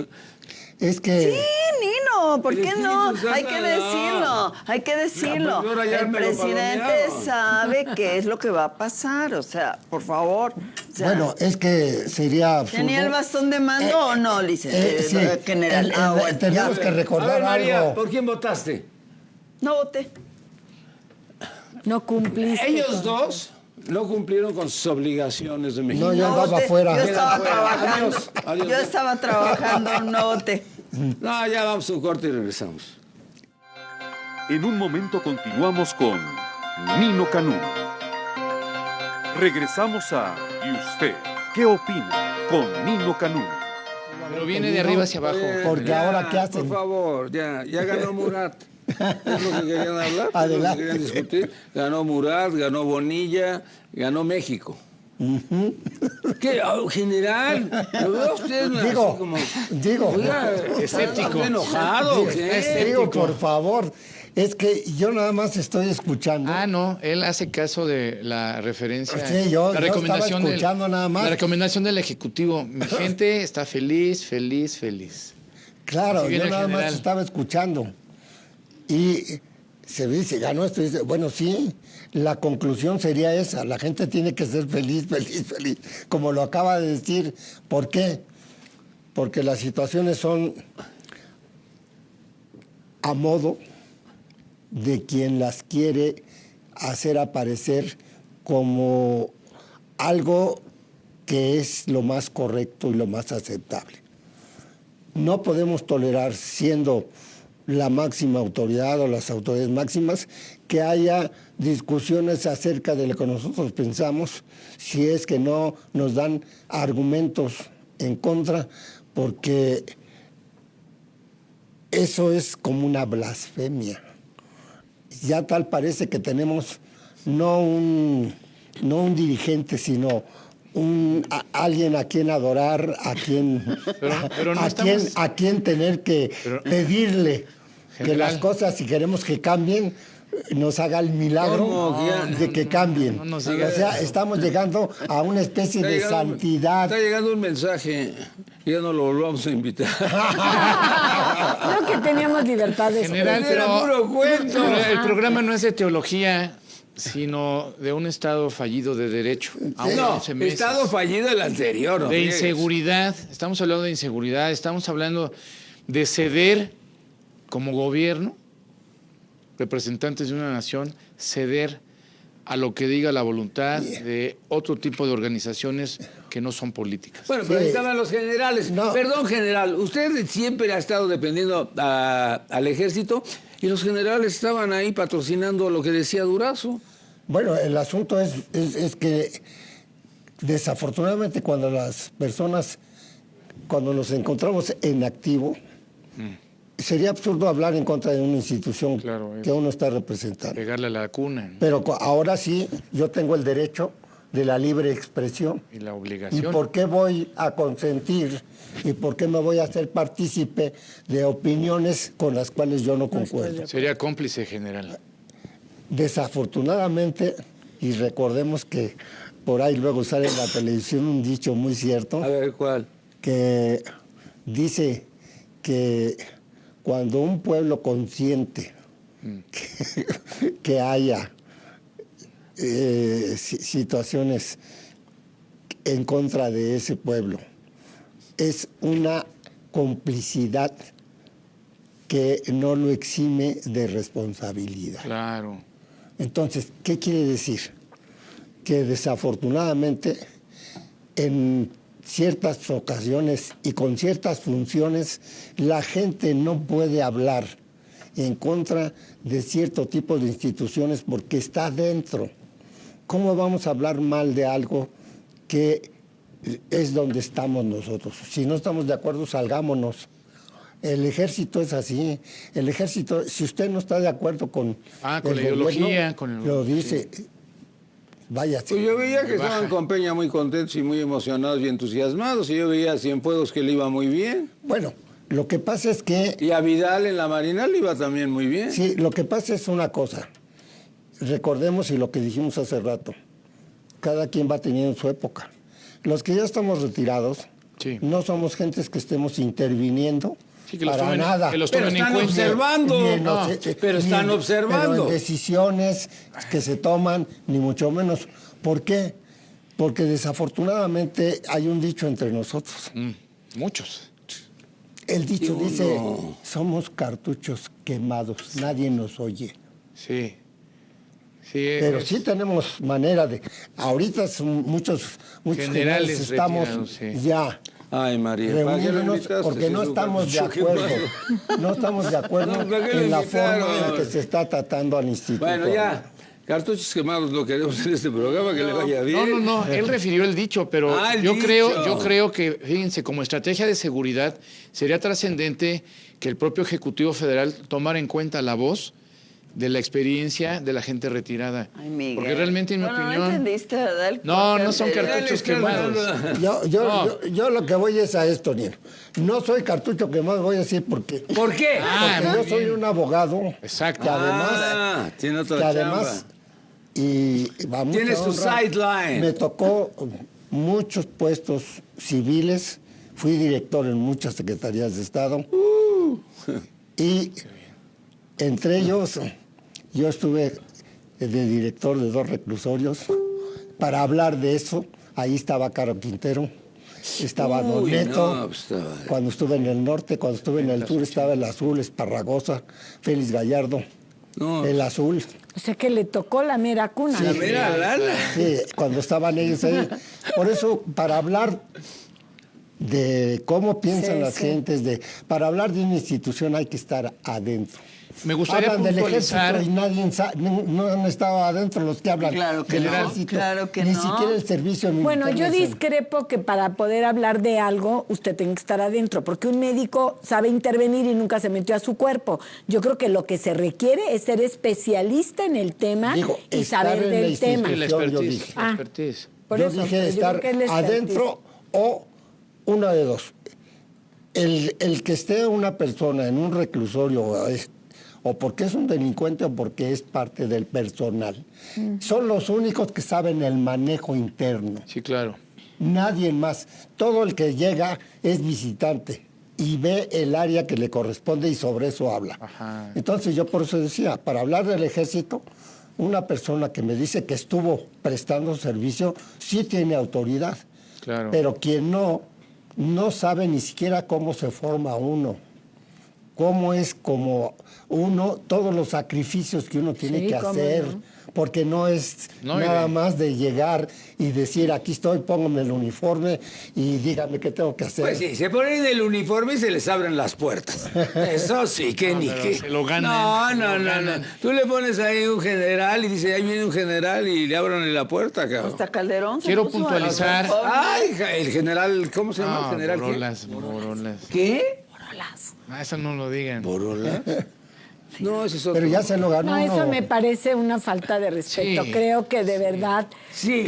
[SPEAKER 7] Es que
[SPEAKER 6] Sí, Nino, ¿por
[SPEAKER 2] El
[SPEAKER 6] qué
[SPEAKER 2] Espíritu
[SPEAKER 6] no?
[SPEAKER 2] Santo,
[SPEAKER 6] Hay que
[SPEAKER 2] no.
[SPEAKER 6] decirlo, hay que decirlo.
[SPEAKER 2] pues, ahora ya
[SPEAKER 6] El
[SPEAKER 2] me lo
[SPEAKER 6] presidente
[SPEAKER 2] palomearon.
[SPEAKER 6] sabe qué es lo que va a pasar, o sea, por favor. O sea,
[SPEAKER 7] bueno, es que sería absurdo.
[SPEAKER 6] ¿tenía el bastón de mando o no, licenciado
[SPEAKER 7] sí,
[SPEAKER 6] general? Bueno,
[SPEAKER 7] tenemos
[SPEAKER 6] ya.
[SPEAKER 7] que
[SPEAKER 2] A
[SPEAKER 7] recordar
[SPEAKER 2] ver, María,
[SPEAKER 7] algo.
[SPEAKER 2] ¿por quién votaste?
[SPEAKER 6] No voté.
[SPEAKER 5] No cumpliste.
[SPEAKER 2] Ellos dos no cumplieron con sus obligaciones de México.
[SPEAKER 7] No, yo
[SPEAKER 6] No
[SPEAKER 7] andaba
[SPEAKER 6] voté.
[SPEAKER 7] afuera.
[SPEAKER 6] Yo estaba
[SPEAKER 2] Afuera.
[SPEAKER 6] trabajando.
[SPEAKER 2] Adiós, adiós.
[SPEAKER 6] Yo estaba trabajando, no voté.
[SPEAKER 2] No, ya vamos a un corte y regresamos.
[SPEAKER 1] En un momento continuamos con Nino Canún. Regresamos a ¿Y usted qué opina? Con Nino Canún.
[SPEAKER 8] Pero viene de arriba hacia abajo.
[SPEAKER 7] Porque
[SPEAKER 2] Ya,
[SPEAKER 7] ahora, ¿qué hacen?
[SPEAKER 2] Por favor, ya ganó Murat. Es lo que querían hablar, es lo que
[SPEAKER 7] Adelante.
[SPEAKER 2] querían discutir. Ganó Murat, ganó Bonilla, ganó México. ¿Qué? General, ¿lo veo a usted así
[SPEAKER 7] Digo,
[SPEAKER 2] como...
[SPEAKER 7] digo,
[SPEAKER 2] Oiga,
[SPEAKER 8] escéptico.
[SPEAKER 2] ¿está enojado? ¿Qué?
[SPEAKER 7] digo, por favor, es que yo nada más estoy escuchando.
[SPEAKER 8] No, él hace caso de la referencia.
[SPEAKER 7] Sí, yo
[SPEAKER 8] la
[SPEAKER 7] estaba escuchando nada más.
[SPEAKER 8] La recomendación del Ejecutivo. Mi gente está feliz, feliz, feliz.
[SPEAKER 7] Claro,
[SPEAKER 8] Así viene
[SPEAKER 7] yo
[SPEAKER 8] el
[SPEAKER 7] nada más
[SPEAKER 8] general.
[SPEAKER 7] estaba escuchando. Y se dice, ganó esto. Dice, bueno, sí, la conclusión sería esa. La gente tiene que ser feliz, feliz, feliz. Como lo acaba de decir. ¿Por qué? Porque las situaciones son a modo de quien las quiere hacer aparecer como algo que es lo más correcto y lo más aceptable. No podemos tolerar, siendo la máxima autoridad o las autoridades máximas, que haya discusiones acerca de lo que nosotros pensamos, si es que no nos dan argumentos en contra, porque eso es como una blasfemia. Ya tal parece que tenemos no un dirigente, sino alguien a quien adorar, a quien,
[SPEAKER 8] pero no
[SPEAKER 7] a quien tener que pedirle que las
[SPEAKER 8] General.
[SPEAKER 7] cosas, si queremos que cambien, nos haga el milagro de que cambien.
[SPEAKER 8] no nos
[SPEAKER 7] O
[SPEAKER 8] diga
[SPEAKER 7] sea,
[SPEAKER 8] eso.
[SPEAKER 7] estamos llegando a una especie de santidad.
[SPEAKER 2] Está llegando un mensaje, ya no lo volvamos a invitar.
[SPEAKER 5] Creo que teníamos libertad de
[SPEAKER 8] General,
[SPEAKER 2] Era puro cuento.
[SPEAKER 8] pero el programa no es de teología, sino de un Estado fallido de derecho. Aún
[SPEAKER 2] No,
[SPEAKER 8] 11 meses.
[SPEAKER 2] estado fallido el anterior. no
[SPEAKER 8] De
[SPEAKER 2] friegues.
[SPEAKER 8] inseguridad, estamos hablando de inseguridad, estamos hablando de ceder como gobierno, representantes de una nación, ceder a lo que diga la voluntad de otro tipo de organizaciones que no son políticas.
[SPEAKER 2] Bueno, pero
[SPEAKER 7] Sí.
[SPEAKER 2] ahí estaban los generales.
[SPEAKER 7] No.
[SPEAKER 2] Perdón, general, usted siempre ha estado dependiendo al ejército y los generales estaban ahí patrocinando lo que decía Durazo.
[SPEAKER 7] Bueno, el asunto es que desafortunadamente cuando las personas, cuando nos encontramos en activo, sería absurdo hablar en contra de una institución
[SPEAKER 8] Claro,
[SPEAKER 7] que uno está representando.
[SPEAKER 8] Pegarle a la cuna
[SPEAKER 7] Pero ahora sí, yo tengo el derecho de la libre expresión.
[SPEAKER 8] y la
[SPEAKER 7] ¿Y
[SPEAKER 8] obligación.
[SPEAKER 7] por qué voy a consentir y por qué me voy a hacer partícipe de opiniones con las cuales yo no concuerdo?
[SPEAKER 8] Sería cómplice, general.
[SPEAKER 7] Desafortunadamente, y recordemos que por ahí luego sale en la televisión un dicho muy cierto,
[SPEAKER 2] A ver, ¿cuál?
[SPEAKER 7] que dice que cuando un pueblo consiente que haya situaciones en contra de ese pueblo, es una complicidad que no lo exime de responsabilidad.
[SPEAKER 8] Claro.
[SPEAKER 7] Entonces, ¿qué quiere decir? Que desafortunadamente en ciertas ocasiones y con ciertas funciones la gente no puede hablar en contra de cierto tipo de instituciones porque está dentro. ¿Cómo vamos a hablar mal de algo que es donde estamos nosotros? Si no estamos de acuerdo, salgámonos. El ejército es así. El ejército, si usted no está de acuerdo con
[SPEAKER 8] Con la ideología, con el...
[SPEAKER 7] lo dice, vaya.
[SPEAKER 2] Pues yo veía que estaban con Peña muy contentos y muy emocionados y entusiasmados, y yo veía a Cienfuegos que le iba muy bien.
[SPEAKER 7] Bueno, lo que pasa es que...
[SPEAKER 2] Y a Vidal en la Marina le iba también muy bien.
[SPEAKER 7] Sí, lo que pasa es una cosa. Recordemos y lo que dijimos hace rato. Cada quien va teniendo su época. Los que ya estamos retirados,
[SPEAKER 8] Sí.
[SPEAKER 7] no somos gentes que estemos interviniendo
[SPEAKER 8] Sí, que los
[SPEAKER 7] para
[SPEAKER 8] tomen-
[SPEAKER 7] nada.
[SPEAKER 8] que los
[SPEAKER 2] Pero
[SPEAKER 8] tomen en
[SPEAKER 2] están
[SPEAKER 8] cuenta.
[SPEAKER 2] observando.
[SPEAKER 7] Ni en
[SPEAKER 2] No, pero están
[SPEAKER 7] ni en-
[SPEAKER 2] observando.
[SPEAKER 7] pero en decisiones que se toman, ni mucho menos. ¿Por qué? Porque desafortunadamente hay un dicho entre nosotros.
[SPEAKER 8] Muchos.
[SPEAKER 7] El dicho
[SPEAKER 2] Y
[SPEAKER 7] dice,
[SPEAKER 2] uno-
[SPEAKER 7] somos cartuchos quemados, nadie nos oye.
[SPEAKER 8] Sí. Sí,
[SPEAKER 7] Pero sí tenemos manera de... Ahorita son muchos
[SPEAKER 8] Generales
[SPEAKER 7] generales estamos
[SPEAKER 8] retirados, sí.
[SPEAKER 7] ya
[SPEAKER 2] Ay, María, ¿para qué lo
[SPEAKER 7] reuniéndonos
[SPEAKER 2] invitaste?
[SPEAKER 7] porque
[SPEAKER 2] Si
[SPEAKER 7] no
[SPEAKER 2] es un
[SPEAKER 7] estamos de
[SPEAKER 2] cartucho
[SPEAKER 7] acuerdo.
[SPEAKER 2] quemado.
[SPEAKER 7] No estamos de acuerdo
[SPEAKER 2] No, ¿para qué lo
[SPEAKER 7] en la
[SPEAKER 2] invitaron?
[SPEAKER 7] forma en que se está tratando al instituto.
[SPEAKER 2] Bueno, ya, cartuchos quemados lo queremos en este programa, que le vaya bien.
[SPEAKER 8] No, él refirió el dicho, pero
[SPEAKER 2] Ah, el
[SPEAKER 8] yo
[SPEAKER 2] dicho.
[SPEAKER 8] creo que, fíjense, como estrategia de seguridad sería trascendente que el propio Ejecutivo Federal tomara en cuenta la voz de la experiencia de la gente retirada.
[SPEAKER 6] Ay, Miguel.
[SPEAKER 8] Porque realmente, en mi
[SPEAKER 6] Bueno,
[SPEAKER 8] opinión...
[SPEAKER 6] ¿no entendiste, verdad? El
[SPEAKER 8] No,
[SPEAKER 6] corte
[SPEAKER 8] no son
[SPEAKER 6] anterior.
[SPEAKER 8] cartuchos quemados.
[SPEAKER 7] Yo lo que voy es a esto, Nino. No soy cartucho quemado, voy a decir por qué.
[SPEAKER 2] ¿Por qué?
[SPEAKER 8] Ah,
[SPEAKER 7] Porque
[SPEAKER 8] muy
[SPEAKER 7] yo soy
[SPEAKER 8] bien.
[SPEAKER 7] un abogado
[SPEAKER 8] Exacto.
[SPEAKER 7] que además...
[SPEAKER 2] tiene otra
[SPEAKER 7] que además
[SPEAKER 2] chamba.
[SPEAKER 7] y a mucha
[SPEAKER 2] Tienes tu
[SPEAKER 7] honra,
[SPEAKER 2] sideline.
[SPEAKER 7] me tocó muchos puestos civiles, fui director en muchas secretarías de Estado y entre ellos yo estuve de director de 2 reclusorios. Para hablar de eso, ahí estaba Caro Quintero, estaba Don
[SPEAKER 2] Uy,
[SPEAKER 7] Neto,
[SPEAKER 2] no, pues estaba-
[SPEAKER 7] cuando estuve en el norte, cuando estuve en el sur estaba el Azul, Esparragosa, Félix Gallardo.
[SPEAKER 2] No.
[SPEAKER 7] el azul.
[SPEAKER 5] O sea que le tocó la mera cuna.
[SPEAKER 2] La mera lana.
[SPEAKER 7] Sí, cuando estaban ellos ahí. Por eso, para hablar de cómo piensan
[SPEAKER 5] Sí,
[SPEAKER 7] las
[SPEAKER 5] sí.
[SPEAKER 7] gentes, para hablar de una institución hay que estar adentro.
[SPEAKER 8] Me gustaría
[SPEAKER 7] Hablan del
[SPEAKER 8] puntualizar.
[SPEAKER 7] ejército y nadie no han estado adentro los que hablan
[SPEAKER 6] Claro que
[SPEAKER 7] del
[SPEAKER 6] no,
[SPEAKER 7] ejército.
[SPEAKER 6] claro que
[SPEAKER 7] Ni
[SPEAKER 6] no.
[SPEAKER 7] siquiera el servicio militar.
[SPEAKER 5] Bueno, yo
[SPEAKER 7] no sé.
[SPEAKER 5] discrepo que para poder hablar de algo usted tiene que estar adentro, porque un médico sabe intervenir y nunca se metió a su cuerpo. Yo creo que lo que se requiere es ser especialista en el tema
[SPEAKER 7] Digo,
[SPEAKER 5] y
[SPEAKER 7] estar
[SPEAKER 5] saber
[SPEAKER 7] en la
[SPEAKER 5] del tema.
[SPEAKER 8] Sí, la
[SPEAKER 7] yo
[SPEAKER 8] expertise.
[SPEAKER 7] dije.
[SPEAKER 8] La
[SPEAKER 5] Ah.
[SPEAKER 8] expertise.
[SPEAKER 5] Por
[SPEAKER 7] Yo
[SPEAKER 5] eso,
[SPEAKER 7] dije
[SPEAKER 5] pero yo
[SPEAKER 7] estar
[SPEAKER 5] creo que él es
[SPEAKER 7] adentro o una de dos. El que esté una persona en un reclusorio o porque es un delincuente o porque es parte del personal, son los únicos que saben el manejo interno.
[SPEAKER 8] Sí, claro.
[SPEAKER 7] Nadie más. Todo el que llega es visitante y ve el área que le corresponde y sobre eso habla.
[SPEAKER 8] Ajá.
[SPEAKER 7] Entonces yo por eso decía, para hablar del ejército, una persona que me dice que estuvo prestando servicio sí tiene autoridad.
[SPEAKER 8] Claro.
[SPEAKER 7] Pero quien no sabe ni siquiera cómo se forma uno, cómo es como uno, todos los sacrificios que uno tiene
[SPEAKER 5] Sí,
[SPEAKER 7] que
[SPEAKER 5] cómo
[SPEAKER 7] hacer,
[SPEAKER 5] no.
[SPEAKER 7] porque no es
[SPEAKER 8] No, y
[SPEAKER 7] nada
[SPEAKER 8] de-
[SPEAKER 7] más de llegar y decir, aquí estoy, póngame el uniforme y dígame qué tengo que hacer.
[SPEAKER 2] Pues sí, se ponen el uniforme y se les abren las puertas. Eso sí, que
[SPEAKER 8] No,
[SPEAKER 2] ni
[SPEAKER 8] pero
[SPEAKER 2] qué.
[SPEAKER 8] se lo ganan,
[SPEAKER 2] No,
[SPEAKER 8] se
[SPEAKER 2] no,
[SPEAKER 8] lo
[SPEAKER 2] no, no.
[SPEAKER 8] ganan.
[SPEAKER 2] Tú le pones ahí un general y dice, ahí viene un general y le abren la puerta, cabrón.
[SPEAKER 6] Hasta Calderón se
[SPEAKER 8] Quiero
[SPEAKER 6] puso
[SPEAKER 8] puntualizar.
[SPEAKER 6] a los
[SPEAKER 2] Ay, el general, ¿cómo se llama
[SPEAKER 8] Ah,
[SPEAKER 2] el general?
[SPEAKER 8] Borolas, Borolas.
[SPEAKER 2] ¿Qué?
[SPEAKER 8] Ah, eso no lo digan.
[SPEAKER 2] ¿Borolas? No, ese es otro.
[SPEAKER 7] Pero ya se lo ganó.
[SPEAKER 5] No, eso
[SPEAKER 7] uno.
[SPEAKER 5] me parece una falta de respeto.
[SPEAKER 8] Sí.
[SPEAKER 5] Creo que de verdad
[SPEAKER 2] Sí.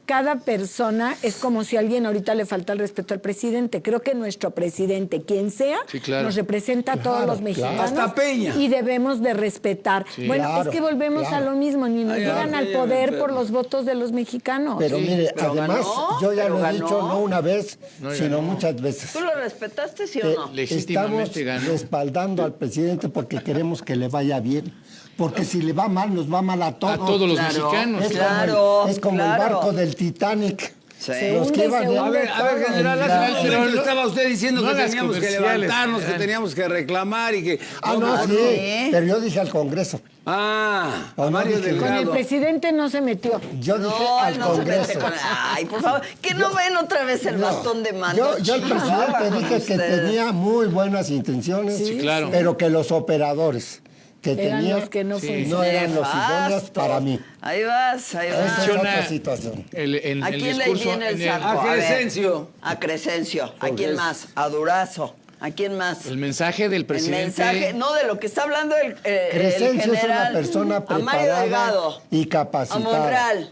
[SPEAKER 5] cada persona es como si a alguien ahorita le falta el respeto al presidente. Creo que nuestro presidente, quien sea,
[SPEAKER 8] Sí, claro.
[SPEAKER 5] nos representa a todos
[SPEAKER 7] Claro,
[SPEAKER 5] los mexicanos.
[SPEAKER 2] Hasta Peña.
[SPEAKER 5] Y debemos de respetar. Bueno,
[SPEAKER 7] Claro,
[SPEAKER 5] es que volvemos
[SPEAKER 7] claro.
[SPEAKER 5] a lo mismo, ni nos
[SPEAKER 2] Ay,
[SPEAKER 5] llegan
[SPEAKER 2] ay,
[SPEAKER 5] al
[SPEAKER 2] ay,
[SPEAKER 5] poder
[SPEAKER 2] pero-
[SPEAKER 5] por los votos de los mexicanos.
[SPEAKER 7] Pero mire,
[SPEAKER 6] pero
[SPEAKER 7] además,
[SPEAKER 6] ganó,
[SPEAKER 7] yo ya
[SPEAKER 6] pero
[SPEAKER 7] lo he
[SPEAKER 6] ganó.
[SPEAKER 7] dicho no una vez,
[SPEAKER 8] No, y
[SPEAKER 7] sino
[SPEAKER 8] ganó.
[SPEAKER 7] muchas veces.
[SPEAKER 6] ¿Tú lo respetaste, sí
[SPEAKER 7] que
[SPEAKER 6] o no?
[SPEAKER 8] Legítimamente
[SPEAKER 7] estamos
[SPEAKER 8] ganó.
[SPEAKER 7] respaldando al presidente porque queremos que le vaya bien. Porque si le va mal, nos va mal a todos.
[SPEAKER 8] A todos los
[SPEAKER 6] Claro.
[SPEAKER 8] mexicanos.
[SPEAKER 7] Es
[SPEAKER 6] Claro,
[SPEAKER 7] como, el
[SPEAKER 6] claro.
[SPEAKER 7] barco del Titanic.
[SPEAKER 6] Sí.
[SPEAKER 5] Se
[SPEAKER 7] Los
[SPEAKER 5] hunde
[SPEAKER 7] que
[SPEAKER 5] y
[SPEAKER 7] iban
[SPEAKER 5] se
[SPEAKER 7] de-
[SPEAKER 5] hunde
[SPEAKER 2] A ver,
[SPEAKER 5] todo.
[SPEAKER 2] general, hace un
[SPEAKER 8] Pero
[SPEAKER 2] momento
[SPEAKER 8] no-
[SPEAKER 2] estaba usted diciendo
[SPEAKER 8] no
[SPEAKER 2] que
[SPEAKER 8] hagas
[SPEAKER 2] teníamos que
[SPEAKER 8] comerciales,
[SPEAKER 2] levantarnos, que
[SPEAKER 8] general.
[SPEAKER 2] teníamos que reclamar y que...
[SPEAKER 7] No, sí,
[SPEAKER 6] sí.
[SPEAKER 7] pero yo dije al Congreso.
[SPEAKER 2] Ah,
[SPEAKER 7] No,
[SPEAKER 2] a
[SPEAKER 7] no
[SPEAKER 2] Mario
[SPEAKER 7] dije-
[SPEAKER 5] Con el
[SPEAKER 2] Delgado.
[SPEAKER 5] presidente no se metió.
[SPEAKER 7] Yo dije
[SPEAKER 6] No,
[SPEAKER 7] al
[SPEAKER 6] no se mete
[SPEAKER 7] Congreso.
[SPEAKER 6] con... Ay, por favor, que no ven otra vez el
[SPEAKER 7] No,
[SPEAKER 6] bastón de mando.
[SPEAKER 7] Yo al
[SPEAKER 6] Chingaba
[SPEAKER 7] presidente
[SPEAKER 6] con
[SPEAKER 7] dije que
[SPEAKER 6] ustedes.
[SPEAKER 7] tenía muy buenas intenciones,
[SPEAKER 8] Sí, claro.
[SPEAKER 7] pero que los operadores que
[SPEAKER 5] Eran
[SPEAKER 7] tenía
[SPEAKER 5] los que no funcionaban.
[SPEAKER 7] no eran los idóneos
[SPEAKER 6] Nefastos.
[SPEAKER 7] para mí.
[SPEAKER 6] Ahí vas, ahí
[SPEAKER 7] Esa
[SPEAKER 6] vas.
[SPEAKER 7] es
[SPEAKER 8] Menciona
[SPEAKER 7] otra situación.
[SPEAKER 8] en
[SPEAKER 6] ¿A
[SPEAKER 8] el
[SPEAKER 6] quién le
[SPEAKER 8] discurso,
[SPEAKER 6] viene el
[SPEAKER 8] en
[SPEAKER 6] saco?
[SPEAKER 2] A
[SPEAKER 6] ver.
[SPEAKER 2] Crescencio.
[SPEAKER 6] A Crescencio. ¿A
[SPEAKER 2] Porque
[SPEAKER 6] quién
[SPEAKER 2] es-
[SPEAKER 6] más? A Durazo. ¿A quién más?
[SPEAKER 8] el mensaje del
[SPEAKER 6] El
[SPEAKER 8] presidente.
[SPEAKER 6] mensaje, no de lo que está hablando el
[SPEAKER 7] Crescencio es
[SPEAKER 6] general.
[SPEAKER 7] una persona
[SPEAKER 6] A Mario
[SPEAKER 7] preparada
[SPEAKER 6] Delgado.
[SPEAKER 7] y
[SPEAKER 6] A
[SPEAKER 7] capacitada.
[SPEAKER 6] Monreal.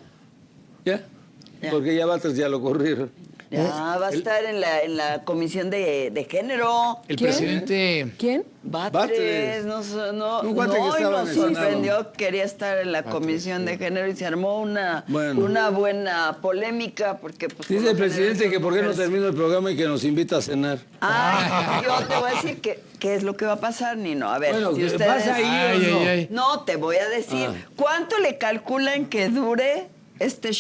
[SPEAKER 2] ¿Ya?
[SPEAKER 6] Ya.
[SPEAKER 2] Porque ya Batres ya lo corrieron.
[SPEAKER 6] Ya va a estar en la comisión de género.
[SPEAKER 8] El
[SPEAKER 5] ¿Quién?
[SPEAKER 8] presidente.
[SPEAKER 5] ¿Quién?
[SPEAKER 6] Batres, no,
[SPEAKER 2] Un guante que
[SPEAKER 6] y
[SPEAKER 2] estaba
[SPEAKER 6] nos
[SPEAKER 2] en el Senado.
[SPEAKER 6] sorprendió, quería estar en la comisión de género y se armó una
[SPEAKER 2] Bueno.
[SPEAKER 6] buena polémica porque pues por
[SPEAKER 2] Dice
[SPEAKER 6] lo
[SPEAKER 2] el presidente
[SPEAKER 6] general
[SPEAKER 2] que
[SPEAKER 6] son
[SPEAKER 2] por qué no
[SPEAKER 6] mujeres.
[SPEAKER 2] termina el programa y que nos invita a cenar.
[SPEAKER 6] Yo te voy a decir qué es lo que va a pasar, Nino. A ver,
[SPEAKER 2] Bueno,
[SPEAKER 6] si
[SPEAKER 2] ¿qué
[SPEAKER 6] ustedes...
[SPEAKER 2] pasa ahí
[SPEAKER 8] Ay,
[SPEAKER 2] o no?
[SPEAKER 8] ay, ay.
[SPEAKER 6] No, te voy a decir. ¿Cuánto le calculan que dure este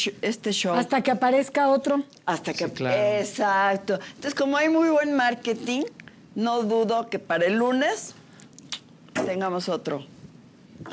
[SPEAKER 6] show?
[SPEAKER 5] Hasta que aparezca otro.
[SPEAKER 6] Hasta que...
[SPEAKER 8] Sí, claro.
[SPEAKER 6] Exacto. Entonces, como hay muy buen marketing, no dudo que para el lunes tengamos otro.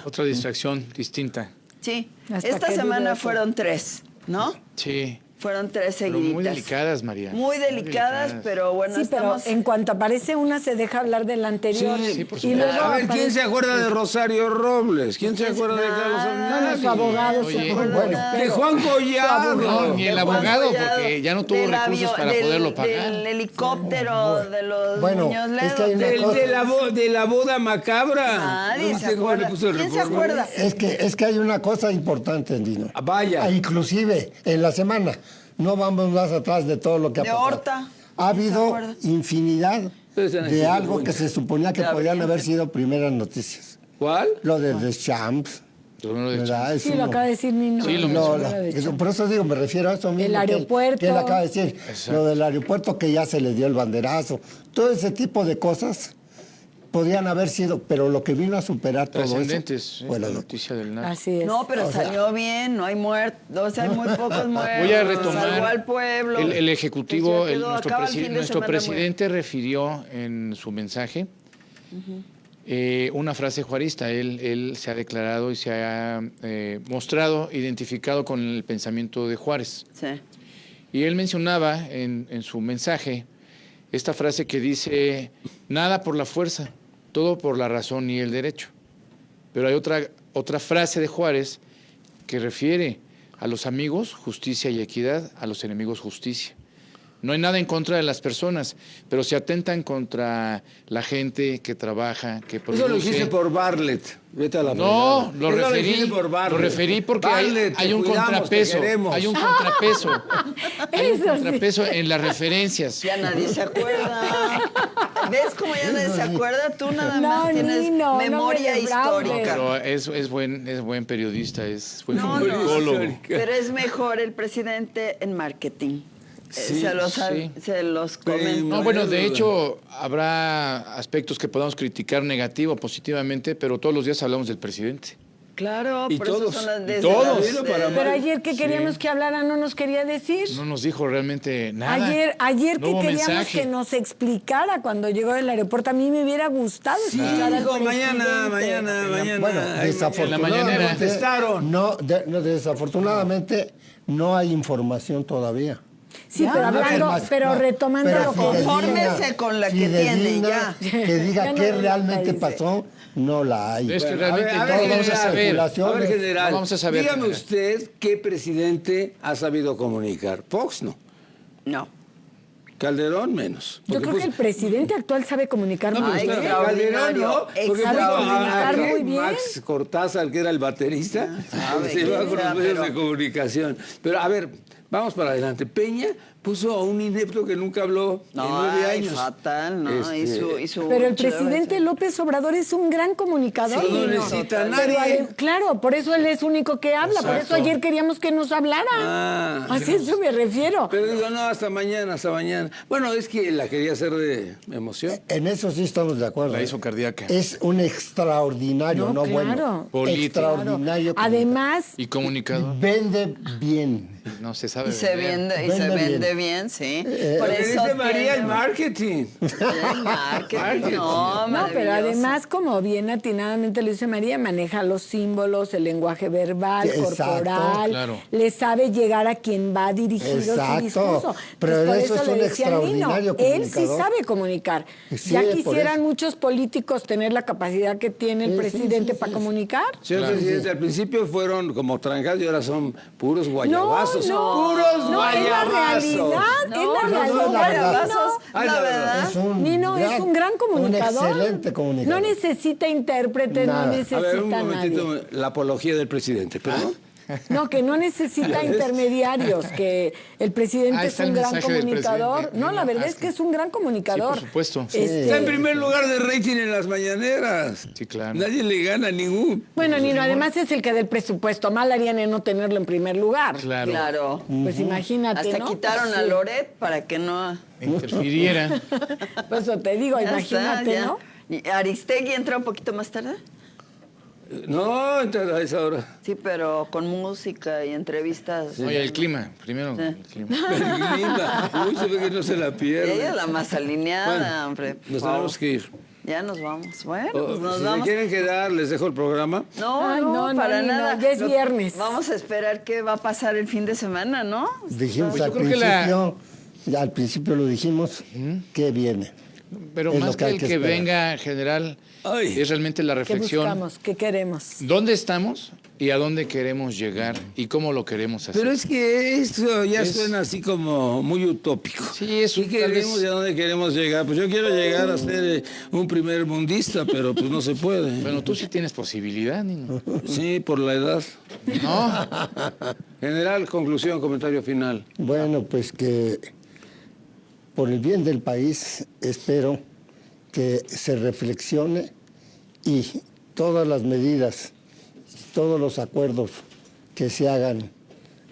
[SPEAKER 8] Otra distracción distinta.
[SPEAKER 6] Sí.
[SPEAKER 5] Hasta
[SPEAKER 6] Esta
[SPEAKER 5] que
[SPEAKER 6] semana
[SPEAKER 5] dure otro.
[SPEAKER 6] fueron 3, ¿no?
[SPEAKER 8] Sí.
[SPEAKER 6] Fueron 3
[SPEAKER 8] Pero
[SPEAKER 6] seguiditas.
[SPEAKER 8] muy delicadas, María.
[SPEAKER 6] Muy delicadas, pero bueno,
[SPEAKER 5] Sí, pero
[SPEAKER 6] estamos...
[SPEAKER 5] en cuanto aparece una se deja hablar de la anterior.
[SPEAKER 8] Sí, por
[SPEAKER 5] y
[SPEAKER 8] supuesto.
[SPEAKER 5] luego
[SPEAKER 2] A ver, ¿quién
[SPEAKER 5] aparece-
[SPEAKER 2] se acuerda de Rosario Robles? ¿Quién se acuerda de Carlos
[SPEAKER 5] No,
[SPEAKER 2] Hernández?
[SPEAKER 5] su abogado se
[SPEAKER 8] Oye.
[SPEAKER 5] acuerda.
[SPEAKER 7] Bueno,
[SPEAKER 2] De Juan Collado.
[SPEAKER 8] No, ni el
[SPEAKER 6] de
[SPEAKER 8] abogado,
[SPEAKER 6] Juan Collado,
[SPEAKER 8] porque ya no tuvo
[SPEAKER 6] del
[SPEAKER 8] recursos
[SPEAKER 6] avio-
[SPEAKER 8] para
[SPEAKER 6] del-
[SPEAKER 8] poderlo pagar.
[SPEAKER 6] Del helicóptero, de los
[SPEAKER 7] Bueno,
[SPEAKER 6] niños
[SPEAKER 7] es que hay una
[SPEAKER 6] Ledo.
[SPEAKER 7] cosa-
[SPEAKER 2] De la boda macabra.
[SPEAKER 6] Nadie
[SPEAKER 2] ¿No
[SPEAKER 6] se
[SPEAKER 2] sé cómo le
[SPEAKER 6] acuerda.
[SPEAKER 2] puso el
[SPEAKER 6] ¿Quién se
[SPEAKER 2] reforma?
[SPEAKER 6] acuerda?
[SPEAKER 7] Es que hay una cosa importante, Dino.
[SPEAKER 2] Vaya.
[SPEAKER 7] Inclusive, en la semana, no vamos más atrás de todo lo que ha
[SPEAKER 6] De
[SPEAKER 7] pasado.
[SPEAKER 6] Horta.
[SPEAKER 7] Ha
[SPEAKER 6] ¿Quién se
[SPEAKER 7] habido
[SPEAKER 6] acuerda?
[SPEAKER 7] infinidad
[SPEAKER 2] Ustedes han
[SPEAKER 7] de
[SPEAKER 2] sido
[SPEAKER 7] algo que
[SPEAKER 2] buenos.
[SPEAKER 7] se suponía que
[SPEAKER 6] De
[SPEAKER 7] podían
[SPEAKER 6] abril.
[SPEAKER 7] haber sido primeras noticias.
[SPEAKER 2] ¿Cuál?
[SPEAKER 7] Lo de The Champs,
[SPEAKER 8] Pero no lo he dicho.
[SPEAKER 7] ¿verdad? Es
[SPEAKER 5] Sí, lo
[SPEAKER 7] uno-
[SPEAKER 5] acaba de decir Nino.
[SPEAKER 8] Sí, lo
[SPEAKER 7] No,
[SPEAKER 5] acaba de decir.
[SPEAKER 7] por eso digo, me refiero a eso mismo.
[SPEAKER 5] El
[SPEAKER 7] que él-
[SPEAKER 5] aeropuerto.
[SPEAKER 7] Que él acaba de decir. Lo del aeropuerto que ya se le dio el banderazo. Todo ese tipo de cosas podían haber sido, pero lo que vino a superar todo eso
[SPEAKER 8] Trascendentes.
[SPEAKER 7] fue
[SPEAKER 8] La
[SPEAKER 7] la
[SPEAKER 8] noticia del narco.
[SPEAKER 5] Así es.
[SPEAKER 6] No, pero
[SPEAKER 7] O sea-
[SPEAKER 6] salió bien, no hay muertos, o sea, hay muy pocos muertos.
[SPEAKER 8] Voy a retomar
[SPEAKER 6] Salvó al pueblo.
[SPEAKER 8] el Ejecutivo,
[SPEAKER 6] Que se quedó,
[SPEAKER 8] nuestro,
[SPEAKER 6] acaba el fin de
[SPEAKER 8] nuestro
[SPEAKER 6] semana muy-
[SPEAKER 8] presidente refirió en su mensaje una frase juarista. Él se ha declarado y se ha mostrado identificado con el pensamiento de Juárez.
[SPEAKER 6] Sí.
[SPEAKER 8] Y él mencionaba en su mensaje esta frase que dice, nada por la fuerza, todo por la razón y el derecho. Pero hay otra frase de Juárez que refiere a los amigos justicia y equidad, a los enemigos justicia. No hay nada en contra de las personas, pero se atentan contra la gente que trabaja, que produce.
[SPEAKER 2] Eso lo dijiste por Bartlett. Vete a la
[SPEAKER 8] No,
[SPEAKER 2] fregada.
[SPEAKER 8] lo
[SPEAKER 2] Eso
[SPEAKER 8] referí,
[SPEAKER 2] por Bartlett.
[SPEAKER 8] lo referí porque
[SPEAKER 2] Bartlett,
[SPEAKER 8] hay un
[SPEAKER 2] te cuidamos,
[SPEAKER 8] contrapeso.
[SPEAKER 2] te queremos.
[SPEAKER 8] Hay un contrapeso. Hay un
[SPEAKER 5] Eso sí.
[SPEAKER 8] contrapeso en las referencias.
[SPEAKER 6] Ya nadie se acuerda. ¿Ves cómo ya nadie se acuerda? Tú nada más
[SPEAKER 5] No,
[SPEAKER 6] tienes
[SPEAKER 5] Nino, no me
[SPEAKER 6] memoria
[SPEAKER 5] defraudes.
[SPEAKER 6] histórica.
[SPEAKER 8] Pero es buen periodista, es buen
[SPEAKER 6] No,
[SPEAKER 8] comunicólogo.
[SPEAKER 6] pero es mejor el presidente en marketing.
[SPEAKER 8] Sí, sí.
[SPEAKER 6] Se los comento.
[SPEAKER 8] No, bueno, de hecho, habrá aspectos que podamos criticar negativo o positivamente, pero todos los días hablamos del presidente.
[SPEAKER 6] Claro,
[SPEAKER 2] Y
[SPEAKER 6] por eso
[SPEAKER 2] todos,
[SPEAKER 6] son las
[SPEAKER 2] y
[SPEAKER 6] desde
[SPEAKER 8] todos.
[SPEAKER 6] las-
[SPEAKER 2] Para
[SPEAKER 6] de-
[SPEAKER 5] Pero ayer que queríamos que hablara no nos quería decir.
[SPEAKER 8] No nos dijo realmente nada.
[SPEAKER 5] Ayer
[SPEAKER 8] No
[SPEAKER 5] que
[SPEAKER 8] hubo
[SPEAKER 5] queríamos
[SPEAKER 8] mensaje.
[SPEAKER 5] que nos explicara cuando llegó del aeropuerto, a mí me hubiera gustado escuchar al
[SPEAKER 2] Dijo, mañana.
[SPEAKER 7] Bueno, desafortunadamente,
[SPEAKER 2] contestaron.
[SPEAKER 7] no, desafortunadamente no hay información todavía.
[SPEAKER 5] Sí, pero hablando, pero retomando
[SPEAKER 7] pero
[SPEAKER 5] lo que
[SPEAKER 6] Confórmese con la que tiene, ya.
[SPEAKER 7] Que diga
[SPEAKER 5] Ya no
[SPEAKER 7] qué
[SPEAKER 5] me
[SPEAKER 7] realmente
[SPEAKER 5] gusta, dice.
[SPEAKER 7] pasó, no la hay.
[SPEAKER 8] Es que
[SPEAKER 2] Bueno,
[SPEAKER 8] realmente
[SPEAKER 2] a ver,
[SPEAKER 8] no vamos a
[SPEAKER 2] general,
[SPEAKER 8] saber.
[SPEAKER 7] especulación.
[SPEAKER 2] A ver, general,
[SPEAKER 8] No vamos a saber,
[SPEAKER 2] dígame
[SPEAKER 8] general.
[SPEAKER 2] usted qué presidente ha sabido comunicar. Fox no.
[SPEAKER 6] No.
[SPEAKER 2] Calderón menos.
[SPEAKER 5] Yo
[SPEAKER 2] Porque
[SPEAKER 5] creo que el presidente actual sabe comunicar
[SPEAKER 2] No,
[SPEAKER 5] muy
[SPEAKER 2] pero
[SPEAKER 6] Ay,
[SPEAKER 5] bien.
[SPEAKER 2] espera, Calderón no, porque
[SPEAKER 5] Sabe
[SPEAKER 2] puso
[SPEAKER 5] comunicar muy bien.
[SPEAKER 2] Max Cortázar, que era el baterista,
[SPEAKER 6] sabe
[SPEAKER 2] se iba
[SPEAKER 6] quién
[SPEAKER 2] con los
[SPEAKER 6] era,
[SPEAKER 2] medios
[SPEAKER 6] pero-
[SPEAKER 2] de comunicación. Pero a ver, vamos para adelante. Peña puso a un inepto que nunca habló en 9
[SPEAKER 6] ay,
[SPEAKER 2] años.
[SPEAKER 6] fatal, ¿no?
[SPEAKER 2] Este,
[SPEAKER 5] Pero el presidente López Obrador es un gran comunicador.
[SPEAKER 2] Sí, no
[SPEAKER 5] Nino.
[SPEAKER 2] necesita a
[SPEAKER 5] Pero
[SPEAKER 2] nadie.
[SPEAKER 5] claro, por eso él es único que habla. Por eso ayer queríamos que nos hablara.
[SPEAKER 2] Ah,
[SPEAKER 5] Así eso me refiero.
[SPEAKER 2] Pero digo, no, hasta mañana, hasta mañana. Bueno, es que la quería hacer de emoción.
[SPEAKER 7] En eso sí estamos de acuerdo.
[SPEAKER 8] La hizo cardíaca.
[SPEAKER 7] Es un extraordinario,
[SPEAKER 5] No,
[SPEAKER 7] no,
[SPEAKER 5] claro.
[SPEAKER 7] bueno.
[SPEAKER 8] Político.
[SPEAKER 7] Extraordinario.
[SPEAKER 5] Además,
[SPEAKER 8] Y comunicador.
[SPEAKER 7] Vende bien.
[SPEAKER 8] No se sabe.
[SPEAKER 6] Y se
[SPEAKER 8] vender.
[SPEAKER 7] Vende
[SPEAKER 6] bien, sí.
[SPEAKER 2] Lo que dice María, el marketing.
[SPEAKER 6] El marketing, no,
[SPEAKER 5] no, pero
[SPEAKER 6] maravilloso.
[SPEAKER 5] además, como bien atinadamente lo dice María, maneja los símbolos, el lenguaje verbal,
[SPEAKER 7] Sí, exacto.
[SPEAKER 5] corporal,
[SPEAKER 8] Claro.
[SPEAKER 5] le sabe llegar a quien va dirigido
[SPEAKER 7] Exacto.
[SPEAKER 5] su discurso.
[SPEAKER 7] Pero
[SPEAKER 5] Entonces,
[SPEAKER 7] eso
[SPEAKER 5] por
[SPEAKER 7] es un
[SPEAKER 5] le decía al
[SPEAKER 7] extraordinario
[SPEAKER 5] él sí
[SPEAKER 7] comunicador.
[SPEAKER 5] sabe comunicar.
[SPEAKER 7] Sí,
[SPEAKER 5] Ya
[SPEAKER 7] por
[SPEAKER 5] quisieran
[SPEAKER 7] eso.
[SPEAKER 5] muchos políticos tener la capacidad que tiene el
[SPEAKER 7] Sí,
[SPEAKER 5] presidente
[SPEAKER 7] sí,
[SPEAKER 5] para
[SPEAKER 7] sí.
[SPEAKER 5] comunicar.
[SPEAKER 2] Señor presidente, al principio fueron como trancados y ahora son puros guayabazos.
[SPEAKER 5] No,
[SPEAKER 2] puros
[SPEAKER 5] no, es la
[SPEAKER 2] guayabazos.
[SPEAKER 5] realidad,
[SPEAKER 6] No,
[SPEAKER 5] es la
[SPEAKER 6] no,
[SPEAKER 5] realidad.
[SPEAKER 7] no, la verdad.
[SPEAKER 5] Nino.
[SPEAKER 2] Ay,
[SPEAKER 6] la
[SPEAKER 2] la
[SPEAKER 6] verdad.
[SPEAKER 5] Nino es un gran comunicador.
[SPEAKER 7] Un excelente comunicador.
[SPEAKER 5] No necesita intérpretes,
[SPEAKER 7] Nada.
[SPEAKER 5] no
[SPEAKER 7] A ver,
[SPEAKER 5] necesita
[SPEAKER 2] A ver, un momentito,
[SPEAKER 5] nadie.
[SPEAKER 2] la apología del presidente, perdón.
[SPEAKER 5] No, que no necesita intermediarios, que el presidente
[SPEAKER 8] Ahí
[SPEAKER 5] es
[SPEAKER 8] está el
[SPEAKER 5] un gran
[SPEAKER 8] mensaje del
[SPEAKER 5] comunicador.
[SPEAKER 8] presidente.
[SPEAKER 5] No, la verdad
[SPEAKER 8] Ah,
[SPEAKER 5] es que es un gran comunicador.
[SPEAKER 8] Sí, por supuesto. Sí.
[SPEAKER 2] Está en primer lugar de rating en las mañaneras.
[SPEAKER 8] Sí, claro.
[SPEAKER 2] Nadie le gana a ningún.
[SPEAKER 5] Bueno, Nino, además es el que da el presupuesto. Mal harían en no tenerlo en primer lugar.
[SPEAKER 8] Claro.
[SPEAKER 6] Claro.
[SPEAKER 5] Pues imagínate,
[SPEAKER 6] Hasta
[SPEAKER 5] ¿no?
[SPEAKER 6] quitaron
[SPEAKER 5] Pues,
[SPEAKER 6] a
[SPEAKER 5] sí.
[SPEAKER 6] Loret para que no...
[SPEAKER 8] Interfiriera.
[SPEAKER 5] Por eso te digo,
[SPEAKER 6] Ya
[SPEAKER 5] imagínate,
[SPEAKER 6] está, ya.
[SPEAKER 5] ¿no?
[SPEAKER 6] ¿Y Aristegui entra un poquito más tarde?
[SPEAKER 2] No, a esa hora.
[SPEAKER 6] Sí, pero con música y entrevistas.
[SPEAKER 8] Oye, el clima. Primero,
[SPEAKER 6] Sí.
[SPEAKER 8] el clima.
[SPEAKER 2] El clima. Uy, se ve que no se la pierde.
[SPEAKER 6] Ella es la más alineada,
[SPEAKER 2] Bueno,
[SPEAKER 6] hombre. por
[SPEAKER 2] nos
[SPEAKER 6] favor.
[SPEAKER 2] tenemos que ir.
[SPEAKER 6] Ya nos vamos. Bueno,
[SPEAKER 2] Oh,
[SPEAKER 6] pues nos
[SPEAKER 2] si
[SPEAKER 6] vamos.
[SPEAKER 2] se quieren quedar, les dejo el programa.
[SPEAKER 6] No,
[SPEAKER 5] Ay,
[SPEAKER 6] no,
[SPEAKER 5] no,
[SPEAKER 6] para
[SPEAKER 5] Nino,
[SPEAKER 6] nada.
[SPEAKER 5] ya es viernes.
[SPEAKER 6] Vamos a esperar qué va a pasar el fin de semana, ¿no?
[SPEAKER 7] Dijimos
[SPEAKER 8] Pues yo
[SPEAKER 7] al
[SPEAKER 8] creo que
[SPEAKER 7] principio, ya al principio lo dijimos, que viene.
[SPEAKER 8] Pero
[SPEAKER 7] Es
[SPEAKER 8] más
[SPEAKER 7] lo que
[SPEAKER 8] que
[SPEAKER 7] hay
[SPEAKER 8] el
[SPEAKER 7] que
[SPEAKER 8] que
[SPEAKER 7] esperar.
[SPEAKER 8] venga, general,
[SPEAKER 2] Ay.
[SPEAKER 8] es realmente la
[SPEAKER 5] ¿Qué
[SPEAKER 8] reflexión.
[SPEAKER 5] buscamos? ¿Qué queremos?
[SPEAKER 8] ¿Dónde estamos y a dónde queremos llegar y cómo lo queremos hacer?
[SPEAKER 2] Pero es que esto ya suena así como muy utópico.
[SPEAKER 8] Sí, es
[SPEAKER 2] ¿Qué
[SPEAKER 8] un- tal
[SPEAKER 2] queremos
[SPEAKER 8] vez-
[SPEAKER 2] y a dónde queremos llegar? Pues yo quiero llegar a ser un primer mundista, pero pues no se puede.
[SPEAKER 8] Bueno, tú sí tienes posibilidad, Nino.
[SPEAKER 2] Sí, por la edad.
[SPEAKER 8] No,
[SPEAKER 2] General, conclusión, comentario final.
[SPEAKER 7] Bueno, pues que por el bien del país espero que se reflexione y todas las medidas, todos los acuerdos que se hagan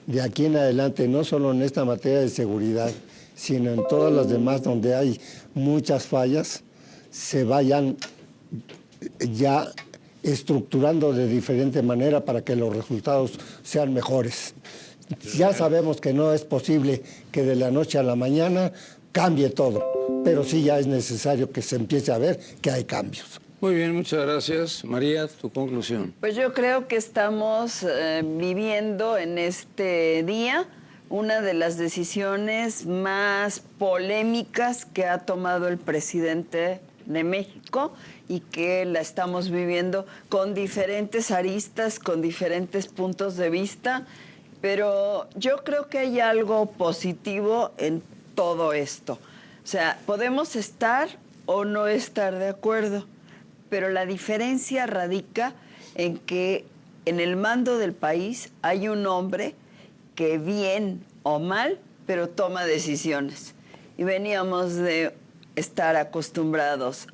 [SPEAKER 7] de aquí en adelante, no solo en esta materia de seguridad, sino en todas las demás donde hay muchas fallas, se vayan ya estructurando de diferente manera para que los resultados sean mejores. Ya sabemos que no es posible que de la noche a la mañana cambie todo, pero sí ya es necesario que se empiece a ver que hay cambios.
[SPEAKER 2] Muy bien, muchas gracias. María, tu conclusión.
[SPEAKER 6] Pues yo creo que estamos viviendo en este día una de las decisiones más polémicas que ha tomado el presidente de México y que la estamos viviendo con diferentes aristas, con diferentes puntos de vista, pero yo creo que hay algo positivo en todo esto. O sea, podemos estar o no estar de acuerdo, pero la diferencia radica en que en el mando del país hay un hombre que bien o mal, pero toma decisiones. Y veníamos de estar acostumbrados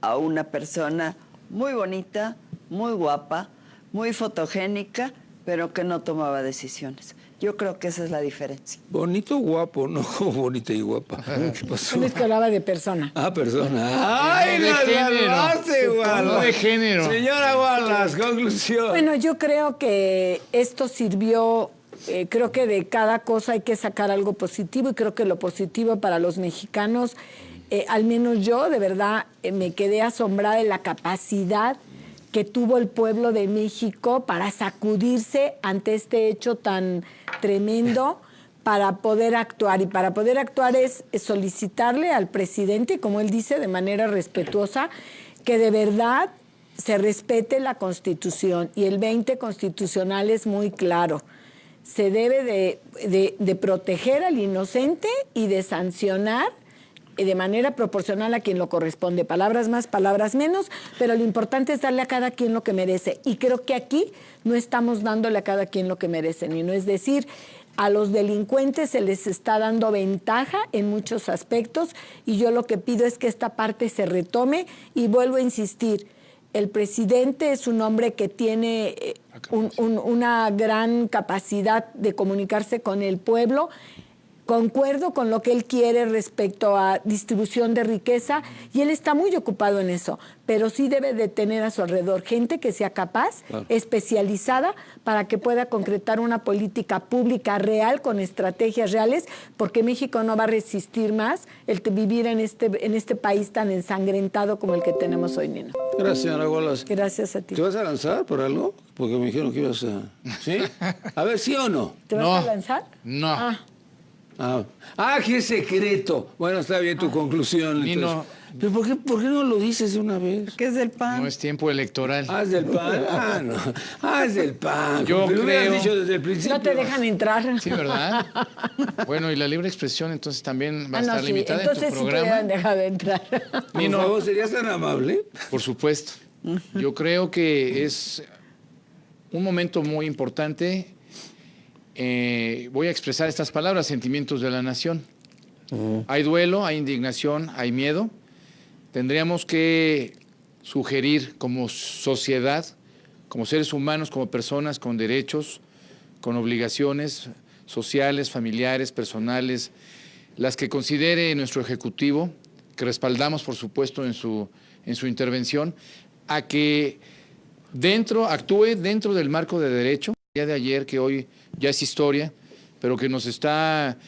[SPEAKER 6] a una persona muy bonita, muy guapa, muy fotogénica, pero que no tomaba decisiones. Yo creo que esa es la diferencia.
[SPEAKER 2] Bonito, guapo, no como bonita y guapa. ¿Qué pasó?
[SPEAKER 5] No es que hablaba de persona.
[SPEAKER 2] Ah, persona. ¡Ay,
[SPEAKER 8] No de
[SPEAKER 2] la
[SPEAKER 8] género.
[SPEAKER 2] salvaste, Wallace!
[SPEAKER 8] No de género.
[SPEAKER 2] Señora Wallace, conclusión.
[SPEAKER 5] Bueno, yo creo que esto sirvió, creo que de cada cosa hay que sacar algo positivo y creo que lo positivo para los mexicanos, al menos yo de verdad me quedé asombrada de la capacidad que tuvo el pueblo de México para sacudirse ante este hecho tan tremendo, para poder actuar. Y para poder actuar es solicitarle al presidente, como él dice, de manera respetuosa, que de verdad se respete la Constitución. Y el 20 constitucional es muy claro. Se debe de proteger al inocente y de sancionar de manera proporcional a quien lo corresponde. Palabras más, palabras menos, pero lo importante es darle a cada quien lo que merece. Y creo que aquí no estamos dándole a cada quien lo que merecen. Y no es decir, a los delincuentes se les está dando ventaja en muchos aspectos y yo lo que pido es que esta parte se retome y vuelvo a insistir. El presidente es un hombre que tiene una gran capacidad de comunicarse con el pueblo. Concuerdo con lo que él quiere respecto a distribución de riqueza y él está muy ocupado en eso, pero sí debe de tener a su alrededor gente que sea capaz, especializada, para que pueda concretar una política pública real con estrategias reales, porque México no va a resistir más el vivir en este país tan ensangrentado como el que tenemos hoy, Nino.
[SPEAKER 2] Gracias, señora Wallace.
[SPEAKER 5] Gracias a ti.
[SPEAKER 2] ¿Te vas a lanzar por algo? Porque me dijeron que ibas a... ¿Sí? A ver, ¿sí o no?
[SPEAKER 5] ¿Te vas a lanzar?
[SPEAKER 8] No.
[SPEAKER 2] ¡Qué secreto! Bueno, está bien tu conclusión.
[SPEAKER 8] Nino.
[SPEAKER 2] ¿Pero por qué no lo dices de una vez?
[SPEAKER 6] ¿Qué es del PAN?
[SPEAKER 8] No es tiempo electoral.
[SPEAKER 2] Es del PAN. No. Es del PAN.
[SPEAKER 8] Yo
[SPEAKER 2] Lo hubieras
[SPEAKER 8] creo-
[SPEAKER 2] dicho desde el principio.
[SPEAKER 5] No te dejan entrar.
[SPEAKER 8] Sí, ¿verdad? Bueno, y la libre expresión entonces también va a estar
[SPEAKER 5] sí,
[SPEAKER 8] limitada en tu
[SPEAKER 5] entonces sí te
[SPEAKER 8] programa.
[SPEAKER 5] hubieran dejado entrar.
[SPEAKER 2] Por favor, ¿serías tan amable?
[SPEAKER 8] Por supuesto. Yo creo que es un momento muy importante. Voy a expresar estas palabras, sentimientos de la nación. Hay duelo, hay indignación, hay miedo. Tendríamos que sugerir como sociedad, como seres humanos, como personas con derechos, con obligaciones sociales, familiares, personales, las que considere nuestro Ejecutivo, que respaldamos, por supuesto, en su intervención, a que actúe dentro del marco de derecho. El día de ayer, que hoy ya es historia, pero que nos está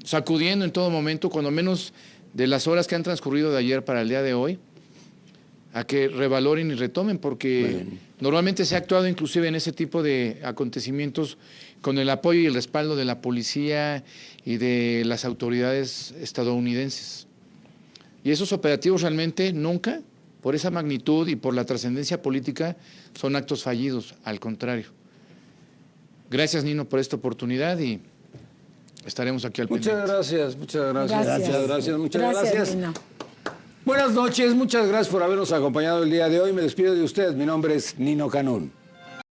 [SPEAKER 8] sacudiendo en todo momento, cuando menos de las horas que han transcurrido de ayer para el día de hoy, a que revaloren y retomen, porque normalmente se ha actuado inclusive en ese tipo de acontecimientos con el apoyo y el respaldo de la policía y de las autoridades estadounidenses. Y esos operativos realmente nunca, por esa magnitud y por la trascendencia política, son actos fallidos, al contrario. Gracias, Nino, por esta oportunidad y estaremos aquí al pendiente.
[SPEAKER 2] Muchas gracias. Muchas
[SPEAKER 5] Gracias,
[SPEAKER 2] gracias.
[SPEAKER 5] Nino.
[SPEAKER 2] Buenas noches, muchas gracias por habernos acompañado el día de hoy. Me despido de ustedes. Mi nombre es Nino Canún.